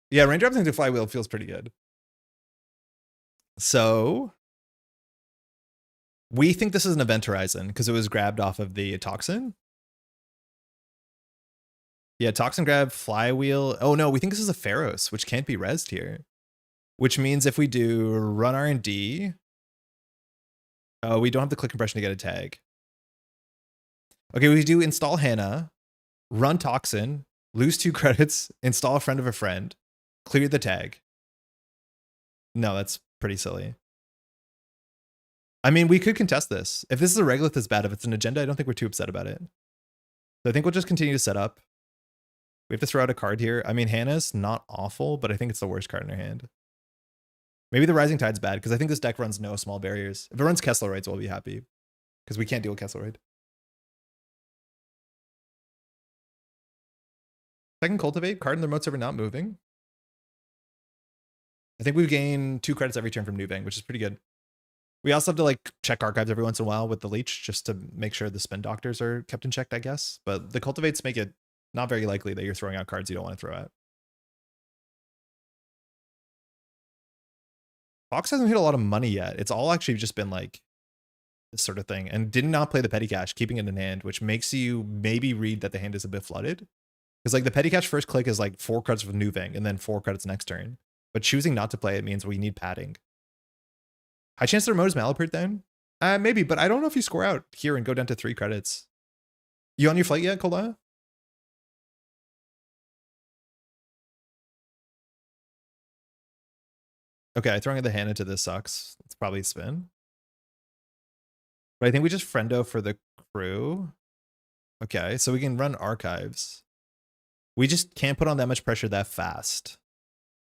Yeah, raindrops into flywheel feels pretty good. So we think this is an event horizon because it was grabbed off of the toxin. Yeah, toxin grab, flywheel. Oh no, we think this is a Pharos, which can't be rezzed here. Which means if we do run R&D, we don't have the click compression to get a tag. Okay, we do install Hannah, run toxin, lose 2 credits, install a friend of a friend, clear the tag. No, that's pretty silly. I mean, we could contest this. If this is a regolith that's bad, if it's an agenda, I don't think we're too upset about it. So I think we'll just continue to set up. We have to throw out a card here. I mean, Hannah's not awful, but I think it's the worst card in our hand. Maybe the Rising Tide's bad, because I think this deck runs no small barriers. If it runs Kessleroids, we'll be happy, because we can't deal with Kessleroid. Second Cultivate, card in the remote server not moving. I think we gain 2 credits every turn from Nuvang, which is pretty good. We also have to like check archives every once in a while with the leech just to make sure the spin doctors are kept in check, I guess. But the cultivates make it not very likely that you're throwing out cards you don't want to throw out. Fox hasn't hit a lot of money yet. It's all actually just been like this sort of thing, and did not play the petty cash, keeping it in hand, which makes you maybe read that the hand is a bit flooded. Because like the petty cash first click is like 4 credits with Nuvang and then 4 credits next turn. But choosing not to play it means we need padding. High chance the remote is Malapert then? Maybe, but I don't know if you score out here and go down to 3 credits. You on your flight yet, Kolda? Okay, throwing the hand into this sucks. It's probably a spin. But I think we just friendo for the crew. Okay, so we can run archives. We just can't put on that much pressure that fast.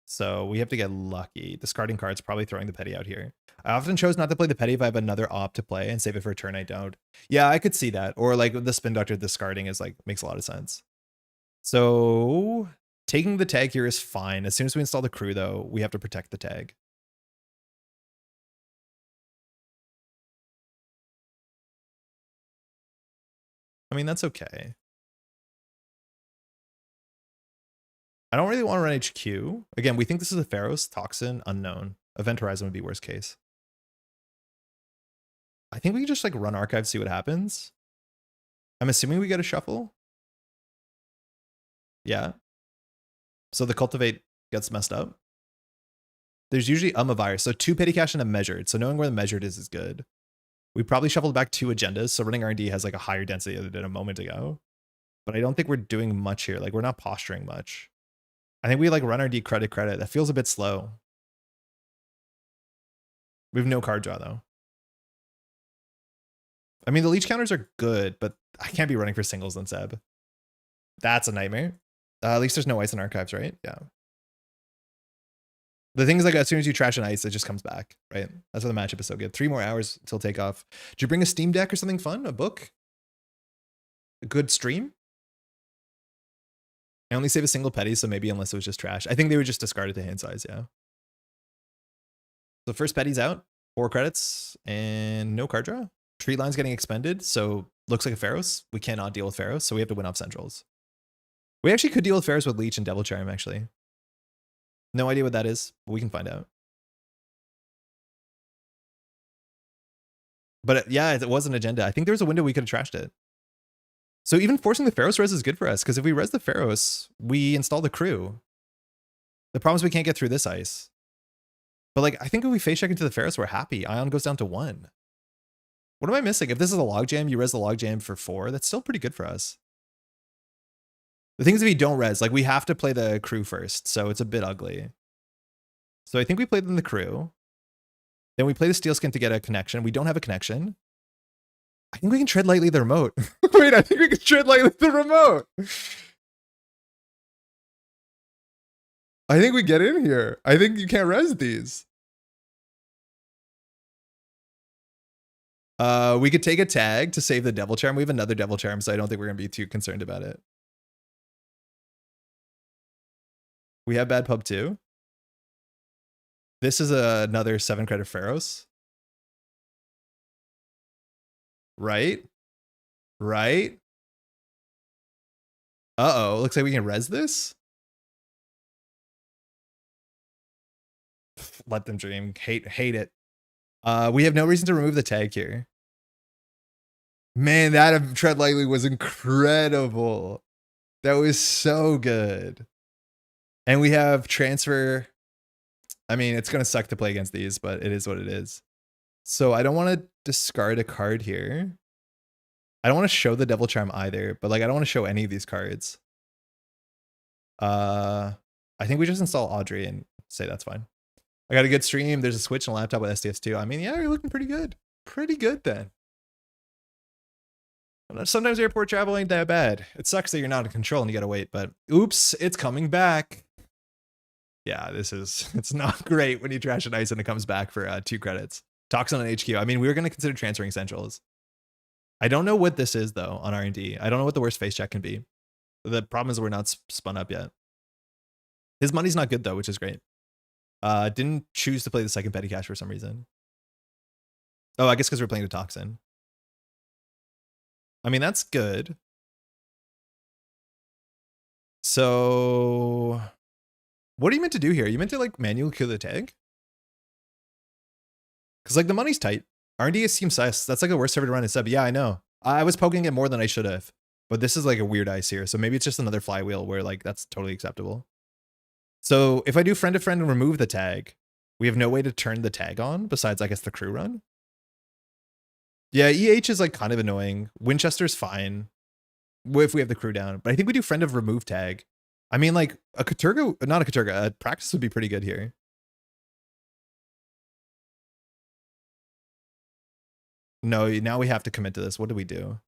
So we have to get lucky. Discarding cards, probably throwing the petty out here. I often chose not to play the petty if I have another op to play and save it for a turn I don't. Yeah, I could see that. Or like the spin doctor discarding is like, makes a lot of sense. So taking the tag here is fine. As soon as we install the crew though, we have to protect the tag. I mean, that's okay. I don't really want to run HQ. Again, we think this is a Pharaohs, Toxin, Unknown. Event Horizon would be worst case. I think we can just like run Archive, see what happens. I'm assuming we get a shuffle. Yeah. So the Cultivate gets messed up. There's usually a virus. So 2 Petty Cash and a Measured. So knowing where the Measured is good. We probably shuffled back 2 agendas. So running R&D has like a higher density than it did a moment ago. But I don't think we're doing much here. Like we're not posturing much. I think we like run R&D credit. That feels a bit slow. We have no card draw though. I mean, the leech counters are good, but I can't be running for singles on Seb. That's a nightmare. At least there's no ice in archives, right? Yeah. The thing is, like, as soon as you trash an ice, it just comes back, right? That's why the matchup is so good. 3 more hours till takeoff. Did you bring a Steam Deck or something fun? A book? A good stream? I only save a single petty, so maybe unless it was just trash. I think they would just discard it to hand size, yeah. So first petty's out, 4 credits, and no card draw. Treat line's getting expended, so looks like a Pharaohs. We cannot deal with Pharaohs, so we have to win off centrals. We actually could deal with Pharaohs with Leech and Devil Charm, actually. No idea what that is, but we can find out. But yeah, it was an agenda. I think there was a window we could have trashed it. So even forcing the Pharaohs res is good for us, because if we res the Pharaohs, we install the crew. The problem is we can't get through this ice. But like, I think if we face check into the Pharaohs, we're happy. Ion goes down to 1. What am I missing? If this is a logjam, you res the logjam for 4. That's still pretty good for us. The thing is, if you don't res, like we have to play the crew first, so it's a bit ugly. So I think we played in the crew. Then we play the steel skin to get a connection. We don't have a connection. I think we can tread lightly the remote. Wait, I think we can tread lightly the remote. I think we get in here. I think you can't res these. We could take a tag to save the Devil Charm. We have another Devil Charm, so I don't think we're going to be too concerned about it. We have bad pub too. This is another 7 credit Pharaohs. Right? Right? Uh-oh, looks like we can res this. Let them dream. Hate it. We have no reason to remove the tag here. Man, that tread lightly was incredible. That was so good. And we have transfer. I mean, it's going to suck to play against these, but it is what it is. So I don't want to discard a card here. I don't want to show the Devil Charm either, but like I don't want to show any of these cards. I think we just install Audrey and say that's fine. I got a good stream. There's a Switch and a laptop with SDS2. I mean, yeah, you're looking pretty good. Pretty good then. Sometimes airport travel ain't that bad. It sucks that you're not in control and you gotta wait, but oops, it's coming back. Yeah, it's not great when you trash an ice and it comes back for 2 credits. Toxin on HQ. I mean, we were gonna consider transferring centrals. I don't know what this is though on R&D. I don't know what the worst face check can be. The problem is we're not spun up yet. His money's not good though, which is great. Didn't choose to play the second petty cash for some reason. Oh, I guess because we're playing the Toxin. I mean, that's good. So what are you meant to do here? Are you meant to like manually kill the tag? Because like the money's tight. R&D seems sus. That's like the worst server to run in sub. Yeah, I know. I was poking it more than I should have. But this is like a weird ice here. So maybe it's just another flywheel where like that's totally acceptable. So if I do friend to friend and remove the tag, we have no way to turn the tag on besides I guess the crew run. Yeah, EH is like kind of annoying. Winchester's fine if we have the crew down. But I think we do friend of remove tag. I mean like a Katurga, not a Katurga, a practice would be pretty good here. No, now we have to commit to this. What do we do?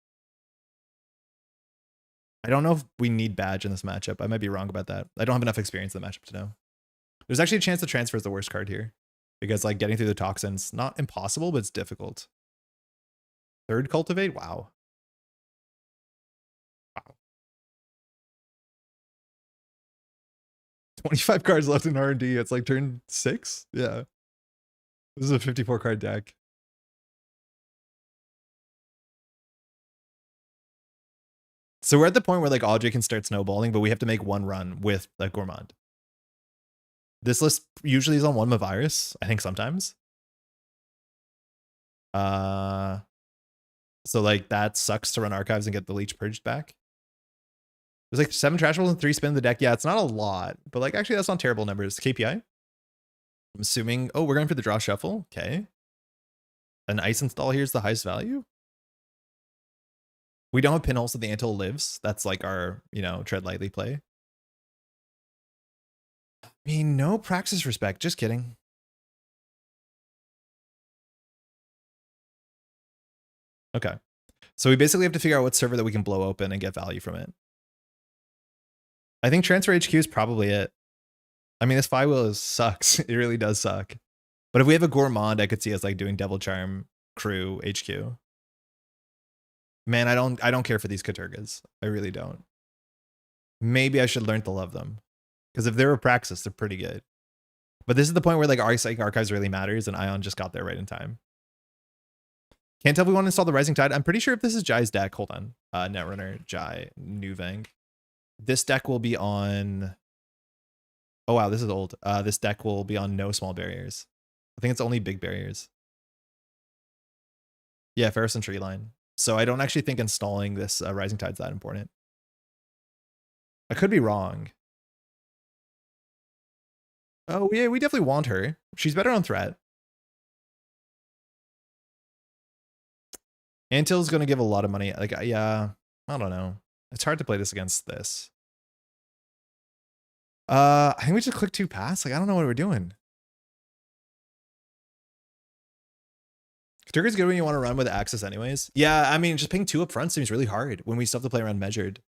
I don't know if we need badge in this matchup. I might be wrong about that. I don't have enough experience in the matchup to know. There's actually a chance the transfer is the worst card here. Because like getting through the toxins, not impossible, but it's difficult. 3rd cultivate? Wow. Wow. 25 cards left in R&D. It's like turn 6? Yeah. This is a 54 card deck. So we're at the point where like Audrey can start snowballing, but we have to make one run with the Gourmand. This list usually is on one Mavirus, I think sometimes. So like that sucks to run archives and get the leech purged back. There's like 7 trashables and 3 spin in the deck. Yeah, it's not a lot, but like actually that's not terrible numbers. KPI. I'm assuming, oh, we're going for the draw shuffle. Okay. An ice install here is the highest value. We don't have pinholes so the Anthill lives. That's like our, you know, tread lightly play. I mean, no Praxis respect. Just kidding. Okay. So we basically have to figure out what server that we can blow open and get value from it. I think Transfer HQ is probably it. I mean, this Flywheel sucks. It really does suck. But if we have a Gourmand, I could see us like doing Devil Charm, Crew, HQ. Man, I don't care for these Katurgas. I really don't. Maybe I should learn to love them. Because if they're a Praxis, they're pretty good. But this is the point where like Psychic Archives really matters, and Ion just got there right in time. Can't tell if we want to install the Rising Tide. I'm pretty sure if this is Jai's deck, hold on. Netrunner, Jai, New Vang. This deck will be on... Oh wow, this is old. This deck will be on no small barriers. I think it's only big barriers. Yeah, Ferris and Treeline. So I don't actually think installing this Rising Tide's that important. I could be wrong. Oh yeah, we definitely want her. She's better on threat. Antill's gonna give a lot of money. Like, yeah, I don't know. It's hard to play this against this. I think we just click 2 pass. Like, I don't know what we're doing. Katurga's good when you want to run with access anyways. Yeah, I mean, just paying 2 up front seems really hard when we still have to play around measured.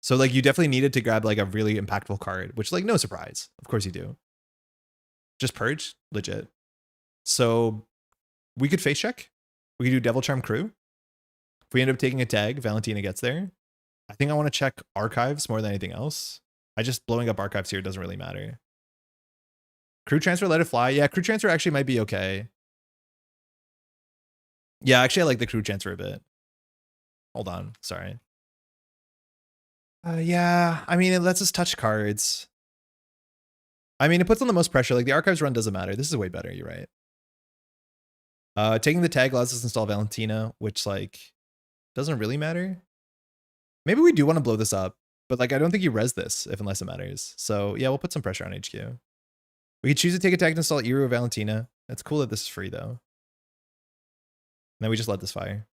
So like you definitely needed to grab like a really impactful card, which like no surprise. Of course you do. Just purge, legit. So we could face check. We could do Devil Charm Crew. If we end up taking a tag, Valentina gets there. I think I want to check archives more than anything else. I just blowing up archives here doesn't really matter. Crew transfer, let it fly. Yeah, crew transfer actually might be okay. Yeah, actually I like the crew transfer a bit. Hold on, sorry. Yeah, I mean, it lets us touch cards. I mean, it puts on the most pressure. Like the archives run doesn't matter. This is way better, you're right. Taking the tag allows us to install Valentina, which like doesn't really matter. Maybe we do want to blow this up, but like I don't think you res this unless it matters. So yeah, we'll put some pressure on HQ. We could choose to take a tag to install Iru or Valentina. It's cool that this is free though. And then we just let this fire.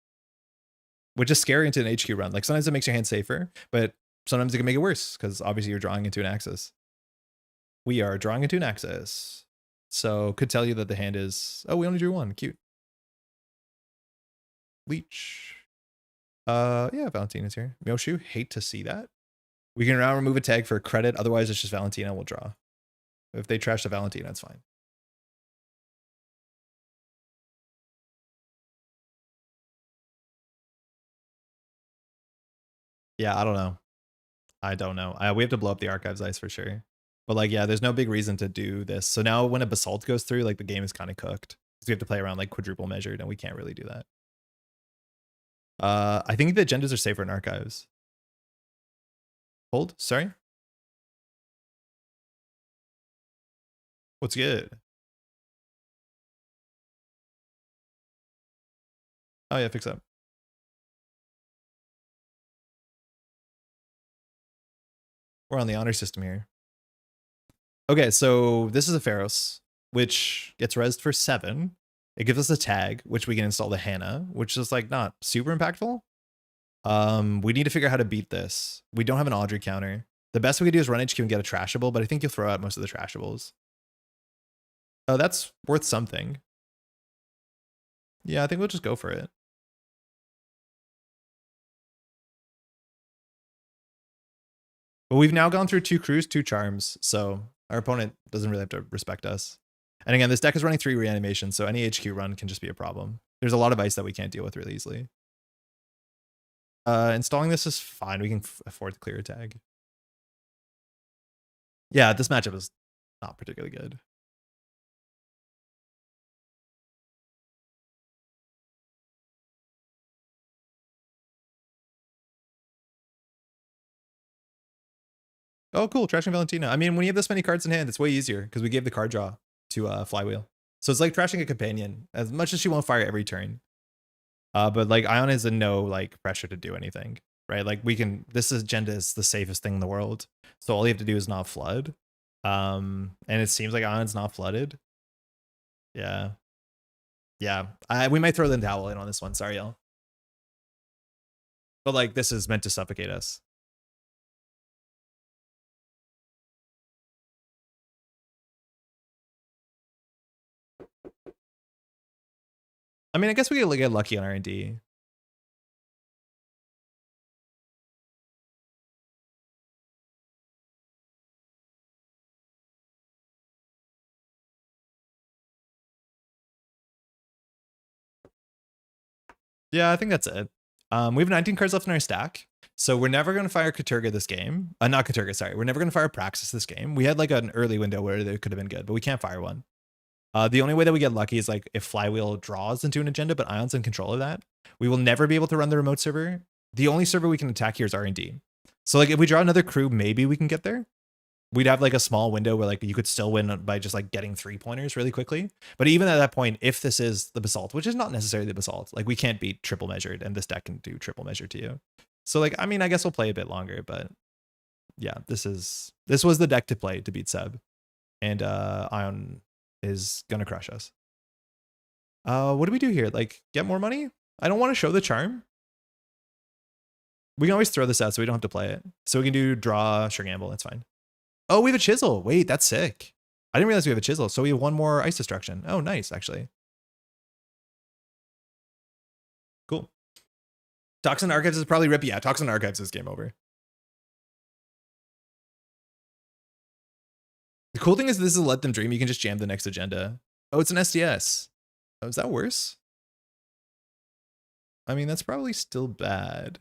Which is scary into an HQ run. Like sometimes it makes your hand safer, but sometimes it can make it worse because obviously you're drawing into an axis. We are drawing into an axis. So could tell you that the hand is, oh, we only drew 1. Cute. Leech. Yeah, Valentina's here. Myoshu, hate to see that. We can now remove a tag for credit. Otherwise, it's just Valentina. We'll draw. If they trash the Valentina, it's fine. Yeah, I don't know. I don't know. We have to blow up the archives ice for sure. But like, yeah, there's no big reason to do this. So now when a basalt goes through, like the game is kind of cooked. Because we have to play around like quadruple measured and we can't really do that. I think the agendas are safer in archives. Hold, sorry. What's good? Oh yeah, fix up. We're on the honor system here. Okay, so this is a Pharos, which gets rezzed for 7. It gives us a tag, which we can install the Hannah, which is like not super impactful. We need to figure out how to beat this. We don't have an Audrey counter. The best we could do is run HQ and get a trashable, but I think you'll throw out most of the trashables. Oh, that's worth something. Yeah, I think we'll just go for it. But we've now gone through 2 crews, 2 charms, so our opponent doesn't really have to respect us. And again, this deck is running 3 reanimations, so any HQ run can just be a problem. There's a lot of ice that we can't deal with really easily. Installing this is fine. We can afford to clear a tag. Yeah, this matchup is not particularly good. Oh, cool. Trashing Valentina. I mean, when you have this many cards in hand, it's way easier because we gave the card draw to Flywheel. So it's like trashing a companion as much as she won't fire every turn. But like Ion is in no like pressure to do anything, right? Like we can, this agenda is the safest thing in the world. So all you have to do is not flood. And it seems like Ion's not flooded. Yeah. Yeah. We might throw the towel in on this one. Sorry, y'all. But like, this is meant to suffocate us. I mean, I guess we could get lucky on R&D. Yeah, I think that's it. We have 19 cards left in our stack. So we're never going to fire Katurga this game. Not Katurga, sorry. We're never going to fire Praxis this game. We had like an early window where they could have been good, but we can't fire one. The only way that we get lucky is like if Flywheel draws into an agenda, but Ion's in control of that. We will never be able to run the remote server. The only server we can attack here is R&D. So like if we draw another crew, maybe we can get there. We'd have like a small window where like you could still win by just like getting 3-pointers really quickly. But even at that point, if this is the Basalt, which is not necessarily the Basalt, like we can't beat triple measured and this deck can do triple measure to you. So like, I mean, I guess we'll play a bit longer, but yeah, this was the deck to play to beat Seb. And Ion is gonna crush us. What do we do here? Like get more money? I don't want to show the charm. We can always throw this out so we don't have to play it. So we can do draw, sure gamble, that's fine. Oh, we have a chisel. Wait, that's sick. I didn't realize we have a chisel. So we have one more ice destruction. Oh, nice, actually. Cool. Toxin Archives is probably rip. Yeah, Toxin Archives is game over. The cool thing is this is a Let Them Dream. You can just jam the next agenda. Oh, it's an SDS. Oh, is that worse? I mean, that's probably still bad.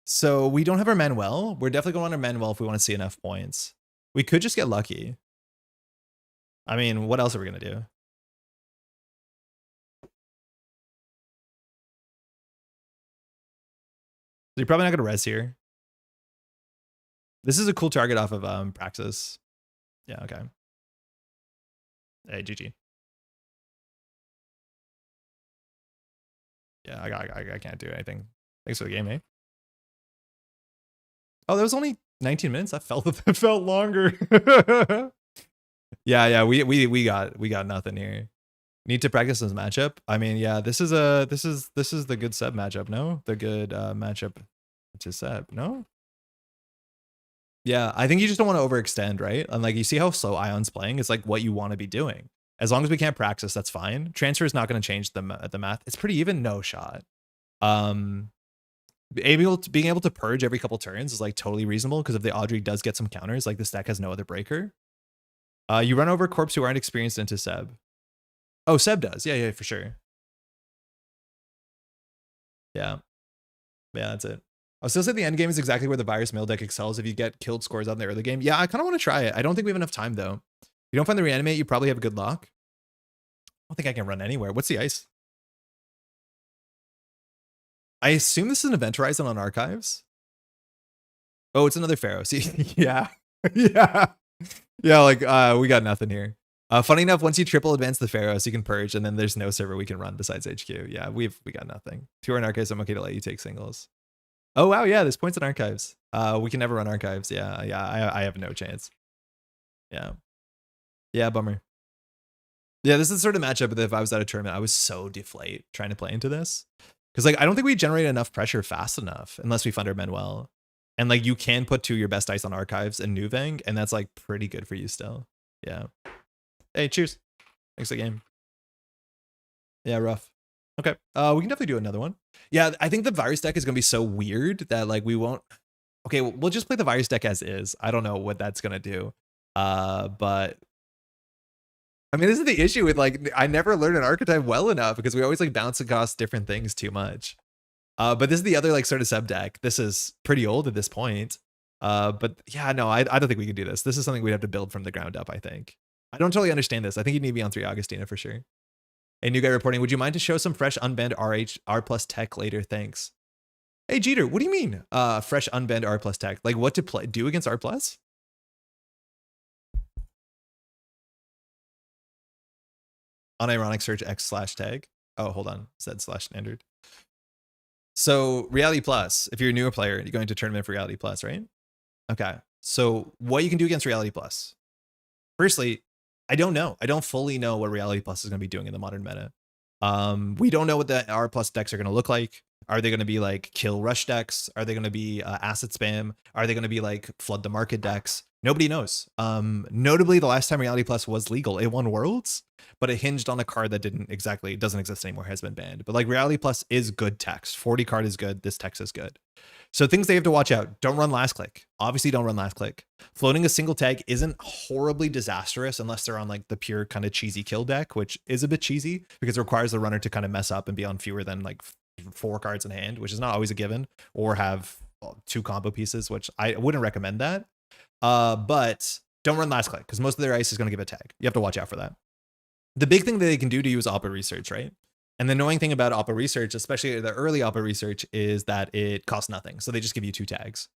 So we don't have our Manuel. We're definitely going on our Manuel if we want to see enough points. We could just get lucky. I mean, what else are we going to do? You're probably not going to res here. This is a cool target off of Praxis. Yeah, okay. Hey, GG. Yeah, I can't do anything. Thanks for the game, eh? Oh, that was only 19 minutes. That felt longer. yeah, we got nothing here. Need to practice this matchup. I mean, yeah, this is the good Seb matchup, no? The good matchup to Seb, no? Yeah, I think you just don't want to overextend, right? And like you see how slow Ion's playing, it's like what you want to be doing. As long as we can't practice, that's fine. Transfer is not going to change the math. It's pretty even, no shot. Being able to purge every couple turns is like totally reasonable because if the Audrey does get some counters, like this deck has no other breaker. You run over corps who aren't experienced into Seb. Oh, Seb does. Yeah, for sure. Yeah, that's it. I'll still say the end game is exactly where the Virus Mail deck excels if you get killed scores out in the early game. Yeah, I kind of want to try it. I don't think we have enough time though. If you don't find the reanimate, you probably have good luck. I don't think I can run anywhere. What's the ice? I assume this is an event horizon on archives. Oh, it's another Pharaoh. See, yeah. Like we got nothing here. Funny enough, once you triple advance the Pharaohs, you can purge, and then there's no server we can run besides HQ. Yeah, we got nothing. 2 in archives, I'm okay to let you take singles. Oh wow, yeah, there's points in archives. We can never run archives. Yeah, I have no chance. Yeah, bummer. Yeah, this is the sort of matchup that if I was at a tournament, I was so deflate trying to play into this. Because like I don't think we generate enough pressure fast enough unless we fund our Manuel. And like you can put 2 of your best dice on archives and Nuvang, and that's like pretty good for you still. Yeah. Hey, cheers. Thanks for the game. Yeah, rough. Okay. We can definitely do another one. Yeah, I think the virus deck is gonna be so weird that like we won't. Okay, we'll just play the virus deck as is. I don't know what that's gonna do. But I mean, this is the issue with like I never learned an archetype well enough because we always like bounce across different things too much. But this is the other like sort of sub deck. This is pretty old at this point. But yeah, no, I don't think we can do this. This is something we'd have to build from the ground up, I think. I don't totally understand this. I think you need to be on 3 Augustina for sure. A new guy reporting, would you mind to show some fresh unbanned R plus tech later? Thanks. Hey Jeter, what do you mean? Fresh unbanned R plus tag. Like what to play do against R plus? Unironic search x/tag. Oh, hold on. Z/standard. So Reality Plus, if you're a newer player, you're going to tournament for Reality Plus, right? Okay. So what you can do against Reality Plus. Firstly, I don't know. I don't fully know what Reality Plus is going to be doing in the modern meta. We don't know what the R plus decks are going to look like. Are they going to be like kill rush decks? Are they going to be asset spam? Are they going to be like flood the market decks? Nobody knows. Notably, the last time Reality Plus was legal, it won Worlds, but it hinged on a card that doesn't exist anymore, has been banned. But like Reality Plus is good text. 40 card is good. This text is good. So things they have to watch out. Don't run last click. Obviously, don't run last click. Floating a single tag isn't horribly disastrous unless they're on like the pure kind of cheesy kill deck, which is a bit cheesy because it requires the runner to kind of mess up and be on fewer than like 4 cards in hand, which is not always a given, or have 2 combo pieces, which I wouldn't recommend that. But don't run last click because most of their ice is going to give a tag. You have to watch out for that. The big thing that they can do to use Oppo research, right? And the annoying thing about Oppo research, especially the early Oppo research, is that it costs nothing. So they just give you 2 tags.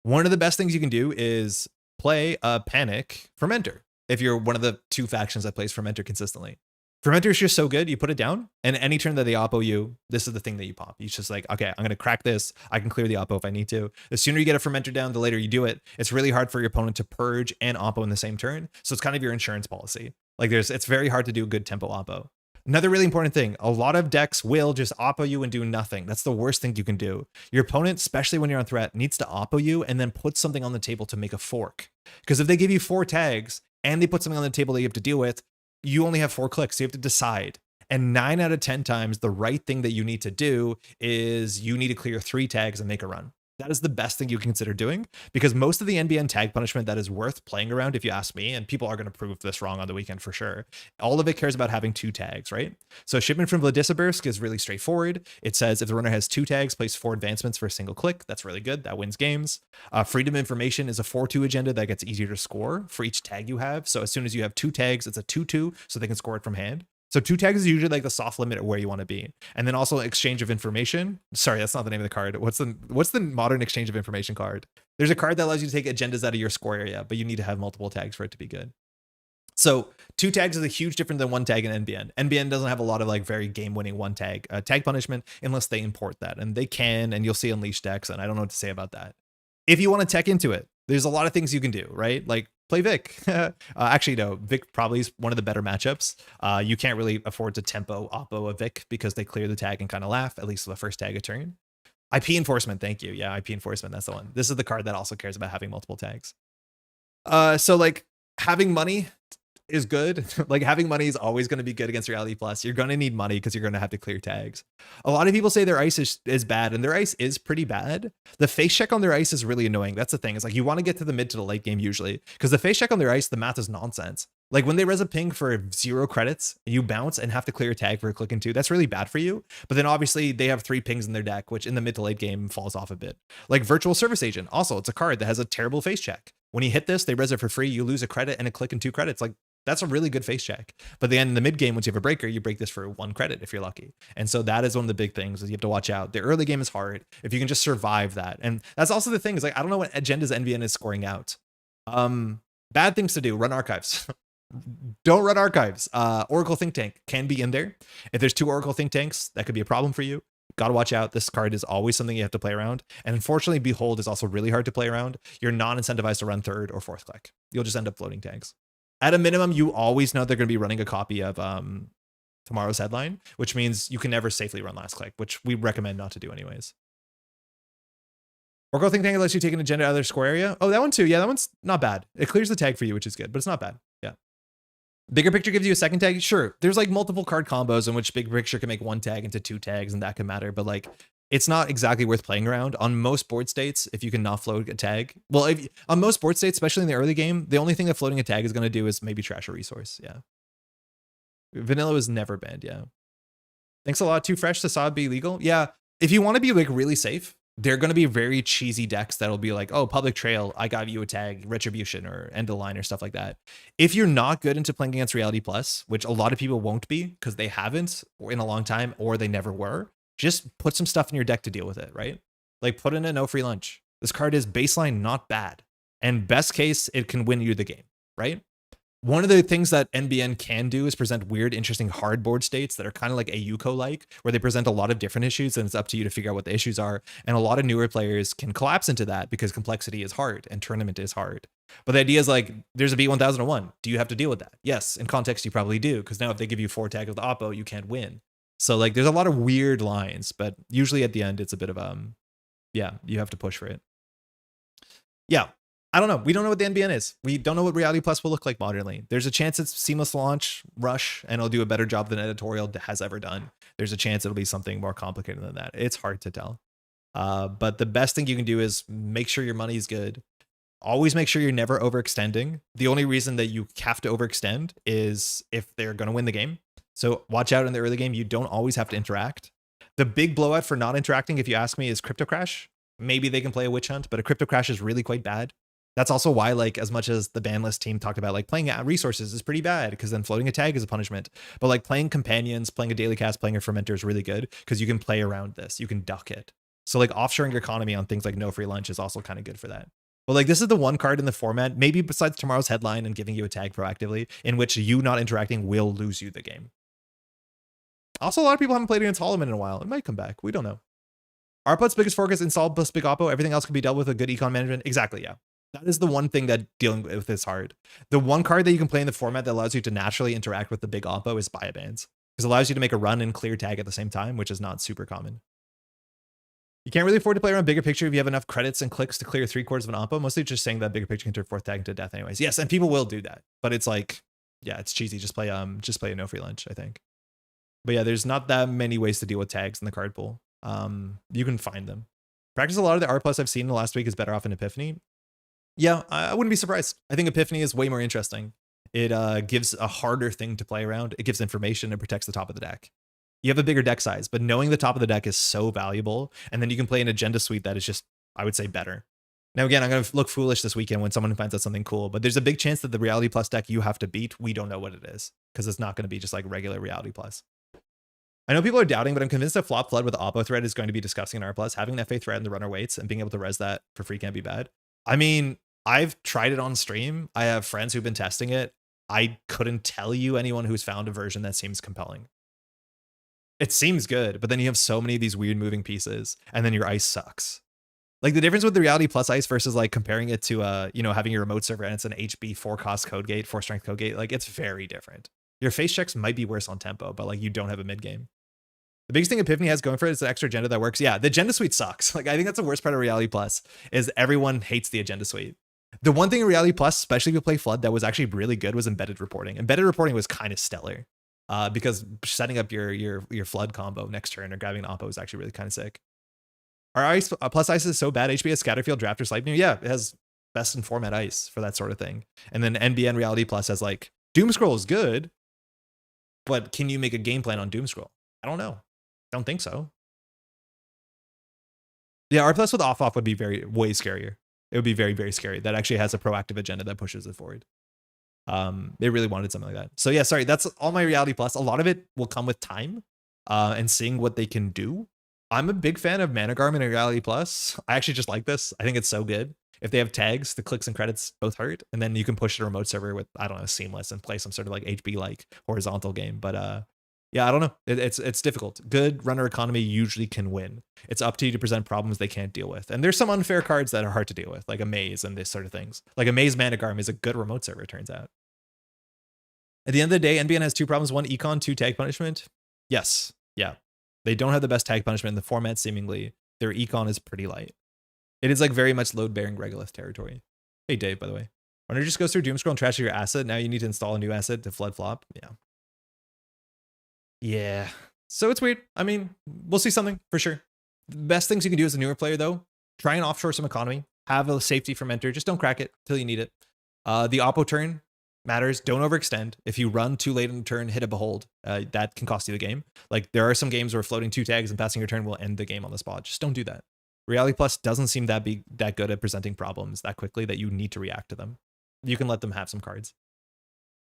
One of the best things you can do is play a Panic Fermenter if you're one of the 2 factions that plays Fermenter consistently. Fermenter is just so good, you put it down, and any turn that they oppo you, this is the thing that you pop. It's just like, okay, I'm going to crack this. I can clear the oppo if I need to. The sooner you get a Fermenter down, the later you do it. It's really hard for your opponent to purge and oppo in the same turn. So it's kind of your insurance policy. Like it's very hard to do a good tempo oppo. Another really important thing, a lot of decks will just oppo you and do nothing. That's the worst thing you can do. Your opponent, especially when you're on threat, needs to oppo you and then put something on the table to make a fork. Because if they give you 4 tags and they put something on the table that you have to deal with, you only have 4 clicks. So you have to decide. And 9 out of 10 times, the right thing that you need to do is you need to clear 3 tags and make a run. That is the best thing you can consider doing, because most of the NBN tag punishment that is worth playing around, if you ask me, and people are going to prove this wrong on the weekend for sure, all of it cares about having 2 tags, right? So shipment from Vladisibirsk is really straightforward. It says if the runner has 2 tags, place 4 advancements for a single click. That's really good. That wins games. Freedom Information is a 4-2 agenda that gets easier to score for each tag you have. So as soon as you have 2 tags, it's a 2-2, so they can score it from hand. So 2 tags is usually like the soft limit of where you want to be. And then also exchange of information. Sorry, that's not the name of the card. What's the modern exchange of information card? There's a card that allows you to take agendas out of your score area, but you need to have multiple tags for it to be good. So 2 tags is a huge difference than 1 tag in NBN. NBN doesn't have a lot of like very game-winning 1 tag tag punishment unless they import that. And they can, and you'll see Unleashed decks, and I don't know what to say about that. If you want to tech into it, there's a lot of things you can do, right? Like play Vic. Actually, no, Vic probably is one of the better matchups. You can't really afford to tempo oppo a Vic because they clear the tag and kind of laugh, at least for the first tag a turn. IP Enforcement, thank you. Yeah, IP Enforcement, that's the one. This is the card that also cares about having multiple tags. So like having money is good. Like having money is always going to be good against Reality Plus. You're going to need money because you're going to have to clear tags. A lot of people say their ice is bad, and their ice is pretty bad. The face check on their ice is really annoying. That's the thing. It's like you want to get to the mid to the late game usually, because the face check on their ice, the math is nonsense. Like when they res a ping for 0 credits, you bounce and have to clear a tag for a click and 2. That's really bad for you. But then obviously they have 3 pings in their deck, which in the mid to late game falls off a bit. Like Virtual Service Agent. Also, it's a card that has a terrible face check. When you hit this, they res it for free. You lose a credit and a click and 2 credits. Like that's a really good face check. But then in the mid game, once you have a breaker, you break this for 1 credit if you're lucky. And so that is one of the big things is you have to watch out. The early game is hard. If you can just survive that. And that's also the thing is like, I don't know what agendas NVN is scoring out. Bad things to do, run archives. Don't run archives. Oracle Think Tank can be in there. If there's 2 Oracle Think Tanks, that could be a problem for you. Gotta watch out. This card is always something you have to play around. And unfortunately, Behold is also really hard to play around. You're not incentivized to run 3rd or 4th click. You'll just end up floating tags. At a minimum, you always know they're going to be running a copy of Tomorrow's Headline, which means you can never safely run last click, which we recommend not to do anyways. Oracle Think Tank lets you take an agenda out of their score area. Oh, that one too. Yeah, that one's not bad. It clears the tag for you, which is good, but it's not bad. Yeah. Bigger Picture gives you a 2nd tag. Sure. There's like multiple card combos in which Bigger Picture can make 1 tag into 2 tags, and that can matter. But like, it's not exactly worth playing around. On most board states, if you can not float a tag, well, on most board states, especially in the early game, the only thing that floating a tag is going to do is maybe trash a resource. Yeah. Vanilla was never banned. Yeah. Thanks a lot. Too fresh to Saad be legal. Yeah. If you want to be like really safe, they're going to be very cheesy decks that'll be like, oh, Public Trail, I got you a tag, Retribution or End of Line or stuff like that. If you're not good into playing against Reality Plus, which a lot of people won't be because they haven't in a long time or they never were, just put some stuff in your deck to deal with it, right? Like, put in a no free lunch. This card is baseline not bad. And best case, it can win you the game, right? One of the things that NBN can do is present weird, interesting hard board states that are kind of like a Yuko-like, where they present a lot of different issues, and it's up to you to figure out what the issues are. And a lot of newer players can collapse into that because complexity is hard and tournament is hard. But the idea is like, there's a B1001. Do you have to deal with that? Yes, in context, you probably do, because now if they give you 4 tag with the Oppo, you can't win. So like, there's a lot of weird lines, but usually at the end, it's a bit of, yeah, you have to push for it. Yeah. I don't know. We don't know what the NBN is. We don't know what Reality Plus will look like modernly. There's a chance it's seamless launch, rush, and it'll do a better job than editorial has ever done. There's a chance it'll be something more complicated than that. It's hard to tell. But the best thing you can do is make sure your money is good. Always make sure you're never overextending. The only reason that you have to overextend is if they're going to win the game. So watch out in the early game. You don't always have to interact. The big blowout for not interacting, if you ask me, is Crypto Crash. Maybe they can play a Witch Hunt, but a Crypto Crash is really quite bad. That's also why, like, as much as the ban list team talked about, like, playing resources is pretty bad because then floating a tag is a punishment. But like playing companions, playing a daily cast, playing a fermenter is really good because you can play around this. You can duck it. So like offshoring your economy on things like no free lunch is also kind of good for that. But like, this is the one card in the format, maybe besides tomorrow's headline and giving you a tag proactively, in which you not interacting will lose you the game. Also, a lot of people haven't played against Holloman in a while. It might come back. We don't know. Arput's biggest focus, install plus big oppo. Everything else can be dealt with a good econ management. Exactly, yeah. That is the one thing that dealing with is hard. The one card that you can play in the format that allows you to naturally interact with the big oppo is Biobands, because it allows you to make a run and clear tag at the same time, which is not super common. You can't really afford to play around bigger picture if you have enough credits and clicks to clear 3/4 of an oppo. Mostly just saying that bigger picture can turn 4th tag into death anyways. Yes, and people will do that, but it's like, yeah, it's cheesy. Just play a no free lunch, I think. But yeah, there's not that many ways to deal with tags in the card pool. You can find them. Practice a lot of the R+ I've seen in the last week is better off in Epiphany. Yeah, I wouldn't be surprised. I think Epiphany is way more interesting. It gives a harder thing to play around. It gives information and protects the top of the deck. You have a bigger deck size, but knowing the top of the deck is so valuable. And then you can play an agenda suite that is just, I would say, better. Now, again, I'm going to look foolish this weekend when someone finds out something cool, but there's a big chance that the Reality Plus deck you have to beat, we don't know what it is, because it's not going to be just like regular Reality Plus. I know people are doubting, but I'm convinced that flop flood with the oppo thread is going to be disgusting in R+. Having that FA thread and the runner weights and being able to res that for free can't be bad. I mean, I've tried it on stream. I have friends who've been testing it. I couldn't tell you anyone who's found a version that seems compelling. It seems good, but then you have so many of these weird moving pieces, and then your ice sucks. Like the difference with the Reality Plus ice versus like comparing it to you know, having your remote server and it's an HB 4 cost code gate, 4 strength code gate, like it's very different. Your face checks might be worse on tempo, but like you don't have a mid game. The biggest thing Epiphany has going for it is the extra agenda that works. Yeah, the agenda suite sucks. Like I think that's the worst part of Reality Plus is everyone hates the agenda suite. The one thing in Reality Plus, especially if you play Flood, that was actually really good was embedded reporting. Embedded reporting was kind of stellar because setting up your Flood combo next turn or grabbing an oppo is actually really kind of sick. Our ice plus ice is so bad. HB has Scatterfield, Draft, or Sleipnir. Yeah, it has best in format ice for that sort of thing. And then NBN Reality Plus has like Doomscroll is good, but can you make a game plan on Doomscroll? I don't know. I don't think so. Yeah, R plus with off would be way scarier. It would be very, very scary. That actually has a proactive agenda that pushes it forward. They really wanted something like that. So yeah, sorry, that's all my Reality Plus. A lot of it will come with time and seeing what they can do. I'm a big fan of Mana Garment and Reality Plus. I actually just like this. I think it's so good. If they have tags, the clicks and credits both hurt, and then you can push a remote server with, I don't know, Seamless and play some sort of like HB-like horizontal game. But yeah, I don't know. It's difficult. Good runner economy usually can win. It's up to you to present problems they can't deal with. And there's some unfair cards that are hard to deal with, like a Maze and this sort of things. Like a Maze Mana Garm is a good remote server, it turns out. At the end of the day, NBN has 2 problems. 1, econ, 2, tag punishment. Yes. Yeah. They don't have the best tag punishment in the format, seemingly. Their econ is pretty light. It is like very much load-bearing Regolith territory. Hey, Dave, by the way. Runner just goes through Doomscroll and trashes your asset. Now you need to install a new asset to flood flop. Yeah. Yeah. So it's weird. I mean, we'll see something for sure. The best things you can do as a newer player, though, try and offshore some economy. Have a safety fermenter. Just don't crack it till you need it. The oppo turn matters. Don't overextend. If you run too late in the turn, hit a behold. That can cost you the game. Like there are some games where floating 2 tags and passing your turn will end the game on the spot. Just don't do that. Reality Plus doesn't seem that good at presenting problems that quickly that you need to react to them. You can let them have some cards.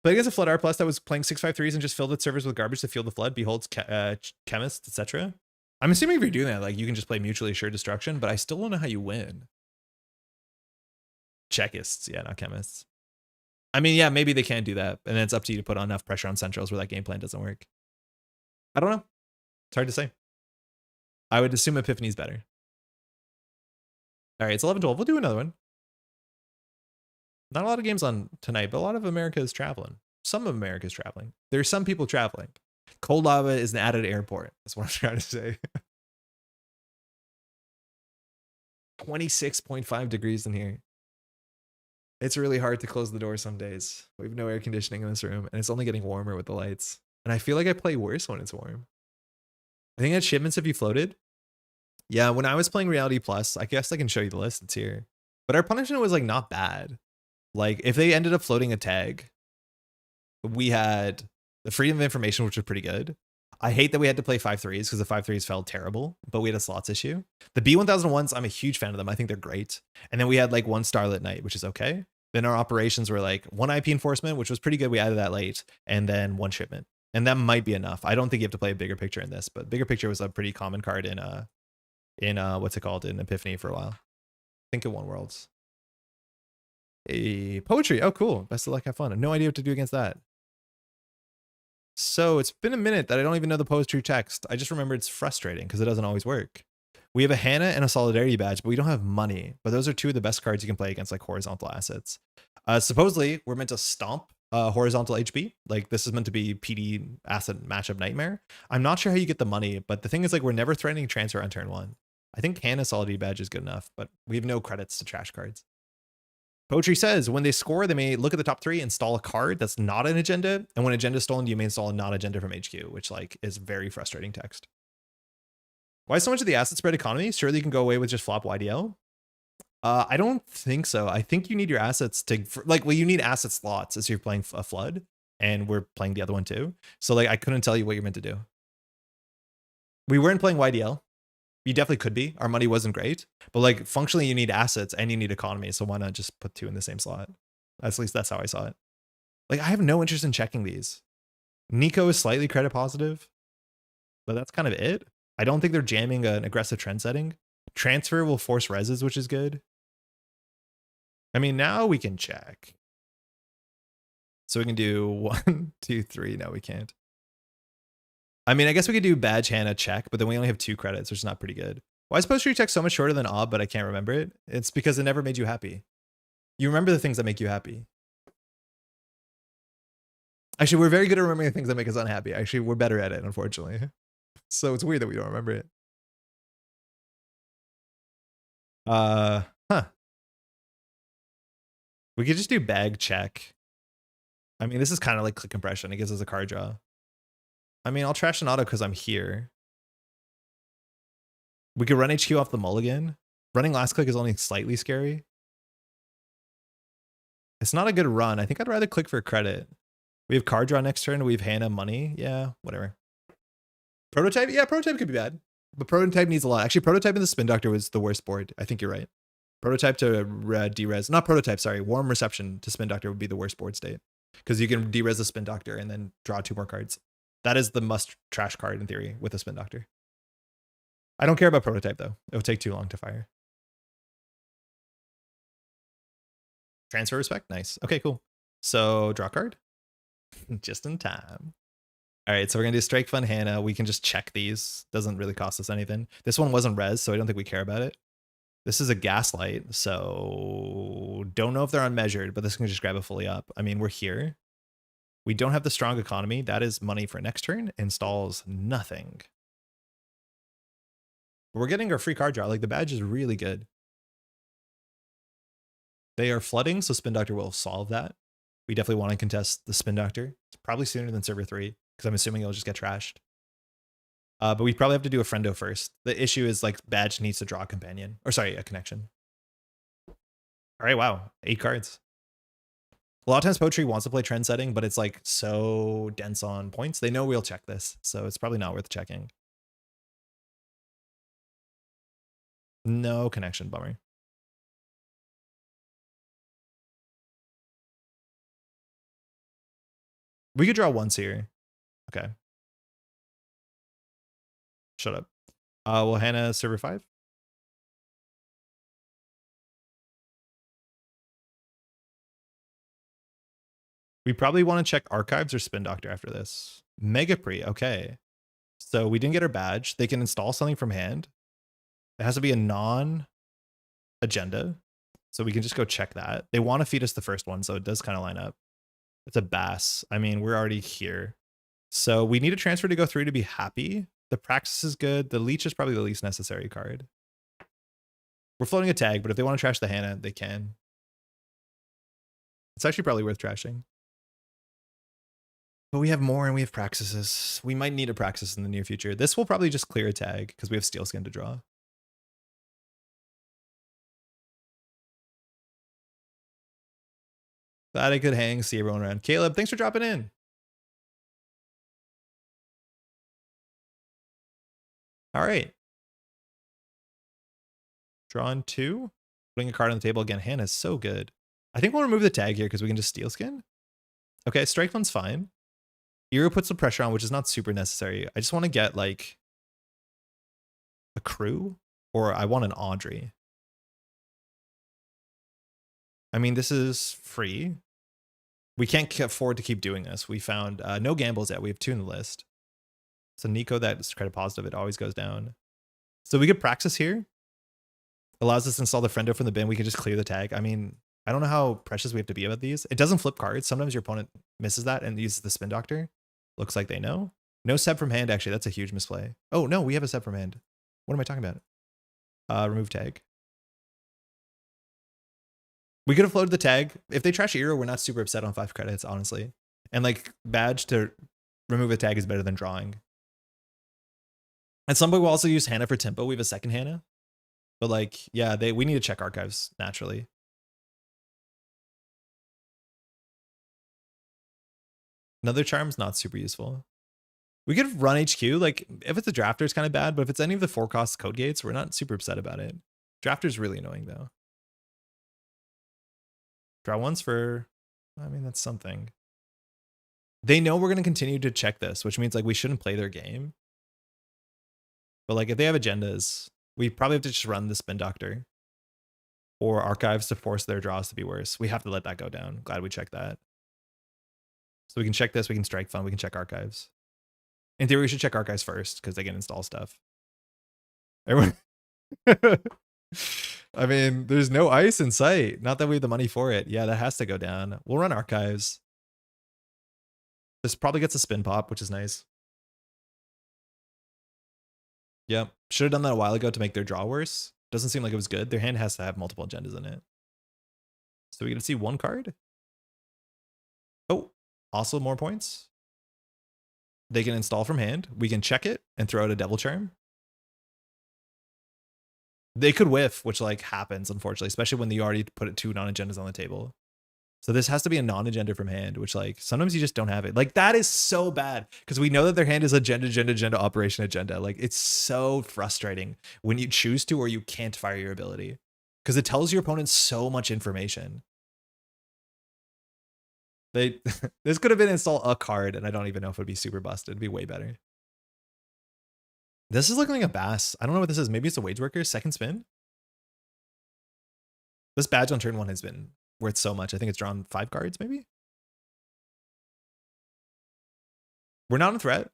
But against a Flood R plus that was playing 6/5/3s and just filled its servers with garbage to fuel the flood, beholds chemists, etc. I'm assuming if you're doing that, like you can just play mutually assured destruction, but I still don't know how you win. Checkists, yeah, not chemists. I mean, yeah, maybe they can't do that, and then it's up to you to put on enough pressure on centrals where that game plan doesn't work. I don't know. It's hard to say. I would assume Epiphany's better. All right, it's 11-12. We'll do another one. Not a lot of games on tonight, but a lot of America is traveling. Some of America is traveling. There's some people traveling. Cold lava is an added airport. That's what I'm trying to say. 26.5 degrees in here. It's really hard to close the door some days. We have no air conditioning in this room, and it's only getting warmer with the lights. And I feel like I play worse when it's warm. I think at shipments, if you floated. Yeah, when I was playing Reality Plus, I guess I can show you the list. It's here. But our punishment was like not bad. Like if they ended up floating a tag, we had the freedom of information, which was pretty good. I hate that we had to play 5-3s because the 5-3s felt terrible, but we had a slots issue. The B1001s, I'm a huge fan of them. I think they're great. And then we had like one Starlit Night, which is okay. Then our operations were like one IP enforcement, which was pretty good. We added that late, and then one shipment. And that might be enough. I don't think you have to play a bigger picture in this, but bigger picture was a pretty common card in what's it called, in Epiphany for a while. I think in One Worlds. A poetry. Oh, cool. Best of luck. Have fun. I have no idea what to do against that. So it's been a minute that I don't even know the poetry text. I just remember it's frustrating because it doesn't always work. We have a Hannah and a Solidarity badge, but we don't have money. But those are two of the best cards you can play against like horizontal assets. Supposedly, we're meant to stomp horizontal HB. Like this is meant to be PD asset matchup nightmare. I'm not sure how you get the money, but the thing is like we're never threatening transfer on turn 1. I think Hannah Solidarity badge is good enough, but we have no credits to trash cards. Poetry says when they score, they may look at the top 3, install a card that's not an agenda, and when agenda is stolen, you may install a non-agenda from HQ, which like is very frustrating text. Why so much of the asset spread economy? Surely you can go away with just flop YDL. I don't think so. I think you need your assets to you need asset slots as you're playing a flood, and we're playing the other one too. So like I couldn't tell you what you're meant to do. We weren't playing YDL. You definitely could be. Our money wasn't great, but like functionally you need assets and you need economy. So why not just put 2 in the same slot? At least that's how I saw it. Like I have no interest in checking these. Nico is slightly credit positive, but that's kind of it. I don't think they're jamming an aggressive trend setting. Transfer will force reses, which is good. I mean, now we can check. So we can do 1, 2, 3. No, we can't. I mean, I guess we could do badge Hannah check, but then we only have 2 credits, which is not pretty good. Why is poetry check so much shorter than Ob, but I can't remember it? It's because it never made you happy. You remember the things that make you happy. Actually, we're very good at remembering the things that make us unhappy. Actually, we're better at it, unfortunately. So it's weird that we don't remember it. Huh. We could just do bag check. I mean, this is kind of like click compression. It gives us a card draw. I mean, I'll trash an auto because I'm here. We could run HQ off the mulligan. Running last click is only slightly scary. It's not a good run. I think I'd rather click for credit. We have card draw next turn. We have Hannah money. Yeah, whatever. Prototype? Yeah, prototype could be bad. But prototype needs a lot. Actually, prototype in the spin doctor was the worst board. I think you're right. Prototype to derez. Not prototype, sorry. Warm reception to spin doctor would be the worst board state. Because you can derez the spin doctor and then draw 2 more cards. That is the must trash card in theory with a spin doctor. I don't care about prototype though. It will take too long to fire. Transfer respect. Nice. Okay, cool. So draw card. Just in time. All right, so we're gonna do Strike Fund Hannah. We can just check these. Doesn't really cost us anything. This one wasn't res, so I don't think we care about it. This is a Gaslight, so don't know if they're unmeasured, but this can just grab it fully up. I mean, we're here. We don't have the strong economy. That is money for next turn. Installs nothing. But we're getting our free card draw. Like the badge is really good. They are flooding, so Spin Doctor will solve that. We definitely want to contest the Spin Doctor. It's probably sooner than server 3, because I'm assuming it'll just get trashed. But we probably have to do a friendo first. The issue is like badge needs to draw a companion. Or sorry, a connection. All right, wow. 8 cards. A lot of times poetry wants to play trend setting, but it's like so dense on points. They know we'll check this, so it's probably not worth checking. No connection, bummer. We could draw once here. Okay. Shut up. Will Hannah server 5? We probably want to check archives or spin doctor after this. Mega pre, okay. So we didn't get our badge. They can install something from hand. It has to be a non-agenda. So we can just go check that. They want to feed us the first one, so it does kind of line up. It's a bass. I mean, we're already here. So we need a transfer to go through to be happy. The Praxis is good. The Leech is probably the least necessary card. We're floating a tag, but if they want to trash the Hannah, they can. It's actually probably worth trashing. But we have more and we have Praxises. We might need a Praxis in the near future. This will probably just clear a tag because we have Steel Skin to draw. Glad I could hang, see everyone around. Caleb, thanks for dropping in. All right. Drawing 2. Putting a card on the table again. Hannah's so good. I think we'll remove the tag here because we can just Steel Skin. Okay, Strike One's fine. Eero puts some pressure on, which is not super necessary. I just want to get like a crew, or I want an Audrey. I mean, this is free. We can't afford to keep doing this. We found no gambles yet. We have 2 in the list. So Nico, that's credit positive. It always goes down. So we get Praxis here. Allows us to install the friendo from the bin. We can just clear the tag. I mean, I don't know how precious we have to be about these. It doesn't flip cards. Sometimes your opponent misses that and uses the spin doctor. Looks like they know. No Seb from hand, actually. That's a huge misplay. Oh, no, we have a Seb from hand. What am I talking about? Remove tag. We could have floated the tag. If they trash Eero, we're not super upset on 5 credits, honestly. And like, badge to remove a tag is better than drawing. And somebody will also use Hannah for tempo. We have a second Hannah. But like, yeah, we need to check archives naturally. Another charm's not super useful. We could run HQ. Like, if it's a drafter, it's kind of bad. But if it's any of the 4-cost code gates, we're not super upset about it. Drafter's really annoying, though. Draw once for, I mean, that's something. They know we're going to continue to check this, which means like we shouldn't play their game. But like if they have agendas, we probably have to just run the spin doctor or archives to force their draws to be worse. We have to let that go down. Glad we checked that. So we can check this, we can strike fun, we can check archives. In theory, we should check archives first because they can install stuff. Everyone. I mean, there's no ice in sight. Not that we have the money for it. Yeah, that has to go down. We'll run archives. This probably gets a spin pop, which is nice. Yep. Should have done that a while ago to make their draw worse. Doesn't seem like it was good. Their hand has to have multiple agendas in it. So we get to see 1 card. Oh, also more points. They can install from hand. We can check it and throw out a Devil Charm. They could whiff, which like happens, unfortunately, especially when you already put 2 non-agendas on the table. So this has to be a non-agenda from hand, which like sometimes you just don't have it. Like that is so bad because we know that their hand is agenda, operation, agenda. Like it's so frustrating when you choose to or you can't fire your ability because it tells your opponent so much information. This could have been install a card and I don't even know if it would be super busted. It'd be way better. This is looking like a bass. I don't know what this is. Maybe it's a wage worker. Second spin. This badge on turn 1 has been worth so much. I think it's drawn 5 cards, maybe. We're not a threat.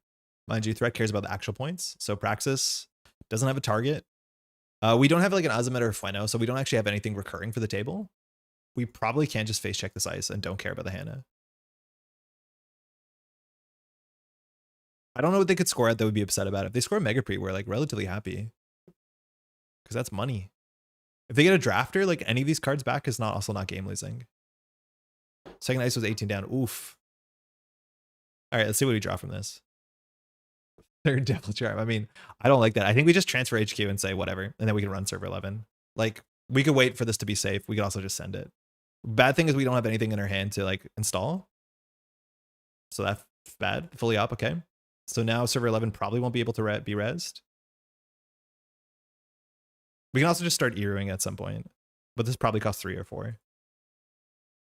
Mind you, threat cares about the actual points. So Praxis doesn't have a target. We don't have like an Azamet or a Fueno, so we don't actually have anything recurring for the table. We probably can just face check this ice and don't care about the Hannah. I don't know what they could score at that would be upset about it. If they score a Mega Pre, we're like relatively happy. Because that's money. If they get a drafter, like any of these cards back is also not game losing. Second ice was 18 down. Oof. All right, let's see what we draw from this. Third Devil Charm. I mean, I don't like that. I think we just transfer HQ and say whatever, and then we can run server 11. Like, we could wait for this to be safe. We could also just send it. Bad thing is we don't have anything in our hand to like install. So that's bad. Fully up, okay. So now server 11 probably won't be able to be rezzed. We can also just start Eeroing at some point, but this probably costs 3 or 4.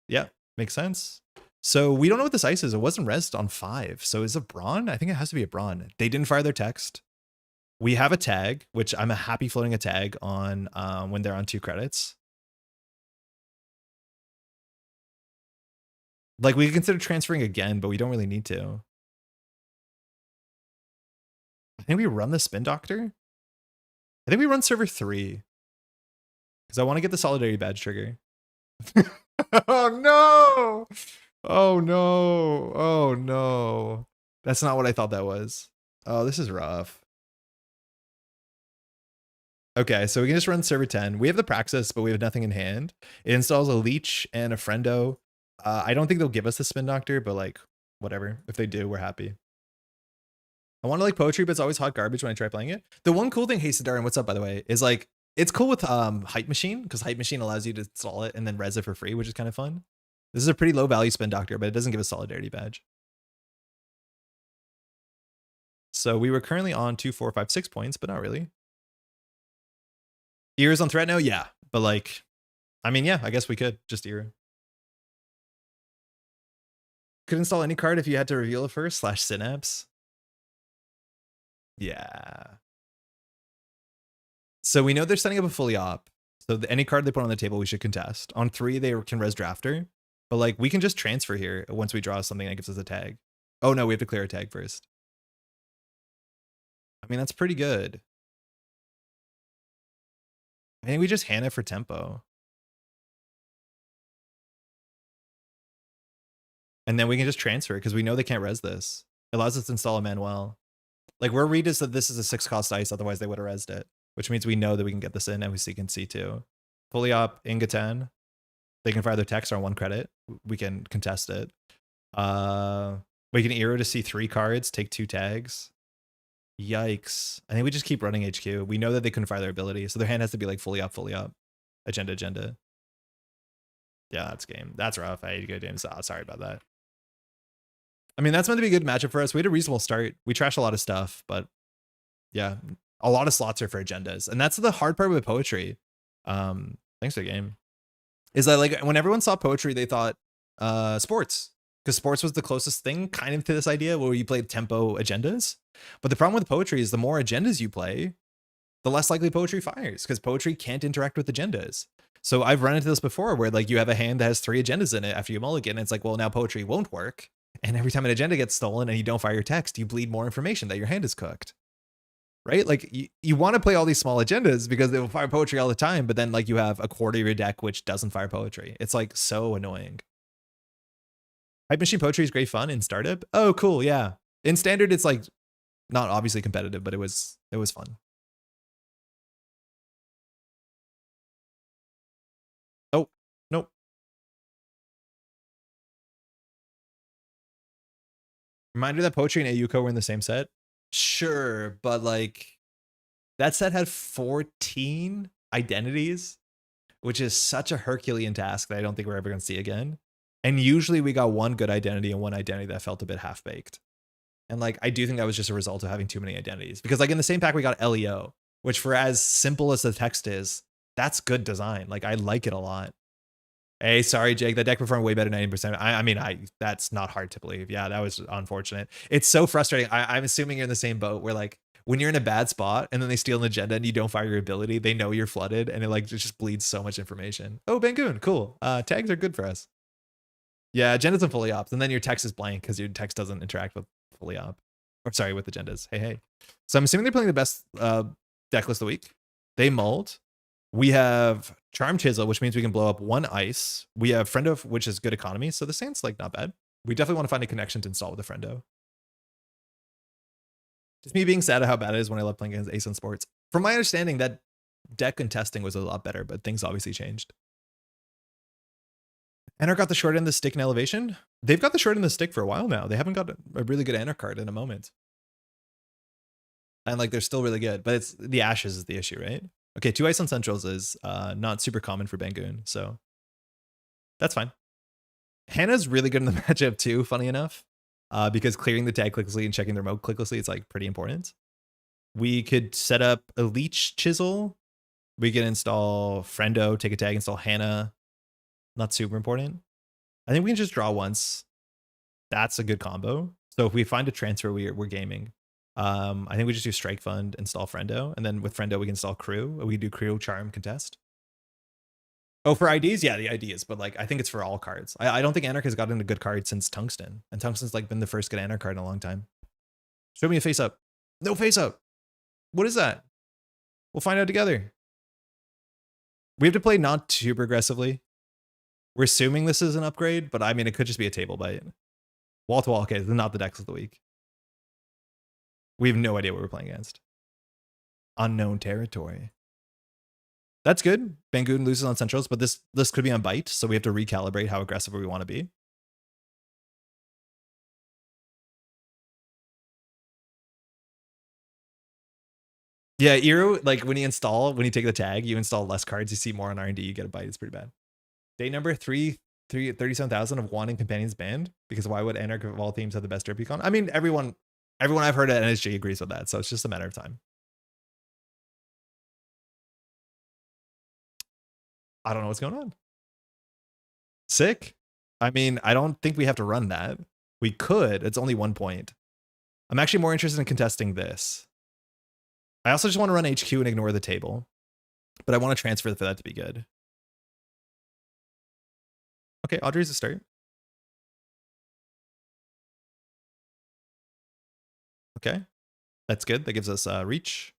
Yeah, makes sense. So we don't know what this ice is. It wasn't rezzed on 5. So is it Brawn? I think it has to be a Brawn. They didn't fire their text. We have a tag, which I'm happy floating a tag on when they're on 2 credits. Like, we could consider transferring again, but we don't really need to. I think we run the Spin Doctor. I think we run server 3. Because I want to get the Solidarity Badge trigger. Oh, no! Oh, no. Oh, no. That's not what I thought that was. Oh, this is rough. Okay, so we can just run server 10. We have the Praxis, but we have nothing in hand. It installs a Leech and a Friendo. I don't think they'll give us the Spin Doctor, but like, whatever. If they do, we're happy. I want to like Poetry, but it's always hot garbage when I try playing it. The one cool thing, hey Siddar, what's up by the way, is like, it's cool with Hype Machine, because Hype Machine allows you to install it and then res it for free, which is kind of fun. This is a pretty low value Spin Doctor, but it doesn't give a Solidarity Badge. So we were currently on 2, 4, 5, 6 points, but not really. Ears on threat now? Yeah, but like, I mean, yeah, I guess we could just ear. Could install any card if you had to reveal it first, / Synapse. Yeah. So we know they're setting up a fully op. So any card they put on the table, we should contest. On 3, they can res Drafter. But like, we can just transfer here once we draw something that gives us a tag. Oh no, we have to clear a tag first. I mean, that's pretty good. I think we just hand it for tempo. And then we can just transfer because we know they can't res this. It allows us to install a Manuel. Like, we're read is that this is a 6-cost ice, otherwise they would have resed it. Which means we know that we can get this in and we can see too. Fully op, Inga 10. They can fire their text on 1 credit. We can contest it. We can Eero to see 3 cards, take 2 tags. Yikes. I think we just keep running HQ. We know that they couldn't fire their ability, so their hand has to be like fully up. Agenda. Yeah, that's game. That's rough. I had to go game. So sorry about that. I mean, that's meant to be a good matchup for us. We had a reasonable start. We trashed a lot of stuff, but yeah, a lot of slots are for agendas. And that's the hard part with Poetry. Thanks for the game. Is that like when everyone saw Poetry, they thought sports. Because sports was the closest thing kind of to this idea where you played tempo agendas. But the problem with Poetry is the more agendas you play, the less likely Poetry fires, because Poetry can't interact with agendas. So I've run into this before where like you have a hand that has 3 agendas in it after you mulligan, and it's like, well, now Poetry won't work. And every time an agenda gets stolen and you don't fire your text, you bleed more information that your hand is cooked. Right? Like you want to play all these small agendas because they will fire Poetry all the time, but then like you have a quarter of your deck which doesn't fire Poetry. It's like so annoying. Hype Machine Poetry is great fun in startup. Oh, cool, yeah. In standard, it's like not obviously competitive, but it was fun. Oh, nope. Reminder that Poetry and Ayuko were in the same set. Sure, but like that set had 14 identities, which is such a Herculean task that I don't think we're ever going to see again. And usually we got 1 good identity and 1 identity that felt a bit half-baked. And like, I do think that was just a result of having too many identities. Because like in the same pack, we got LEO, which for as simple as the text is, that's good design. Like, I like it a lot. Hey, sorry, Jake, that deck performed way better than 90%. I mean, that's not hard to believe. Yeah, that was unfortunate. It's so frustrating. I'm assuming you're in the same boat where like, when you're in a bad spot and then they steal an agenda and you don't fire your ability, they know you're flooded and it just bleeds so much information. Oh, Bangoon, cool. Tags are good for us. Yeah, agendas and fully ops, and then your text is blank because your text doesn't interact with fully op. Or sorry, with agendas. Hey. So I'm assuming they're playing the best deck list of the week. They mulled. We have Charm Chisel, which means we can blow up 1 ice. We have Friendo, which is good economy. So the Saint's like not bad. We definitely want to find a connection to install with the Friendo. Just me being sad at how bad it is when I love playing against Ace on Sports. From my understanding, that deck and testing was a lot better, but things obviously changed. Anar got the short end of the stick in Elevation. They've got the short end of the stick for a while now. They haven't got a really good Anar card in a moment. And like, they're still really good, but it's the Ashes is the issue, right? Okay, 2 ice on Centrals is not super common for Bangoon, so that's fine. Hannah's really good in the matchup too, funny enough, because clearing the tag clicklessly and checking the remote clicklessly is like pretty important. We could set up a Leech Chisel. We can install Friendo, take a tag, install Hannah. Not super important. I think we can just draw once. That's a good combo. So if we find a transfer, we're gaming. I think we just do Strike Fund, install Friendo, and then with Friendo we can install Crew. We can do Crew, Charm, Contest. Oh, for IDs? Yeah, the IDs, but like I think it's for all cards. I don't think Anarch has gotten a good card since Tungsten, and Tungsten's like been the first good Anarch card in a long time. Show me a face up. No face up. What is that? We'll find out together. We have to play not too progressively. We're assuming this is an upgrade, but I mean, it could just be a table bite. Wall to wall, okay, this is not the decks of the week. We have no idea what we're playing against. Unknown territory. That's good. Bangun loses on centrals, but this could be on bite, so we have to recalibrate how aggressive we want to be. Yeah, Iro, like when you take the tag, you install less cards, you see more on R&D, you get a bite. It's pretty bad. Day number 37,000 of Wand and Companions banned, because why would Anarch of all themes have the best derp econ? I mean, everyone I've heard at NSG agrees with that, so it's just a matter of time. I don't know what's going on. Sick. I mean, I don't think we have to run that. We could. It's only 1 point. I'm actually more interested in contesting this. I also just want to run HQ and ignore the table, but I want to transfer for that to be good. Okay, Audrey's a start. Okay, that's good. That gives us reach.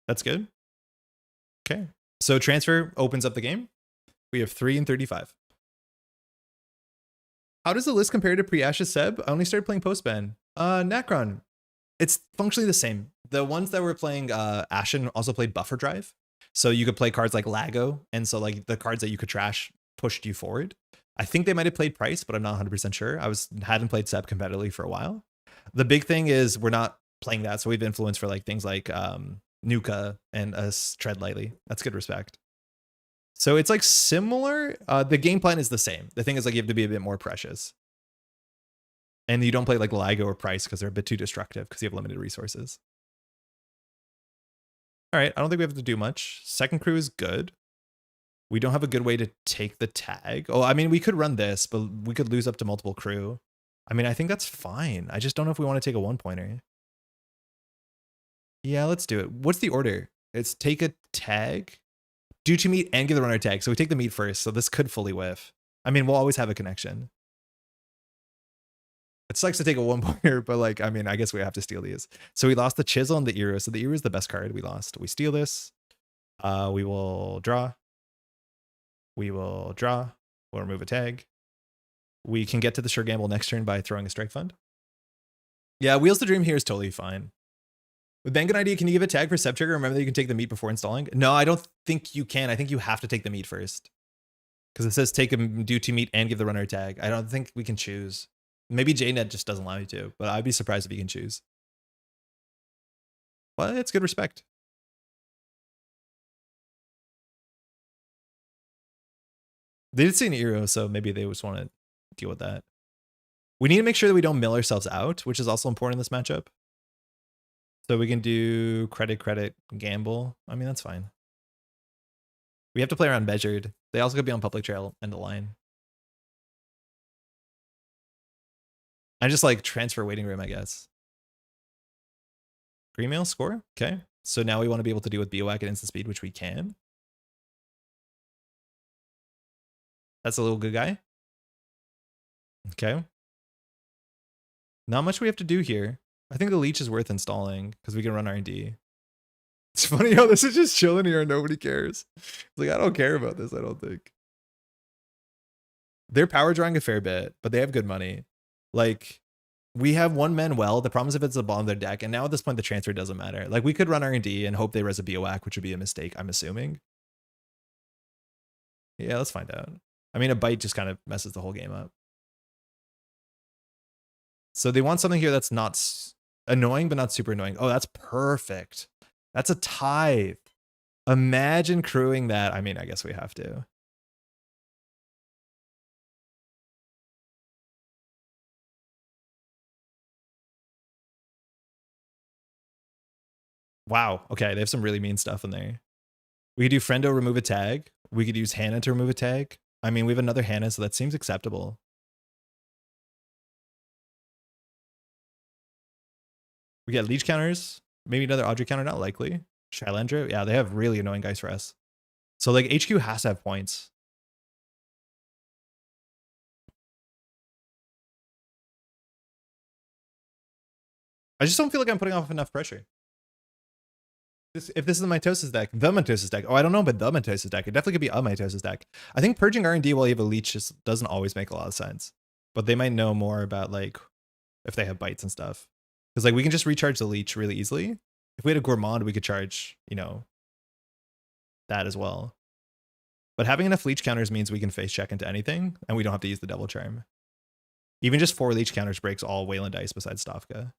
That's good. Okay, so transfer opens up the game. We have 3 and 35. How does the list compare to pre-Ashes Seb? I only started playing post-ban. Necron. It's functionally the same. The ones that were playing Ashen also played Buffer Drive. So you could play cards like Lago, and so like the cards that you could trash pushed you forward. I think they might have played Price, but I'm not 100% sure. Hadn't played Seb competitively for a while. The big thing is we're not playing that, so we've influenced for like things like Nuka and us Tread Lightly. That's good respect. So it's like similar. The game plan is the same. The thing is like you have to be a bit more precious. And you don't play like Lago or Price because they're a bit too destructive because you have limited resources. All right, I don't think we have to do much. Second crew is good. We don't have a good way to take the tag. Oh, I mean, we could run this, but we could lose up to multiple crew. I mean, I think that's fine. I just don't know if we want to take a 1-pointer. Yeah, let's do it. What's the order? It's take a tag, do 2 meat, and give the runner tag. So we take the meat first, so this could fully whiff. I mean, we'll always have a connection. It sucks to take a 1-pointer, but like, I mean, I guess we have to steal these. So we lost the Chisel and the Ero. So the Ero is the best card we lost. We steal this. We will draw. We will draw. We'll remove a tag. We can get to the sure gamble next turn by throwing a strike fund. Yeah, Wheels to Dream here is totally fine. With Bangun ID, can you give a tag for Seb Trigger? Remember that you can take the meat before installing? No, I don't think you can. I think you have to take the meat first. Because it says take a do 2 meat and give the runner a tag. I don't think we can choose. Maybe JNet just doesn't allow you to, but I'd be surprised if you can choose. Well, it's good respect. They did see an Eero, so maybe they just want to deal with that. We need to make sure that we don't mill ourselves out, which is also important in this matchup. So we can do credit, gamble. I mean, that's fine. We have to play around measured. They also could be on public trail and the line. I just like transfer waiting room, I guess. Green mail score. Okay. So now we want to be able to do with BOAC at instant speed, which we can. That's a little good guy. Okay. Not much we have to do here. I think the leech is worth installing because we can run R&D. It's funny how this is just chilling here and nobody cares. It's like, I don't care about this, I don't think. They're power drawing a fair bit, but they have good money. Like, we have one man well. The problem is if it's the bottom of their deck, and now at this point the transfer doesn't matter. Like, we could run R&D and hope they res a BOAC, which would be a mistake, I'm assuming. Yeah, let's find out. I mean, a bite just kind of messes the whole game up. So they want something here that's not annoying, but not super annoying. Oh, that's perfect. That's a tithe. Imagine crewing that. I mean, I guess we have to. Wow. Okay, they have some really mean stuff in there. We could do Friendo, remove a tag. We could use Hannah to remove a tag. I mean, we have another Hannah, so that seems acceptable. We get leech counters. Maybe another Audrey counter, not likely. Shylandra, yeah, they have really annoying guys for us. So like HQ has to have points. I just don't feel like I'm putting off enough pressure. If this is the mitosis deck, the mitosis deck. Oh, I don't know about the mitosis deck. It definitely could be a mitosis deck. I think purging R&D while you have a leech just doesn't always make a lot of sense. But they might know more about like if they have bites and stuff. Because like we can just recharge the leech really easily. If we had a gourmand, we could charge, you know, that as well. But having enough leech counters means we can face check into anything, and we don't have to use the double charm. Even just 4 leech counters breaks all Wayland dice besides Stofka.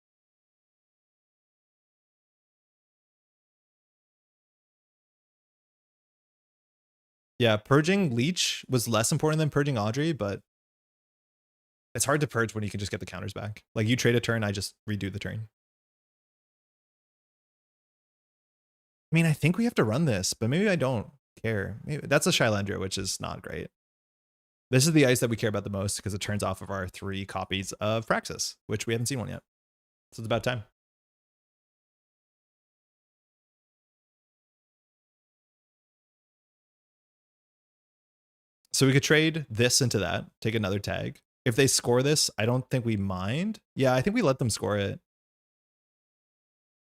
Yeah, purging leech was less important than purging Audrey, but it's hard to purge when you can just get the counters back. Like you trade a turn, I just redo the turn. I mean, I think we have to run this, but maybe I don't care. Maybe that's a Shylandra, which is not great. This is the ice that we care about the most because it turns off of our 3 copies of Praxis, which we haven't seen one yet. So it's about time. So we could trade this into that, take another tag. If they score this, I don't think we mind. Yeah, I think we let them score it.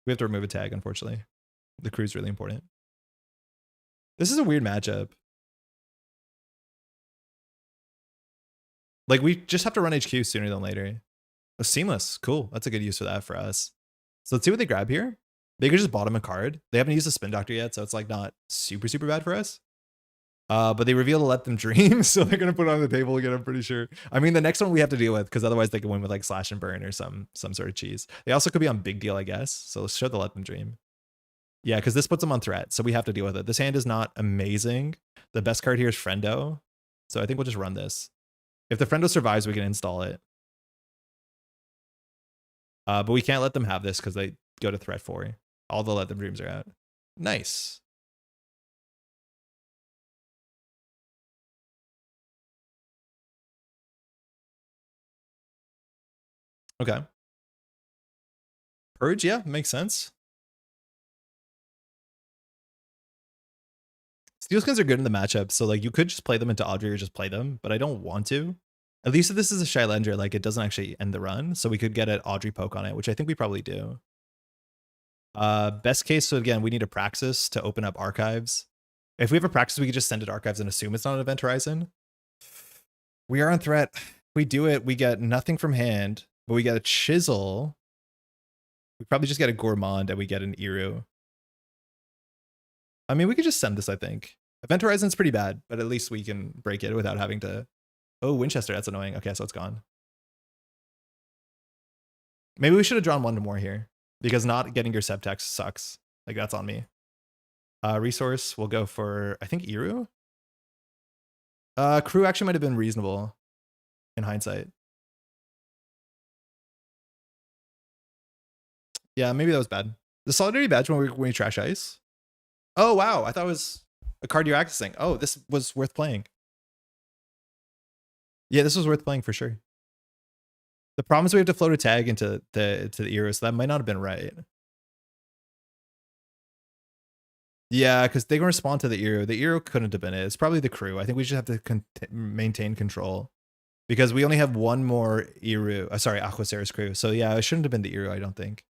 We have to remove a tag, unfortunately. The crew's really important. This is a weird matchup. Like, we just have to run HQ sooner than later. Oh, seamless. Cool. That's a good use for that for us. So let's see what they grab here. They could just bottom a card. They haven't used the Spin Doctor yet, so it's like not super, super bad for us. But they reveal to let them dream, so they're gonna put it on the table again, I'm pretty sure. I mean, the next one we have to deal with, because otherwise they can win with like Slash and Burn or some sort of cheese. They also could be on Big Deal, I guess. So let's show the let them dream. Yeah, because this puts them on threat, so we have to deal with it. This hand is not amazing. The best card here is Friendo, so I think we'll just run this. If the Friendo survives, we can install it. But we can't let them have this because they go to threat 4. All the let them dreams are out. Nice. Okay. Purge, yeah, makes sense. Steel skins are good in the matchup, so like you could just play them into Audrey or just play them, but I don't want to. At least if this is a Shylandra, like it doesn't actually end the run, so we could get an Audrey poke on it, which I think we probably do. Best case, so again, we need a Praxis to open up archives. If we have a Praxis, we could just send it archives and assume it's not an event horizon. We are on threat. If we do it, we get nothing from hand, but we get a Chisel. We probably just get a Gourmand and we get an Iru. I mean, we could just send this, I think. Event Horizon's pretty bad, but at least we can break it without having to... Oh, Winchester, that's annoying. Okay, so it's gone. Maybe we should have drawn one more here, because not getting your Septex sucks. Like, that's on me. Resource, we'll go for, I think, Iru? Crew actually might have been reasonable in hindsight. Yeah, maybe that was bad. The Solidarity Badge when we trash ice? Oh, wow. I thought it was a card you're accessing. Oh, this was worth playing. Yeah, this was worth playing for sure. The problem is we have to float a tag into the Iru, so that might not have been right. Yeah, because they can respond to the Iru. The Iru couldn't have been it. It's probably the crew. I think we just have to maintain control. Because we only have one more Iru. Sorry, Aquaceres crew. So yeah, it shouldn't have been the Iru, I don't think.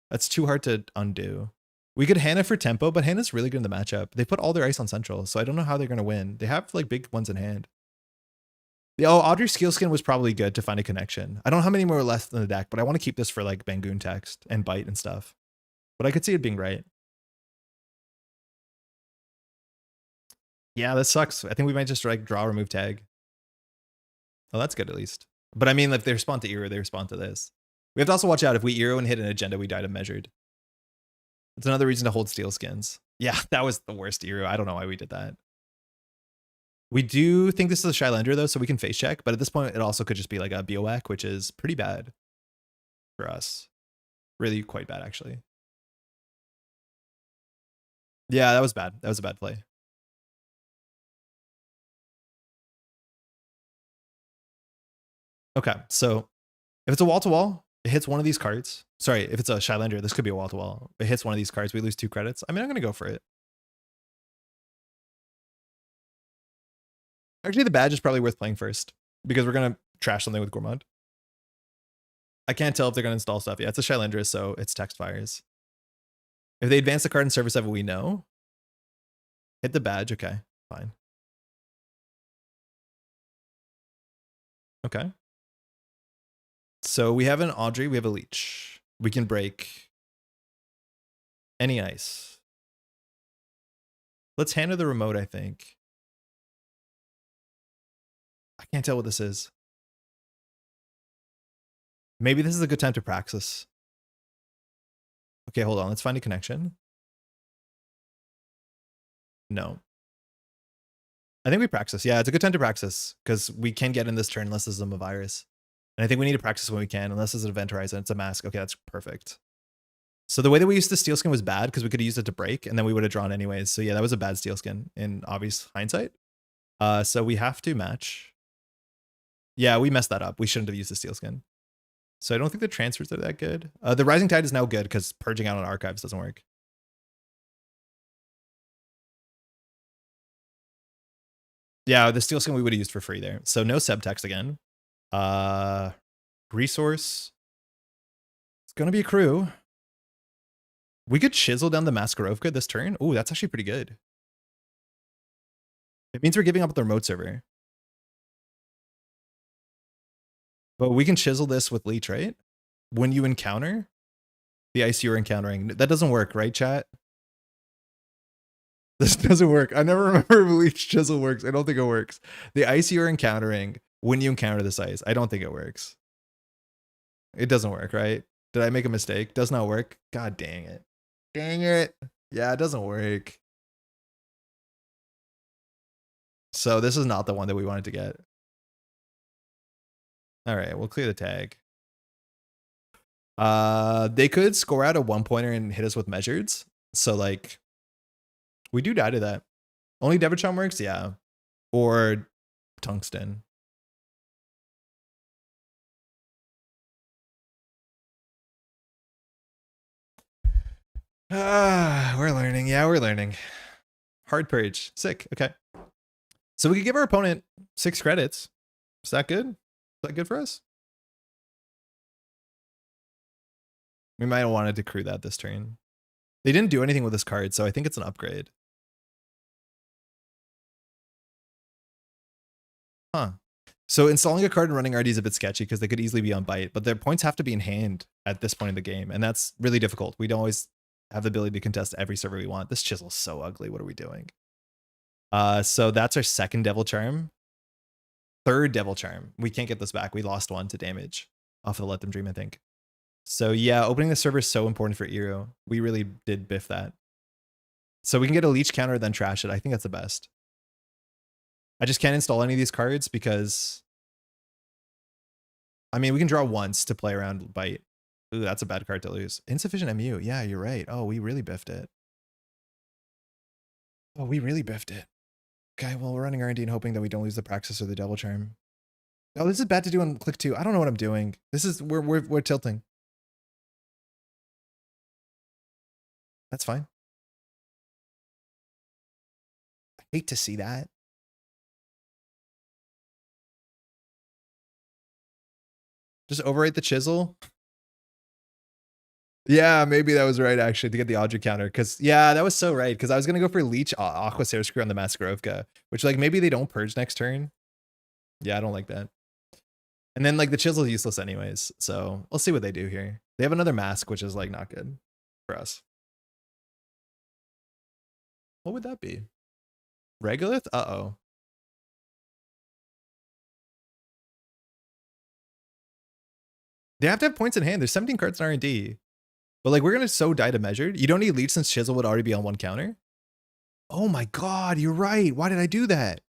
That's too hard to undo. We could Hannah for tempo, but Hannah's really good in the matchup. They put all their ice on Central, so I don't know how they're going to win. They have like big ones in hand. Oh, Audrey's skill skin was probably good to find a connection. I don't know how many more left in the deck, but I want to keep this for like Bangoon text and bite and stuff. But I could see it being right. Yeah, that sucks. I think we might just like draw, remove tag. Oh, that's good at least. But I mean, if they respond to Iru, they respond to this. We have to also watch out. If we Iru and hit an agenda, we die to measured. It's another reason to hold steel skins. Yeah, that was the worst Iru. I don't know why we did that. We do think this is a Shylandra though, so we can face check. But at this point, it also could just be like a Biowack, which is pretty bad for us. Really quite bad, actually. Yeah, that was bad. That was a bad play. Okay, so if it's a wall-to-wall, It hits one of these cards. Sorry, if it's a Shylander, this could be a wall-to-wall. It hits one of these cards, we lose 2 credits. I mean, I'm going to go for it. Actually, the badge is probably worth playing first because we're going to trash something with Gourmand. I can't tell if they're going to install stuff. Yeah, it's a Shylander, so it's text fires. If they advance the card in service of it, we know. Hit the badge. Okay, fine. Okay. So we have an Audrey, we have a Leech. We can break any ice. Let's hand her the remote, I think. I can't tell what this is. Maybe this is a good time to praxis. Okay, hold on. Let's find a connection. No. I think we praxis. Yeah, it's a good time to praxis because we can get in this turn unless this is a virus. And I think we need to practice when we can, unless it's an event horizon. It's a mask. Okay, that's perfect. So the way that we used the steel skin was bad because we could have used it to break and then we would have drawn anyways. So yeah, that was a bad steel skin in obvious hindsight. So we have to match. Yeah, we messed that up. We shouldn't have used the steel skin. So I don't think the transfers are that good. The Rising Tide is now good because purging out on archives doesn't work. Yeah, the steel skin we would have used for free there. So no subtext again. Resource. It's gonna be a crew. We could chisel down the Maskarovka this turn. Oh, that's actually pretty good. It means we're giving up the remote server. But we can chisel this with Leech, right? When you encounter the ice you're encountering. That doesn't work, right, chat? This doesn't work. I never remember if Leech chisel works. I don't think it works. The ice you're encountering when you encounter this ice. I don't think it works. It doesn't work, right? Did I make a mistake? Does not work. God dang it. Dang it. Yeah, it doesn't work. So this is not the one that we wanted to get. All right, we'll clear the tag. They could score out a 1-pointer and hit us with measures. So like, we do die to that. Only Devachon works, yeah. Or Tungsten. We're learning. Yeah, we're learning. Hard purge. Sick. Okay. So we could give our opponent 6 credits. Is that good? Is that good for us? We might have wanted to crew that this turn. They didn't do anything with this card, so I think it's an upgrade. Huh. So installing a card and running RD is a bit sketchy because they could easily be on bite, but their points have to be in hand at this point in the game, and that's really difficult. We don't always have the ability to contest every server we want. This chisel's so ugly. What are we doing? So that's our second Devil Charm. Third Devil Charm. We can't get this back. We lost 1 to damage off of the Let Them Dream, I think. So yeah, opening the server is so important for Iru. We really did biff that. So we can get a Leech counter, then trash it. I think that's the best. I just can't install any of these cards because, I mean, we can draw once to play around bite. Ooh, that's a bad card to lose. Insufficient MU. Yeah, you're right. Oh, we really biffed it. Oh, we really biffed it. Okay, well, we're running R&D and hoping that we don't lose the Praxis or the Devil Charm. Oh, this is bad to do on click 2. I don't know what I'm doing. This is, we're tilting. That's fine. I hate to see that. Just overwrite the chisel. Yeah, maybe that was right, actually, to get the Audrey counter. Because, yeah, that was so right. Because I was going to go for Leech Aqua Screw on the Maskarovka. Which, like, maybe they don't purge next turn. Yeah, I don't like that. And then, like, the chisel is useless anyways. So, we'll see what they do here. They have another mask, which is, like, not good for us. What would that be? Regolith? Uh-oh. They have to have points in hand. There's 17 cards in R&D. But like, we're going to so die to measured. You don't need Leech since Chisel would already be on 1 counter. Oh my god, you're right. Why did I do that?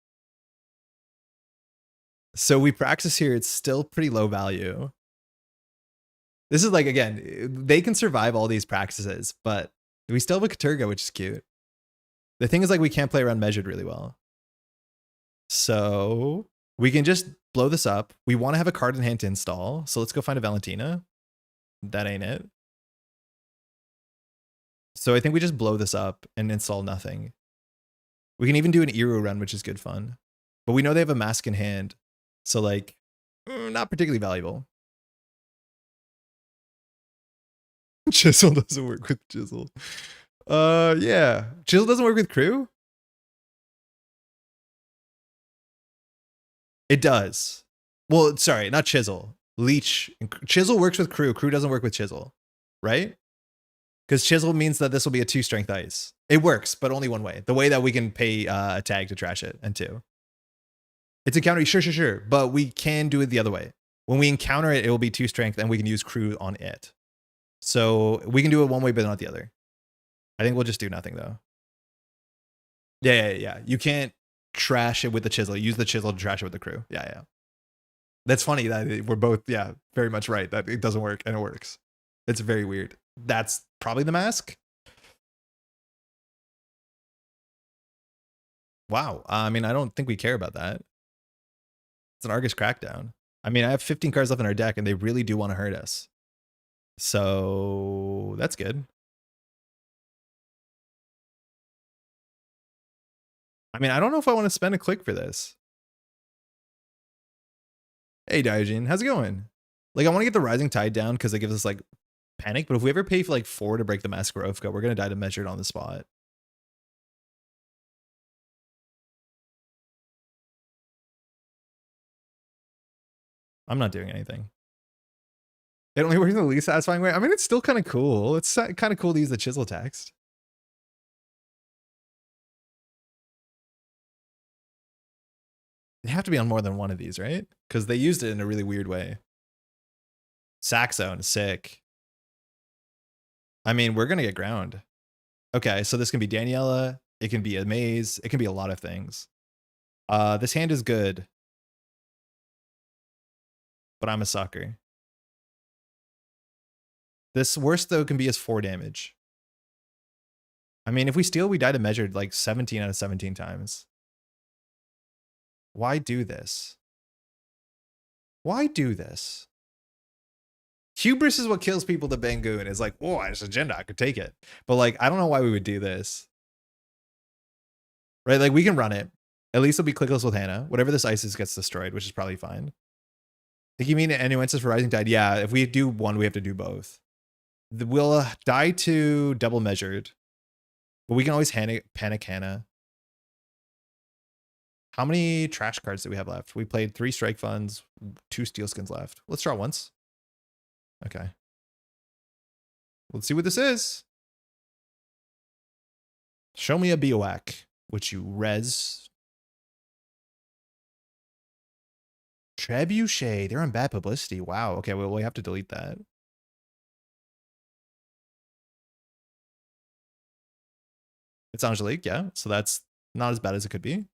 So we praxis here. It's still pretty low value. This is like, again, they can survive all these praxises, but we still have a Katurga, which is cute. The thing is, like, we can't play around measured really well. So we can just blow this up. We want to have a card in hand to install. So let's go find a Valentina. That ain't it. So I think we just blow this up and install nothing. We can even do an Eru run, which is good fun. But we know they have a mask in hand. So like, not particularly valuable. Chisel doesn't work with Chisel. Yeah. Chisel doesn't work with Crew? It does. Well, sorry, not Chisel. Leech. Chisel works with Crew. Crew doesn't work with Chisel. Right? Because Chisel means that this will be a 2 strength ice. It works, but only one way. The way that we can pay a tag to trash it, and 2. It's a counter, sure. But we can do it the other way. When we encounter it, it will be 2 strength, and we can use Crew on it. So we can do it one way, but not the other. I think we'll just do nothing, though. Yeah. You can't trash it with the Chisel. Use the Chisel to trash it with the Crew. Yeah. That's funny that we're both, very much right. That it doesn't work, and it works. It's very weird. That's probably the mask. Wow. I mean, I don't think we care about that. It's an Argus Crackdown. I mean, I have 15 cards left in our deck, and they really do want to hurt us. So that's good. I mean, I don't know if I want to spend a click for this. Hey, Diogen, how's it going? Like, I want to get the Rising Tide down because it gives us, like, panic. But if we ever pay for, like, 4 to break the Mask Rovka, we're going to die to measure it on the spot. I'm not doing anything. It only works in the least satisfying way. I mean, it's still kind of cool. It's kind of cool to use the Chisel text. They have to be on more than one of these, right? Because they used it in a really weird way. Saxone, sick. I mean, we're going to get ground. Okay, so this can be Daniela. It can be a maze. It can be a lot of things. This hand is good. But I'm a sucker. This worst, though, can be as 4 damage. I mean, if we steal, we die to measured like 17 out of 17 times. Why do this? Why do this? Hubris is what kills people to Bangoon. It's like, whoa, it's agenda. I could take it. But like, I don't know why we would do this. Right? Like, we can run it. At least it'll be clickless with Hannah. Whatever this ISIS gets destroyed, which is probably fine. Think you mean Annuensis for Rising Tide? Yeah, if we do one, we have to do both. We'll die to double measured. But we can always panic Hannah. How many trash cards do we have left? We played 3 strike funds, 2 steel skins left. Let's draw once. Okay. Let's see what this is. Show me a Bioac, which you res. Trebuchet. They're on bad publicity. Wow. Okay, well, we have to delete that. It's Angelique, yeah. So that's not as bad as it could be.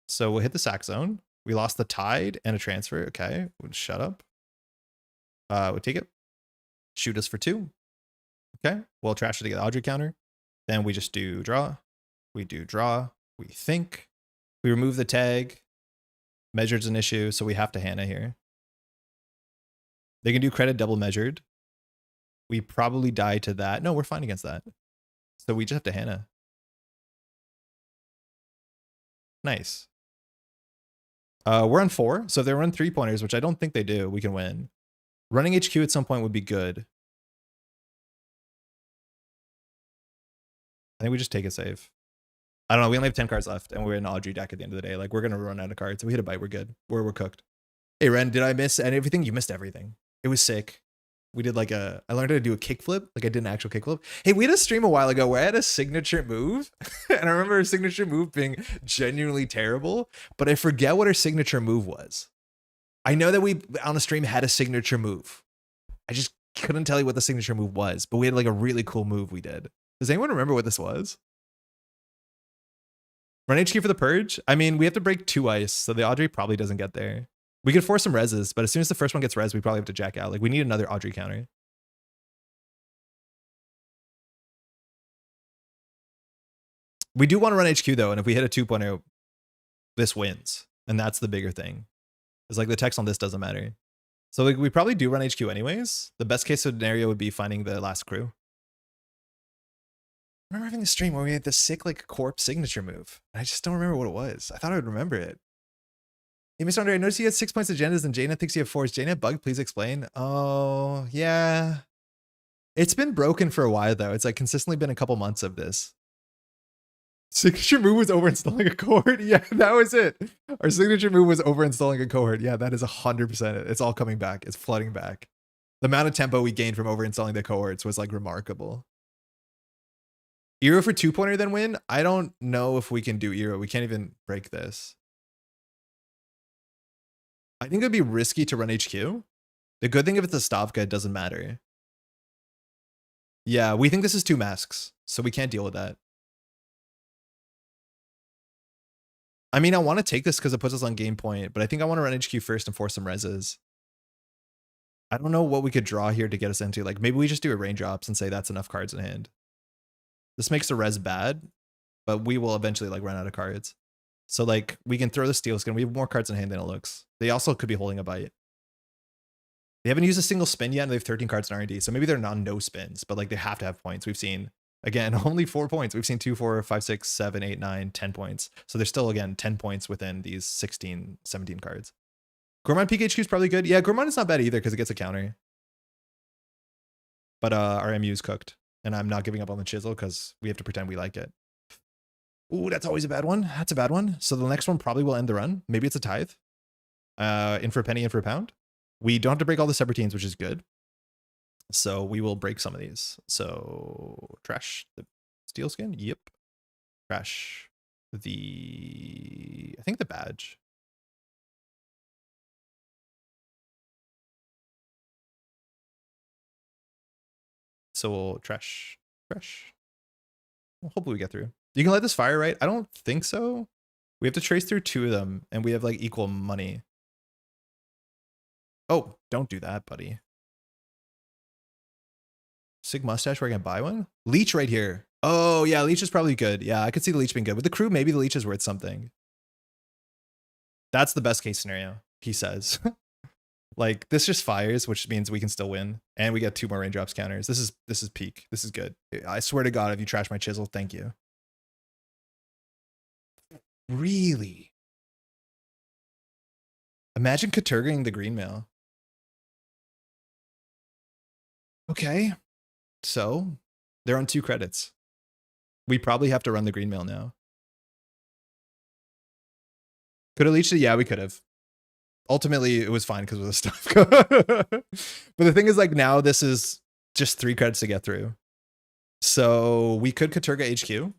So we'll hit the sack zone. We lost the tide and a transfer. Okay, we'll shut up. We'll take it. Shoot us for 2. Okay, we'll trash it to get the Audrey counter. Then we just do draw. We do draw. We think. We remove the tag. Measured's an issue, so we have to Hannah here. They can do credit double measured. We probably die to that. No, we're fine against that. So we just have to Hannah. Nice. We're on 4. So if they run 3-pointers, which I don't think they do, we can win. Running HQ at some point would be good. I think we just take a save. I don't know. We only have 10 cards left, and we're in an Audrey deck at the end of the day. Like, we're going to run out of cards. If we hit a bite, we're good. We're cooked. Hey, Ren, did I miss everything? You missed everything. It was sick. We did like I learned how to do a kickflip. Like, I did an actual kickflip. Hey, we had a stream a while ago where I had a signature move. And I remember a signature move being genuinely terrible, but I forget what our signature move was. I know that we, on a stream, had a signature move. I just couldn't tell you what the signature move was, but we had like a really cool move we did. Does anyone remember what this was? Run HQ for the purge? I mean, we have to break 2 ice, so the Audrey probably doesn't get there. We could force some reses, but as soon as the first one gets res, we probably have to jack out. Like, we need another Audrey counter. We do want to run HQ, though, and if we hit a 2.0, this wins. And that's the bigger thing. It's like the text on this doesn't matter. So like we probably do run HQ anyways. The best case scenario would be finding the last crew. I remember having a stream where we had this sick like corpse signature move. I just don't remember what it was. I thought I would remember it. Hey, Mr. Andre, I noticed you had 6 points agendas and Jaina thinks you have 4. Is Jaina bugged? Please explain. Oh, yeah. It's been broken for a while though. It's like consistently been a couple months of this. Signature move was over installing a cohort. Yeah, that was it. Our signature move was over installing a cohort. Yeah, that is 100% it. It's all coming back. It's flooding back. The amount of tempo we gained from over installing the cohorts was like remarkable. Eero for 2-pointer then win? I don't know if we can do Eero. We can't even break this. I think it'd be risky to run HQ. The good thing if it's a Stavka, it doesn't matter. Yeah, we think this is 2 masks, so we can't deal with that. I mean, I want to take this because it puts us on game point, but I think I want to run HQ first and force some reses. I don't know what we could draw here to get us into. Like, maybe we just do a raindrops and say that's enough cards in hand. This makes the res bad, but we will eventually like run out of cards. So like we can throw the steel skin. We have more cards in hand than it looks. They also could be holding a bite. They haven't used a single spin yet, and they have 13 cards in R&D. So maybe they're not no spins, but like they have to have points. We've seen, again, only 4 points. We've seen 2, 4, 5, 6, 7, 8, 9, 10 points. So there's still, again, 10 points within these 16, 17 cards. Gourmand Peak HQ is probably good. Yeah, Gourmand is not bad either because it gets a counter. But our MU is cooked. And I'm not giving up on the chisel because we have to pretend we like it. Ooh, that's always a bad one. That's a bad one. So the next one probably will end the run. Maybe it's a tithe. In for a penny, in for a pound. We don't have to break all the subroutines, which is good. So we will break some of these. So trash the steel skin. Yep. Trash the, I think the badge. So we'll trash. Well, hopefully we get through. You can let this fire, right? I don't think so. We have to trace through 2 of them and we have like equal money. Oh, don't do that, buddy. Sig mustache where I can buy one? Leech right here. Oh yeah, Leech is probably good. Yeah, I could see the Leech being good. With the crew, maybe the Leech is worth something. That's the best case scenario, he says. Like this just fires, which means we can still win. And we get 2 more raindrops counters. This is peak. This is good. I swear to God, if you trash my chisel, thank you. Really? Imagine Katurgaing the green mail. Okay. So they're on 2 credits. We probably have to run the green mail now. Could have leached it? Yeah, we could have. Ultimately, it was fine because of the stuff. But the thing is, like, now this is just 3 credits to get through. So we could Katurga HQ.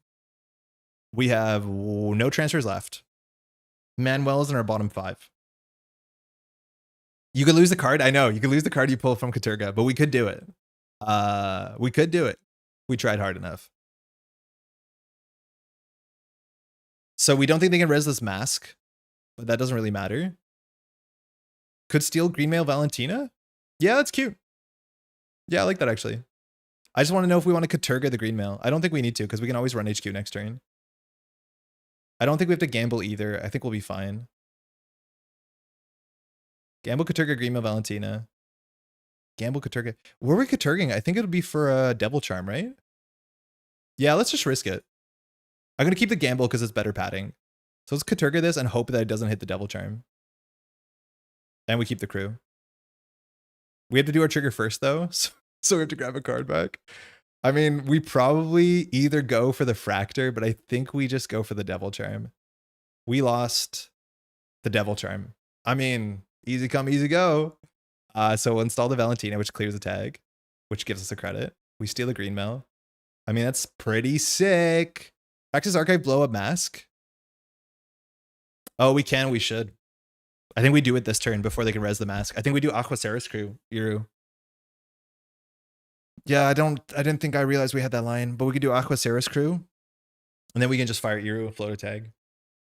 We have no transfers left. Manuel's in our bottom 5. You could lose the card. I know. You could lose the card you pull from Katurga, but we could do it. We could do it. We tried hard enough. So we don't think they can res this mask, but that doesn't really matter. Could steal Greenmail Valentina? Yeah, that's cute. Yeah, I like that actually. I just want to know if we want to Katurga the Greenmail. I don't think we need to because we can always run HQ next turn. I don't think we have to gamble either. I think we'll be fine. Gamble Katurga Greenmail Valentina. Gamble Katurga. Where are we Katurging? I think it'll be for a Devil Charm, right? Yeah, let's just risk it. I'm going to keep the gamble because it's better padding. So let's Katurga this and hope that it doesn't hit the Devil Charm. And we keep the crew. We have to do our trigger first though. So we have to grab a card back. I mean, we probably either go for the Fractor, but I think we just go for the Devil Charm. We lost the Devil Charm. I mean, easy come, easy go. So we'll install the Valentina, which clears the tag, which gives us a credit. We steal the green mail. I mean, that's pretty sick. Praxis Archive blow up mask. Oh, we can, we should. I think we do it this turn before they can res the mask. I think we do Aquaceris crew, Iru. Yeah, I didn't think I realized we had that line, but we could do Aquaceris crew. And then we can just fire Iru and floater tag.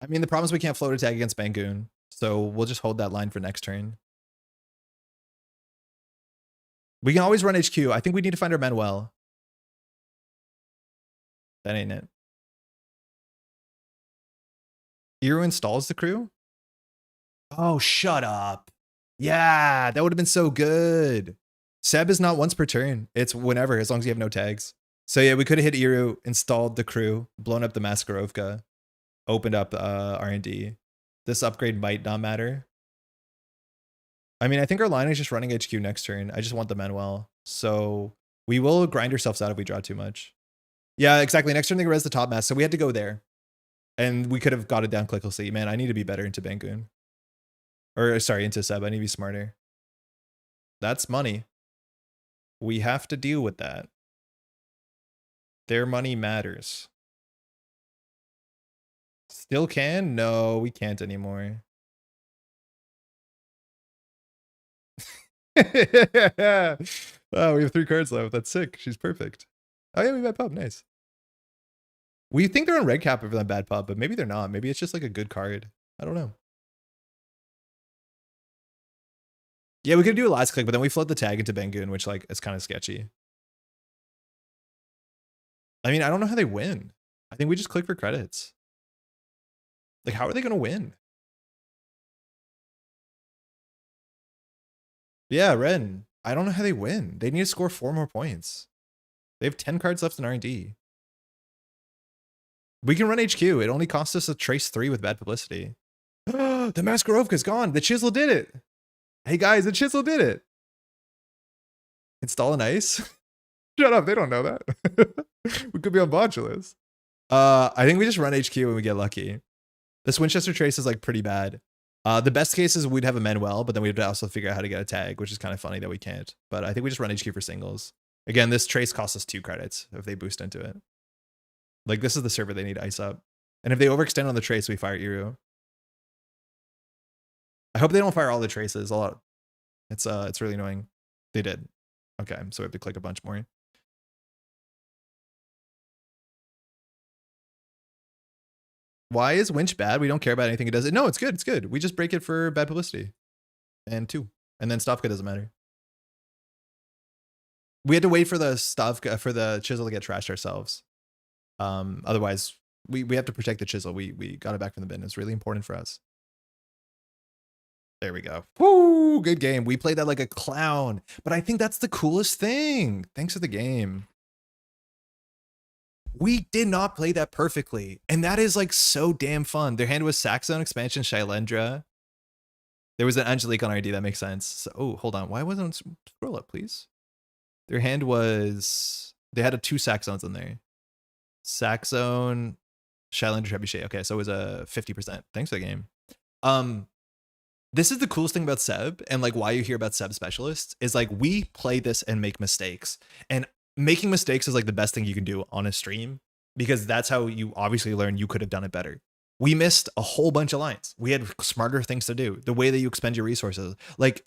I mean, the problem is we can't floater tag against Bangoon. So we'll just hold that line for next turn. We can always run HQ. I think we need to find our Manuel. That ain't it. Iru installs the crew? Oh, shut up. Yeah, that would have been so good. Seb is not once per turn. It's whenever, as long as you have no tags. So yeah, we could have hit Iru, installed the crew, blown up the Maskarovka, opened up R&D. This upgrade might not matter. I mean, I think our line is just running HQ next turn. I just want the Manuel. So we will grind ourselves out if we draw too much. Yeah, exactly. Next turn they res the top mass. So we had to go there. And we could have got it down clicklessly. Man, I need to be better into Bangun. Or sorry, into Seb. I need to be smarter. That's money. We have to deal with that. Their money matters. Still can? No, we can't anymore. Oh, we have 3 cards left. That's sick. She's perfect. Oh yeah, we bad pub. Nice. We think they're on red cap for that bad pub, but maybe they're not. Maybe it's just like a good card. I don't know. Yeah, we could do a last click, but then we float the tag into Bangun, which like is kind of sketchy. I mean, I don't know how they win. I think we just click for credits. Like, how are they going to win? Yeah, Ren. I don't know how they win. They need to score 4 more points. They have 10 cards left in R&D. We can run HQ. It only costs us a trace 3 with bad publicity. The Maskarovka's gone. The Chisel did it. Hey guys, the Chisel did it. Install an ice? Shut up, they don't know that. We could be on Modulus. I think we just run HQ when we get lucky. This Winchester trace is like pretty bad. The best case is we'd have a Manuel, but then we'd also figure out how to get a tag, which is kind of funny that we can't. But I think we just run HQ for singles. Again, this trace costs us 2 credits if they boost into it. Like, this is the server they need to ice up. And if they overextend on the trace, we fire Iru. I hope they don't fire all the traces. A lot. It's really annoying. They did. Okay, so we have to click a bunch more. Why is Winch bad? We don't care about anything it does. No, it's good. It's good. We just break it for bad publicity. And 2. And then Stavka doesn't matter. We had to wait for the Stavka, for the Chisel to get trashed ourselves. Otherwise, we have to protect the Chisel. We got it back from the bin. It's really important for us. There we go. Woo, good game. We played that like a clown. But I think that's the coolest thing. Thanks for the game. We did not play that perfectly. And that is like so damn fun. Their hand was Saxon Expansion Shailendra. There was an Angelique on RD. That makes sense. So, oh, hold on. Why wasn't it? Scroll up, please. Their hand was... They had 2 Saxons in there. Saxon, Shailendra, Trebuchet. Okay, so it was a 50%. Thanks for the game. This is the coolest thing about Seb, and like why you hear about Seb specialists is like we play this and make mistakes, and making mistakes is like the best thing you can do on a stream because that's how you obviously learn you could have done it better. We missed a whole bunch of lines. We had smarter things to do. The way that you expend your resources, like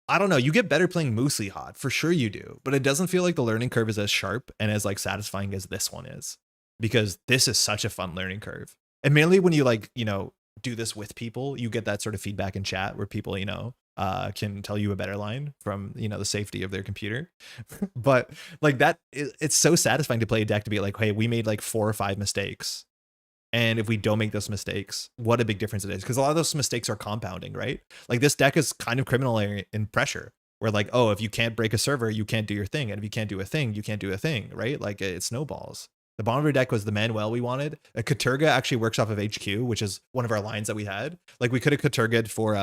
I don't know, you get better playing Moosely Hot for sure you do, but it doesn't feel like the learning curve is as sharp and as like satisfying as this one is because this is such a fun learning curve. And mainly when you like, you know, do this with people, you get that sort of feedback in chat where people, you know, can tell you a better line from, you know, the safety of their computer. But like that, it's so satisfying to play a deck to be like, hey, we made like 4 or 5 mistakes. And if we don't make those mistakes, what a big difference it is. Because a lot of those mistakes are compounding, right? Like this deck is kind of criminal in pressure. Where like, oh, if you can't break a server, you can't do your thing. And if you can't do a thing, you can't do a thing, right? Like it snowballs. The bottom of our deck was the Manuel we wanted. A Katurga actually works off of HQ, which is one of our lines that we had. Like we could have Katurga'd for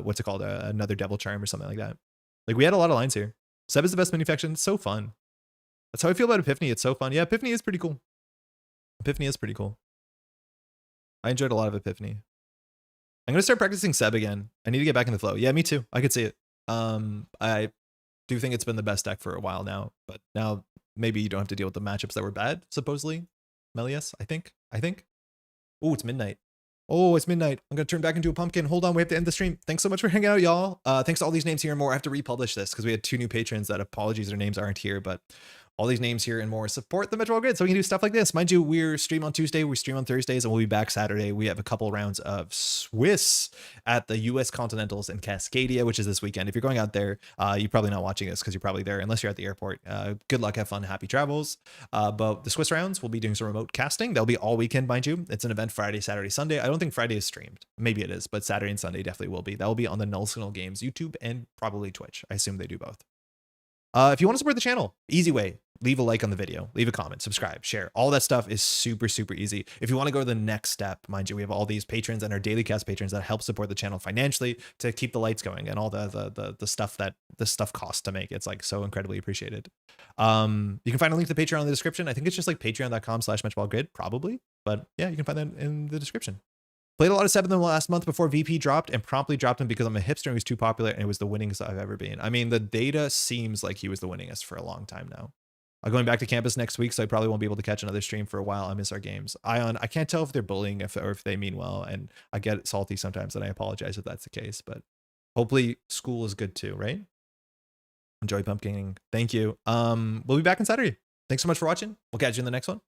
what's it called? Another Devil Charm or something like that. Like we had a lot of lines here. Seb is the best mini faction. It's so fun. That's how I feel about Epiphany. It's so fun. Yeah, Epiphany is pretty cool. Epiphany is pretty cool. I enjoyed a lot of Epiphany. I'm gonna start practicing Seb again. I need to get back in the flow. Yeah, me too. I could see it. I do think it's been the best deck for a while now, but now maybe you don't have to deal with the matchups that were bad, supposedly. Melius, I think. Oh, it's midnight. Oh, it's midnight. I'm going to turn back into a pumpkin. Hold on, we have to end the stream. Thanks so much for hanging out, y'all. Thanks to all these names here and more. I have to republish this because we had 2 new patrons that apologies their names aren't here, but All these names here and more support the Métropole Grid so we can do stuff like this. Mind you, we're stream on Tuesday, we stream on Thursdays, and we'll be back Saturday. We have a couple rounds of Swiss at the US Continentals in Cascadia, which is this weekend. If you're going out there, you're probably not watching this because you're probably there unless you're at the airport. Good luck, have fun, happy travels. But the Swiss rounds, we'll be doing some remote casting. That'll be all weekend, mind you. It's an event Friday, Saturday, Sunday. I don't think Friday is streamed. Maybe it is, but Saturday and Sunday definitely will be. That will be on the Null Signal Games YouTube and probably Twitch. I assume they do both. If you want to support the channel, easy way, leave a like on the video, leave a comment, subscribe, share. All that stuff is super, super easy. If you want to go to the next step, mind you, we have all these patrons and our daily cast patrons that help support the channel financially to keep the lights going and all the stuff that the stuff costs to make. It's like so incredibly appreciated. You can find a link to Patreon in the description. I think it's just like patreon.com/MétropoleGrid, probably. But yeah, you can find that in the description. Played a lot of Seb in the last month before VP dropped and promptly dropped him because I'm a hipster and he was too popular and it was the winningest I've ever been. I mean, the data seems like he was the winningest for a long time now. I'm going back to campus next week, so I probably won't be able to catch another stream for a while. I miss our games. Ion, I can't tell if they're bullying or if they mean well, and I get salty sometimes, and I apologize if that's the case, but hopefully school is good too, right? Enjoy pumpkining. Thank you. We'll be back on Saturday. Thanks so much for watching. We'll catch you in the next one.